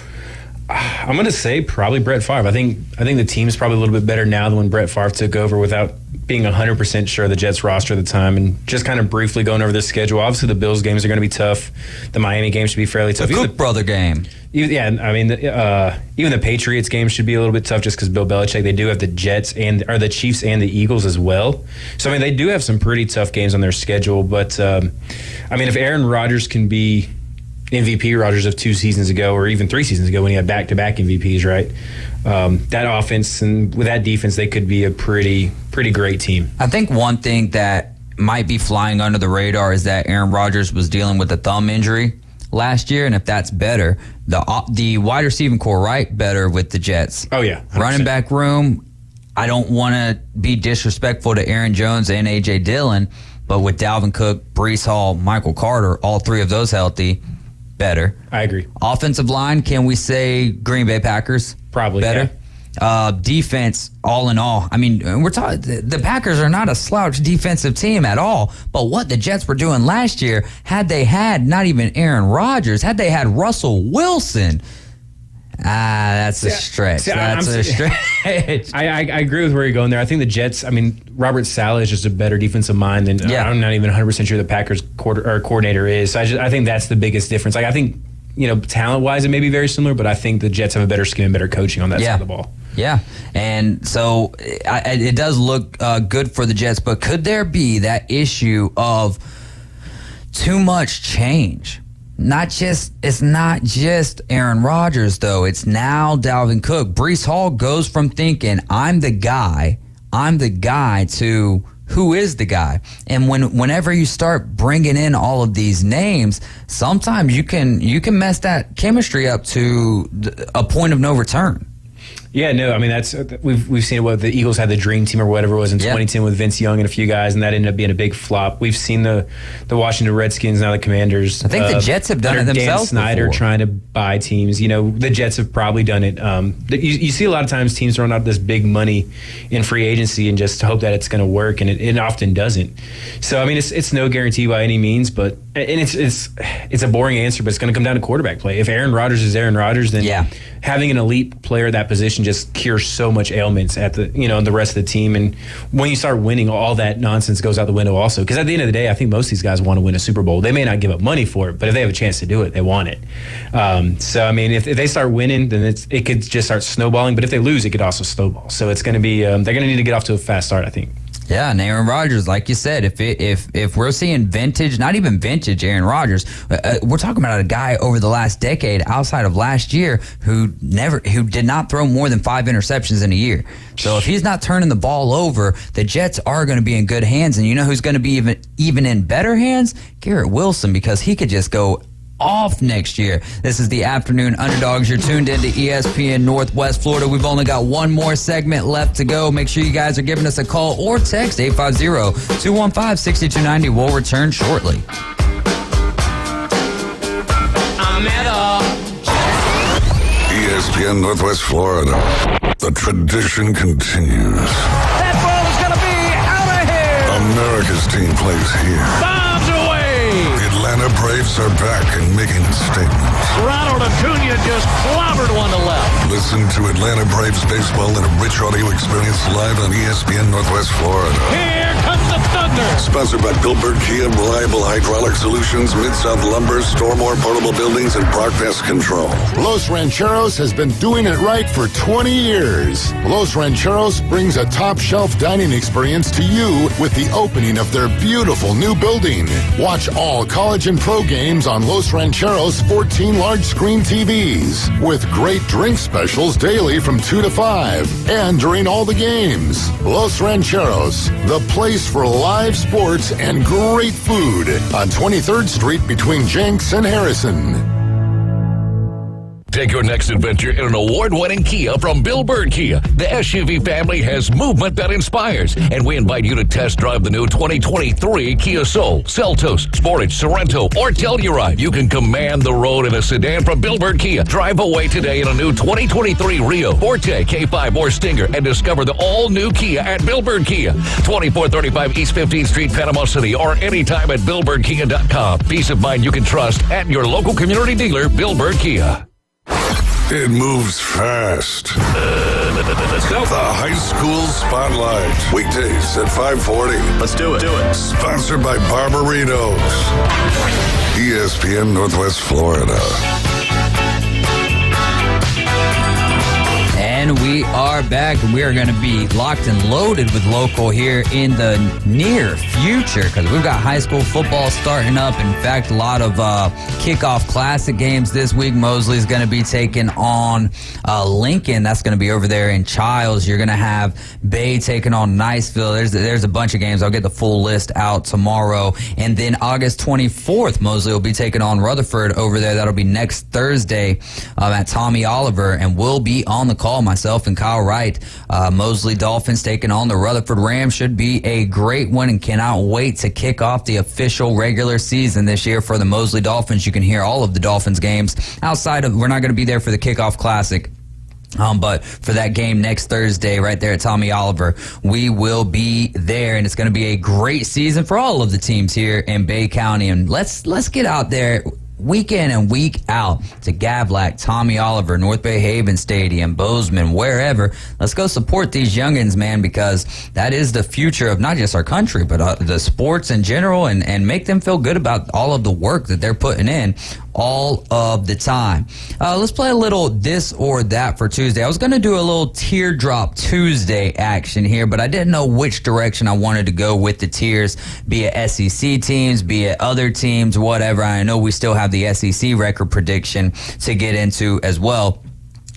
I'm going to say probably Brett Favre. I think the team's probably a little bit better now than when Brett Favre took over, without being 100% sure of the Jets roster at the time. And just kind of briefly going over the schedule, obviously the Bills games are going to be tough. The Miami game should be fairly tough. The Cook brother game. Yeah, I mean, even the Patriots game should be a little bit tough just because Bill Belichick. They do have the the Chiefs and the Eagles as well. So I mean, they do have some pretty tough games on their schedule. But I mean, if Aaron Rodgers can be MVP Rodgers of 2 seasons ago, or even 3 seasons ago when he had back-to-back MVPs, right? That offense and with that defense, they could be a pretty great team. I think one thing that might be flying under the radar is that Aaron Rodgers was dealing with a thumb injury last year, and if that's better, the wide receiving core, right, better with the Jets. Oh yeah, 100%. Running back room. I don't want to be disrespectful to Aaron Jones and A.J. Dillon, but with Dalvin Cook, Breece Hall, Michael Carter, all 3 of those healthy, better. I agree. Offensive line, can we say Green Bay Packers? Probably better. Yeah. Defense, all in all, I mean, we're talking. The Packers are not a slouch defensive team at all. But what the Jets were doing last year, had they had not even Aaron Rodgers, had they had Russell Wilson, that's a stretch. That's a stretch. I agree with where you're going there. I think the Jets, I mean, Robert Saleh is just a better defensive mind than I'm not even 100% sure the Packers coordinator is. So I think that's the biggest difference. Like, I think, talent-wise, it may be very similar, but I think the Jets have a better scheme and better coaching on that side of the ball. Yeah, and so it does look good for the Jets, but could there be that issue of too much change? It's not just Aaron Rodgers, though. It's now Dalvin Cook. Breece Hall goes from thinking, I'm the guy, to who is the guy. And whenever you start bringing in all of these names, sometimes you can mess that chemistry up to a point of no return. Yeah, no, I mean, that's we've seen what the Eagles had, the dream team or whatever it was in 2010 with Vince Young and a few guys, and that ended up being a big flop. We've seen the Washington Redskins, now the Commanders. I think the Jets have done it themselves. Dan Snyder before. Trying to buy teams. The Jets have probably done it. You see a lot of times teams throwing out this big money in free agency and just hope that it's going to work, and it often doesn't. So I mean, it's no guarantee by any means, but it's a boring answer, but it's going to come down to quarterback play. If Aaron Rodgers is Aaron Rodgers, then having an elite player at that position just cures so much ailments at the rest of the team. And when you start winning, all that nonsense goes out the window also. Because at the end of the day, I think most of these guys want to win a Super Bowl. They may not give up money for it, but if they have a chance to do it, they want it. So I mean, if they start winning, then it could just start snowballing. But if they lose, it could also snowball. So it's going to be they're going to need to get off to a fast start, I think. Yeah, and Aaron Rodgers, like you said, if we're seeing vintage, not even vintage Aaron Rodgers, we're talking about a guy over the last decade, outside of last year, who did not throw more than 5 interceptions in a year. So if he's not turning the ball over, the Jets are going to be in good hands. And you know who's going to be even in better hands? Garrett Wilson, because he could just go off next year. This is the Afternoon Underdogs. You're tuned into ESPN Northwest Florida. We've only got one more segment left to go. Make sure you guys are giving us a call or text 850-215-6290. We'll return shortly. ESPN Northwest Florida. The tradition continues. That ball's going to be out of here. America's team plays here. Bombs away. The Atlanta Braves are back and making a statement. Ronald Acuna just clobbered one to left. Listen to Atlanta Braves baseball in a rich audio experience live on ESPN Northwest Florida. Here comes the thunder. Sponsored by Billboard Kia, Reliable Hydraulic Solutions, Mid-South Lumber, Stormore Portable Buildings, and Brock Pest Control. Los Rancheros has been doing it right for 20 years. Los Rancheros brings a top-shelf dining experience to you with the opening of their beautiful new building. Watch all college and pro games on Los Rancheros' 14 large-screen TVs with great drink specials daily from 2 to 5 and during all the games. Los Rancheros, the place for live sports and great food on 23rd Street between Jenks and Harrison. Take your next adventure in an award-winning Kia from Bill Bird Kia. The SUV family has movement that inspires, and we invite you to test drive the new 2023 Kia Soul, Seltos, Sportage, Sorento, or Telluride. You can command the road in a sedan from Bill Bird Kia. Drive away today in a new 2023 Rio, Forte, K5, or Stinger, and discover the all-new Kia at Bill Bird Kia. 2435 East 15th Street, Panama City, or anytime at BillBirdKia.com. Peace of mind you can trust at your local community dealer, Bill Bird Kia. It moves fast. The High School Spotlight. Weekdays at 5:40. Let's do it. Sponsored by Barbaritos. ESPN Northwest Florida. And we are back, and we are going to be locked and loaded with local here in the near future because we've got high school football starting up. In fact, a lot of kickoff classic games this week. Mosley's going to be taking on Lincoln. That's going to be over there in Childs. You're going to have Bay taking on Niceville. There's a bunch of games. I'll get the full list out tomorrow. And then August 24th, Mosley will be taking on Rutherford over there. That'll be next Thursday at Tommy Oliver, and we'll be on the call, myself and Kyle Wright. Mosley Dolphins taking on the Rutherford Rams should be a great one, and cannot wait to kick off the official regular season this year for the Mosley Dolphins. You can hear all of the Dolphins games outside of, we're not going to be there for the kickoff classic. But for that game next Thursday right there at Tommy Oliver, we will be there, and it's going to be a great season for all of the teams here in Bay County. And let's get out there week in and week out to Gavlac, Tommy Oliver, North Bay Haven Stadium, Bozeman, wherever. Let's go support these youngins, man, because that is the future of not just our country, but the sports in general, and make them feel good about all of the work that they're putting in all of the time. Let's play a little this or that for Tuesday. I was going to do a little Teardrop Tuesday action here, but I didn't know which direction I wanted to go with the tiers, be it SEC teams, be it other teams, whatever. I know we still have the SEC record prediction to get into as well.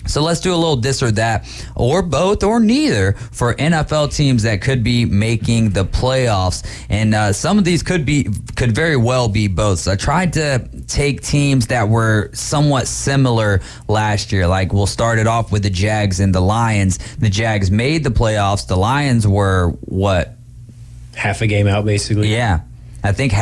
So let's do a little this or that, or both, or neither, for NFL teams that could be making the playoffs. And some of these could very well be both. So I tried to take teams that were somewhat similar last year. Like, we'll start it off with the Jags and the Lions. The Jags made the playoffs. The Lions were, what? Half a game out, basically. Yeah. I think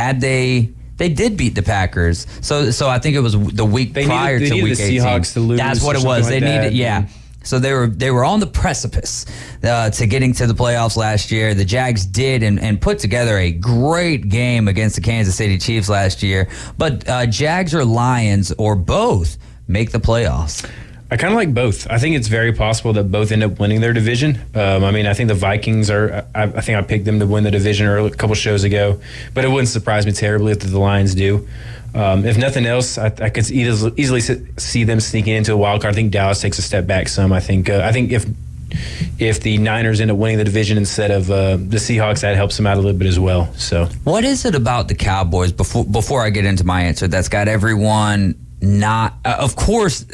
they did beat the Packers. So I think it was the week prior to week 18. The Seahawks to lose. That's what it was. They needed, yeah. So they were on the precipice to getting to the playoffs last year. The Jags did and put together a great game against the Kansas City Chiefs last year. But Jags or Lions or both make the playoffs. I kind of like both. I think it's very possible that both end up winning their division. I think the Vikings are. I think I picked them to win the division a couple shows ago, but it wouldn't surprise me terribly if the Lions do. If nothing else, I could easily see them sneaking into a wild card. I think Dallas takes a step back some. I think if the Niners end up winning the division instead of the Seahawks, that helps them out a little bit as well. So, what is it about the Cowboys? Before I get into my answer, that's got everyone not. Of course,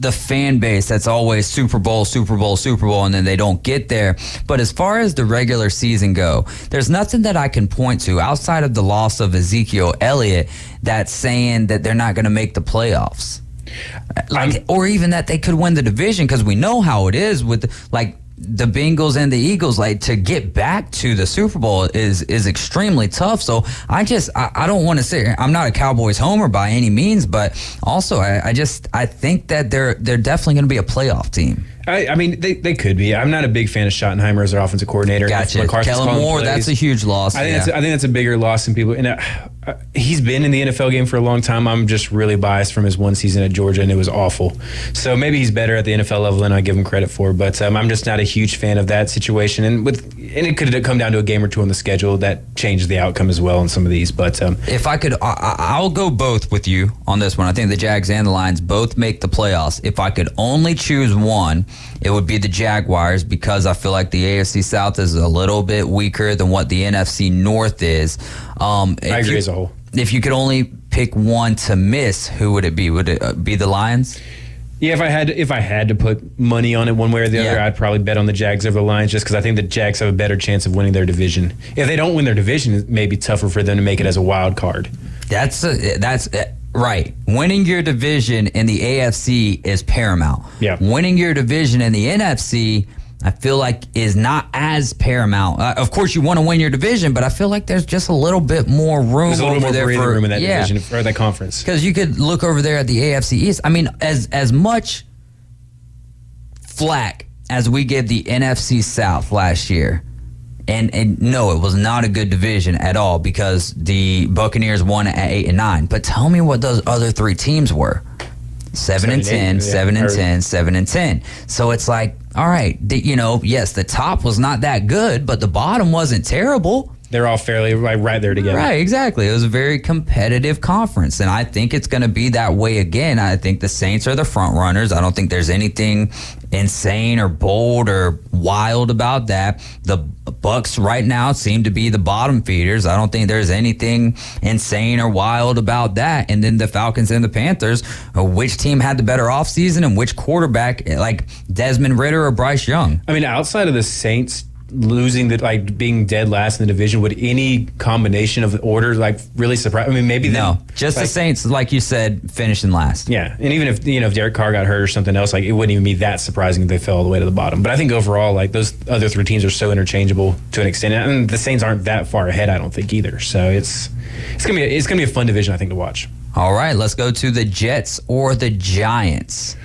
the fan base that's always Super Bowl, Super Bowl, Super Bowl, and then they don't get there. But as far as the regular season go, there's nothing that I can point to outside of the loss of Ezekiel Elliott that's saying that they're not going to make the playoffs. Or even that they could win the division, because we know how it is with the Bengals and the Eagles. Like, to get back to the Super Bowl is extremely tough. So I don't want to say I'm not a Cowboys homer by any means, but also I think that they're definitely going to be a playoff team. I mean, they could be. I'm not a big fan of Schottenheimer as their offensive coordinator. Gotcha. Kellen Moore, that's a huge loss. I think that's a bigger loss than people. And he's been in the NFL game for a long time. I'm just really biased from his one season at Georgia, and it was awful. So maybe he's better at the NFL level than I give him credit for. But I'm just not a huge fan of that situation. And it could come down to a game or two on the schedule that changes the outcome as well in some of these. But if I could, I'll go both with you on this one. I think the Jags and the Lions both make the playoffs. If I could only choose one, it would be the Jaguars, because I feel like the AFC South is a little bit weaker than what the NFC North is. I agree as a whole. If you could only pick one to miss, who would it be? Would it be the Lions? Yeah, if I had to put money on it one way or the other, I'd probably bet on the Jags over the Lions, just because I think the Jags have a better chance of winning their division. If they don't win their division, it may be tougher for them to make it as a wild card. That's right. Winning your division in the AFC is paramount. Yeah. Winning your division in the NFC, I feel like, is not as paramount. Of course, you want to win your division, but I feel like there's just a little bit more room. There's a little over more breathing room in that yeah, division or that conference. Because you could look over there at the AFC East. I mean, as much flack as we gave the NFC South last year, and no, it was not a good division at all, because the Buccaneers won at 8-9. But tell me what those other three teams were. 7-10, 7-10, 7-10. So it's like, all right, yes, the top was not that good, but the bottom wasn't terrible. They're all fairly right there together. Right, exactly. It was a very competitive conference, and I think it's going to be that way again. I think the Saints are the front runners. I don't think there's anything insane or bold or wild about that. The Bucks right now seem to be the bottom feeders. I don't think there's anything insane or wild about that. And then the Falcons and the Panthers, which team had the better offseason and which quarterback, like Desmond Ridder or Bryce Young? I mean, outside of the Saints losing being dead last in the division, would any combination of the order really surprise? I mean, maybe no, just the Saints, like you said, finishing last. Yeah, and even if if Derek Carr got hurt or something else, it wouldn't even be that surprising if they fell all the way to the bottom. But I think overall, those other three teams are so interchangeable to an extent, and the Saints aren't that far ahead, I don't think either. So it's gonna be a fun division, I think, to watch. All right, let's go to the Jets or the Giants.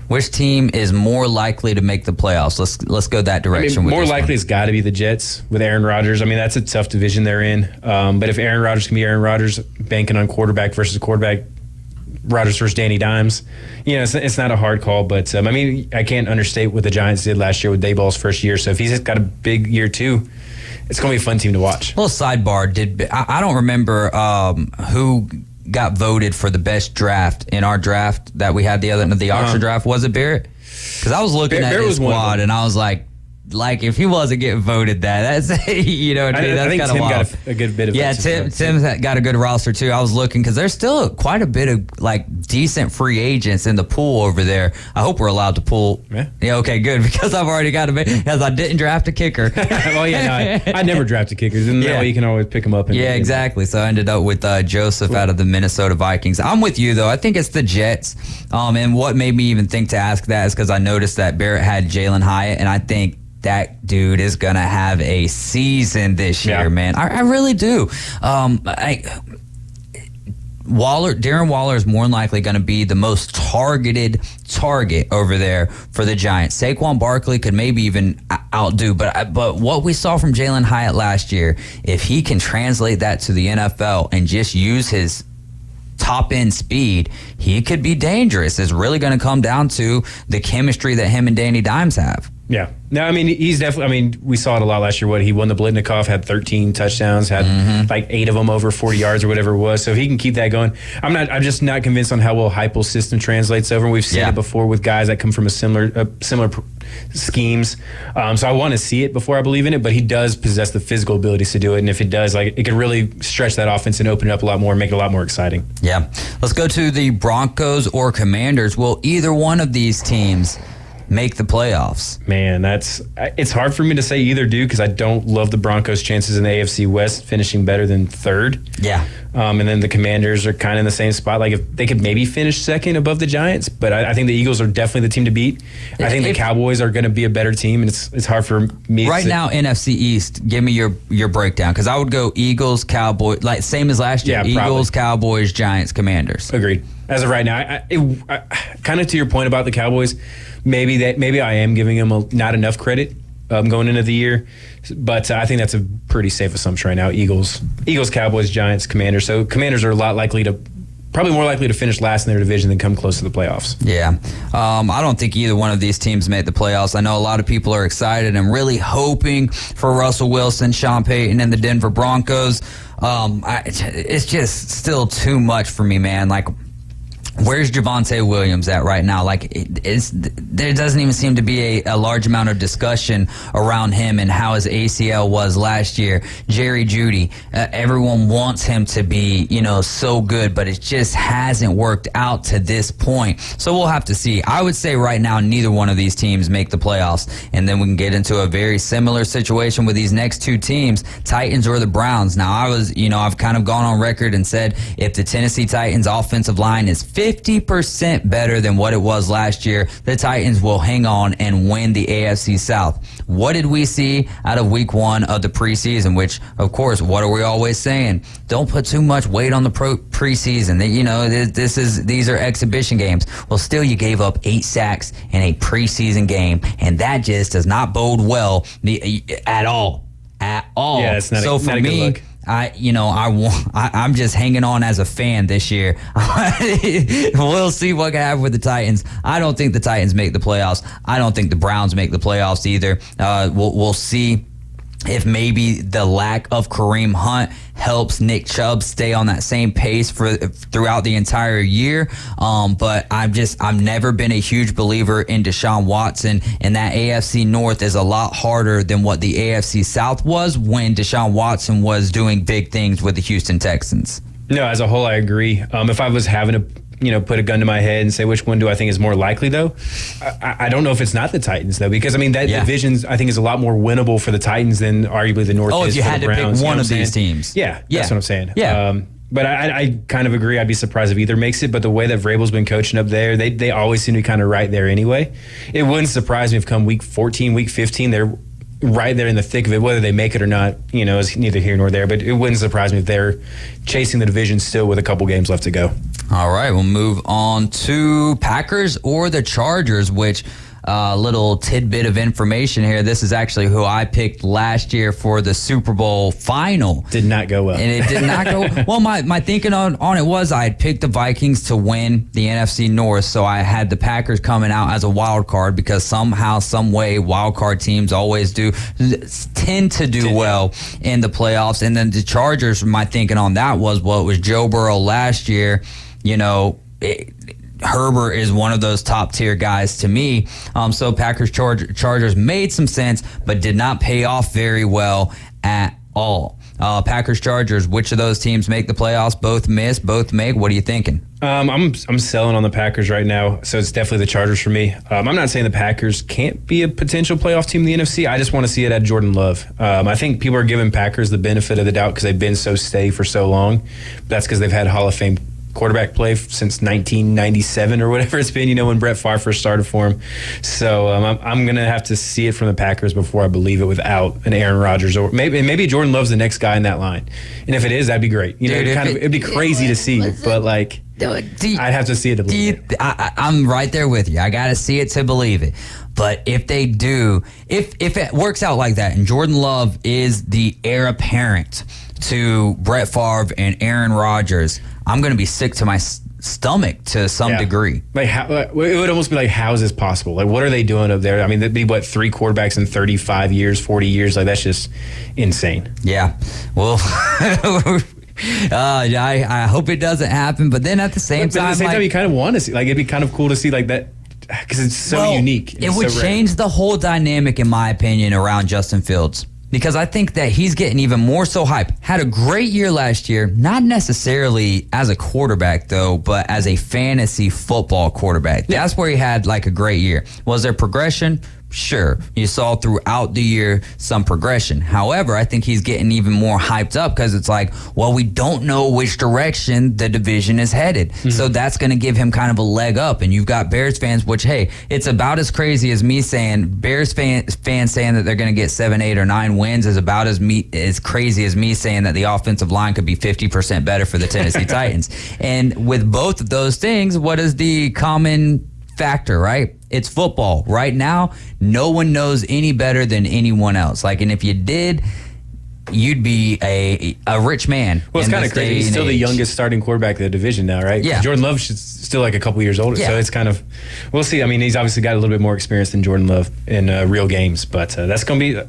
Which team is more likely to make the playoffs? Let's go that direction. More likely has got to be the Jets with Aaron Rodgers. I mean, that's a tough division they're in. But if Aaron Rodgers can be Aaron Rodgers, banking on quarterback versus quarterback, Rodgers versus Danny Dimes, it's not a hard call. But I can't understate what the Giants did last year with Dayball's first year. So if he's got a big year too, it's going to be a fun team to watch. Well, sidebar, I don't remember who got voted for the best draft in our draft that we had the Oxford draft. Was it Barrett? Because I was looking at his squad and I was like, if he wasn't getting voted that's I think Tim got a good bit of Tim's got a good roster too. I was looking because there's still quite a bit of decent free agents in the pool over there. I hope we're allowed to pull. Yeah, okay, good, because I've already got because I didn't draft a kicker. Well, yeah, no, I never drafted kickers, and that way you can always pick them up. Exactly. So I ended up with Joseph out of the Minnesota Vikings. I'm with you though. I think it's the Jets. And what made me even think to ask that is because I noticed that Barrett had Jalen Hyatt, and I think that dude is going to have a season this year, man. I really do. Darren Waller is more than likely going to be the most targeted target over there for the Giants. Saquon Barkley could maybe even outdo, but what we saw from Jalen Hyatt last year, if he can translate that to the NFL and just use his top end speed, he could be dangerous. It's really going to come down to the chemistry that him and Danny Dimes have. Yeah. No, I mean, he's definitely, I mean, we saw it a lot last year. He won the Blitnikoff, had 13 touchdowns, had like 8 of them over 40 yards or whatever it was. So if he can keep that going, I'm just not convinced on how well Heupel's system translates over. We've seen it before with guys that come from similar schemes. So I want to see it before I believe in it, but he does possess the physical abilities to do it. And if it does, like, it could really stretch that offense and open it up a lot more and make it a lot more exciting. Yeah. Let's go to the Broncos or Commanders. Will either one of these teams make the playoffs? Man, it's hard for me to say either do, because I don't love the Broncos' chances in the AFC West finishing better than third. Yeah. And then the Commanders are kind of in the same spot. Like, if they could maybe finish second above the Giants, but I think the Eagles are definitely the team to beat. I think the Cowboys are going to be a better team, and it's hard for me right now. NFC East, give me your breakdown, because I would go Eagles, Cowboys, like same as last year. Yeah, Eagles, Cowboys, Giants, Commanders. Agreed. As of right now, I kind of to your point about the Cowboys, maybe I am giving them not enough credit going into the year, but I think that's a pretty safe assumption right now. Eagles, Cowboys, Giants, Commanders. So Commanders are probably more likely to finish last in their division than come close to the playoffs. Yeah. I don't think either one of these teams made the playoffs. I know a lot of people are excited and really hoping for Russell Wilson, Sean Payton, and the Denver Broncos. It's just still too much for me, man. Like, where's Javonte Williams at right now? Like, there doesn't even seem to be a large amount of discussion around him and how his ACL was last year. Jerry Jeudy, everyone wants him to be, so good, but it just hasn't worked out to this point. So we'll have to see. I would say right now, neither one of these teams make the playoffs. And then we can get into a very similar situation with these next two teams, Titans or the Browns. Now, I've kind of gone on record and said if the Tennessee Titans offensive line is 50% better than what it was last year, the Titans will hang on and win the AFC South. What did we see out of week 1 of the preseason? Which, of course, what are we always saying? Don't put too much weight on the preseason. These are exhibition games. Well, still, you gave up 8 sacks in a preseason game, and that just does not bode well at all. At all. Yeah, it's not so a, for not a me, good look. I'm just hanging on as a fan this year. We'll see what can happen with the Titans. I don't think the Titans make the playoffs. I don't think the Browns make the playoffs either. We'll see if maybe the lack of Kareem Hunt helps Nick Chubb stay on that same pace throughout the entire year. But I've never been a huge believer in Deshaun Watson, and that AFC North is a lot harder than what the AFC South was when Deshaun Watson was doing big things with the Houston Texans. No, as a whole, I agree. If I was having to put a gun to my head and say which one do I think is more likely, though, I don't know if it's not the Titans, though, because that division I think is a lot more winnable for the Titans than arguably the North. Oh, is if you for had the to Browns, pick one of these teams. Yeah, that's what I'm saying. Yeah. But I kind of agree. I'd be surprised if either makes it. But the way that Vrabel's been coaching up there, they always seem to be kind of right there anyway. It wouldn't surprise me if come week 14, week 15, they're right there in the thick of it. Whether they make it or not, is neither here nor there. But it wouldn't surprise me if they're chasing the division still with a couple games left to go. All right, we'll move on to Packers or the Chargers, which little tidbit of information here. This is actually who I picked last year for the Super Bowl final. Did not go well. And it did not go well. My thinking on it was I had picked the Vikings to win the NFC North, so I had the Packers coming out as a wild card because somehow, some way, wild card teams always tend to do well in the playoffs. And then the Chargers, my thinking on that was, well, it was Joe Burrow last year. Herbert is one of those top tier guys to me. So Packers Chargers made some sense, but did not pay off very well at all. Packers Chargers, which of those teams make the playoffs? Both miss, both make. What are you thinking? I'm selling on the Packers right now, so it's definitely the Chargers for me. I'm not saying the Packers can't be a potential playoff team in the NFC. I just want to see it at Jordan Love. I think people are giving Packers the benefit of the doubt because they've been so steady for so long. That's because they've had Hall of Fame quarterback play since 1997 or whatever it's been, when Brett Favre first started for him. So I'm going to have to see it from the Packers before I believe it without an Aaron Rodgers, or maybe Jordan Love's the next guy in that line. And if it is, that'd be great. It'd be crazy to see, but I'd have to see it to believe it. I'm right there with you. I got to see it to believe it. But if they do, if it works out like that and Jordan Love is the heir apparent to Brett Favre and Aaron Rodgers, I'm going to be sick to my stomach to some degree. Like, it would almost be like, how is this possible? Like, what are they doing up there? I mean, that'd be, 3 quarterbacks in 35 years, 40 years? Like, that's just insane. Yeah. Well, I hope it doesn't happen, but then at the same time, you kind of want to see, like, it'd be kind of cool to see like that, because it's so unique. It would change the whole dynamic, in my opinion, around Justin Fields. Because I think that he's getting even more so hype. Had a great year last year, not necessarily as a quarterback, though, but as a fantasy football quarterback. Yeah. That's where he had like a great year. Was there progression? Sure. You saw throughout the year some progression. However, I think he's getting even more hyped up because it's like, well, we don't know which direction the division is headed. Mm-hmm. So that's going to give him kind of a leg up. And you've got Bears fans, which, hey, it's about as crazy as me saying, Bears fans saying that they're going to get 7, 8, or 9 wins is about as crazy as me saying that the offensive line could be 50% better for the Tennessee Titans. And with both of those things, what is the common factor, right? It's football. Right now, no one knows any better than anyone else. Like, and if you did, you'd be a rich man. Well, it's kind of crazy. He's still the youngest starting quarterback of the division now, right? Yeah. Jordan Love's still like a couple years older, so it's kind of, we'll see. I mean, he's obviously got a little bit more experience than Jordan Love in real games, but it's gonna be a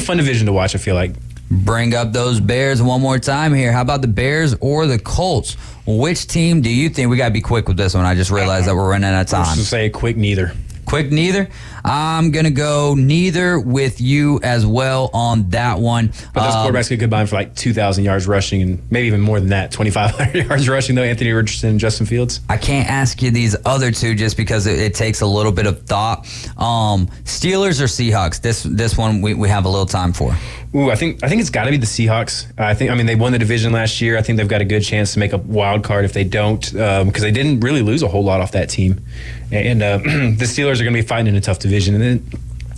fun division to watch, I feel like. Bring up those Bears one more time here. How about the Bears or the Colts? Which team do you think? We got to be quick with this one. I just realized that we're running out of time. Let's just say quick neither. Quick neither? I'm going to go neither with you as well on that one. But those quarterbacks could combine for like 2,000 yards rushing and maybe even more than that, 2,500 yards rushing, though, Anthony Richardson and Justin Fields. I can't ask you these other two just because it takes a little bit of thought. Steelers or Seahawks? This one we have a little time for. Ooh, I think it's got to be the Seahawks. I mean, they won the division last year. I think they've got a good chance to make a wild card if they don't, because they didn't really lose a whole lot off that team. And the Steelers are going to be fighting in a tough division, and then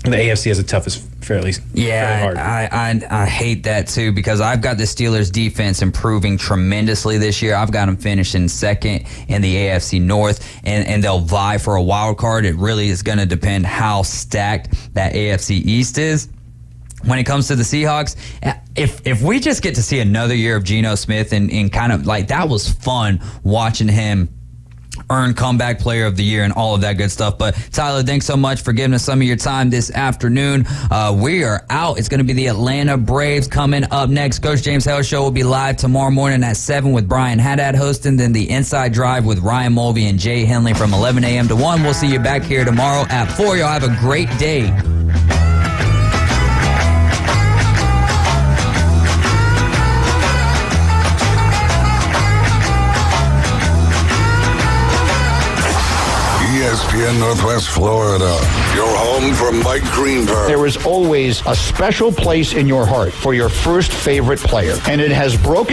the AFC has the toughest, fairly hard. I hate that too because I've got the Steelers defense improving tremendously this year. I've got them finishing second in the AFC North, and they'll vie for a wild card. It really is going to depend how stacked that AFC East is. When it comes to the Seahawks, if we just get to see another year of Geno Smith and kind of like that was fun watching him earn comeback player of the year and all of that good stuff. But Tyler, thanks so much for giving us some of your time this afternoon. We are out. It's going to be the Atlanta Braves coming up next. Coach James Hale Show will be live tomorrow morning at 7 with Brian Haddad hosting. Then the Inside Drive with Ryan Mulvey and Jay Henley from 11 a.m. to 1. We'll see you back here tomorrow at 4. Y'all have a great day. ESPN Northwest Florida, your home for Mike Greenberg. There is always a special place in your heart for your first favorite player, and it has broken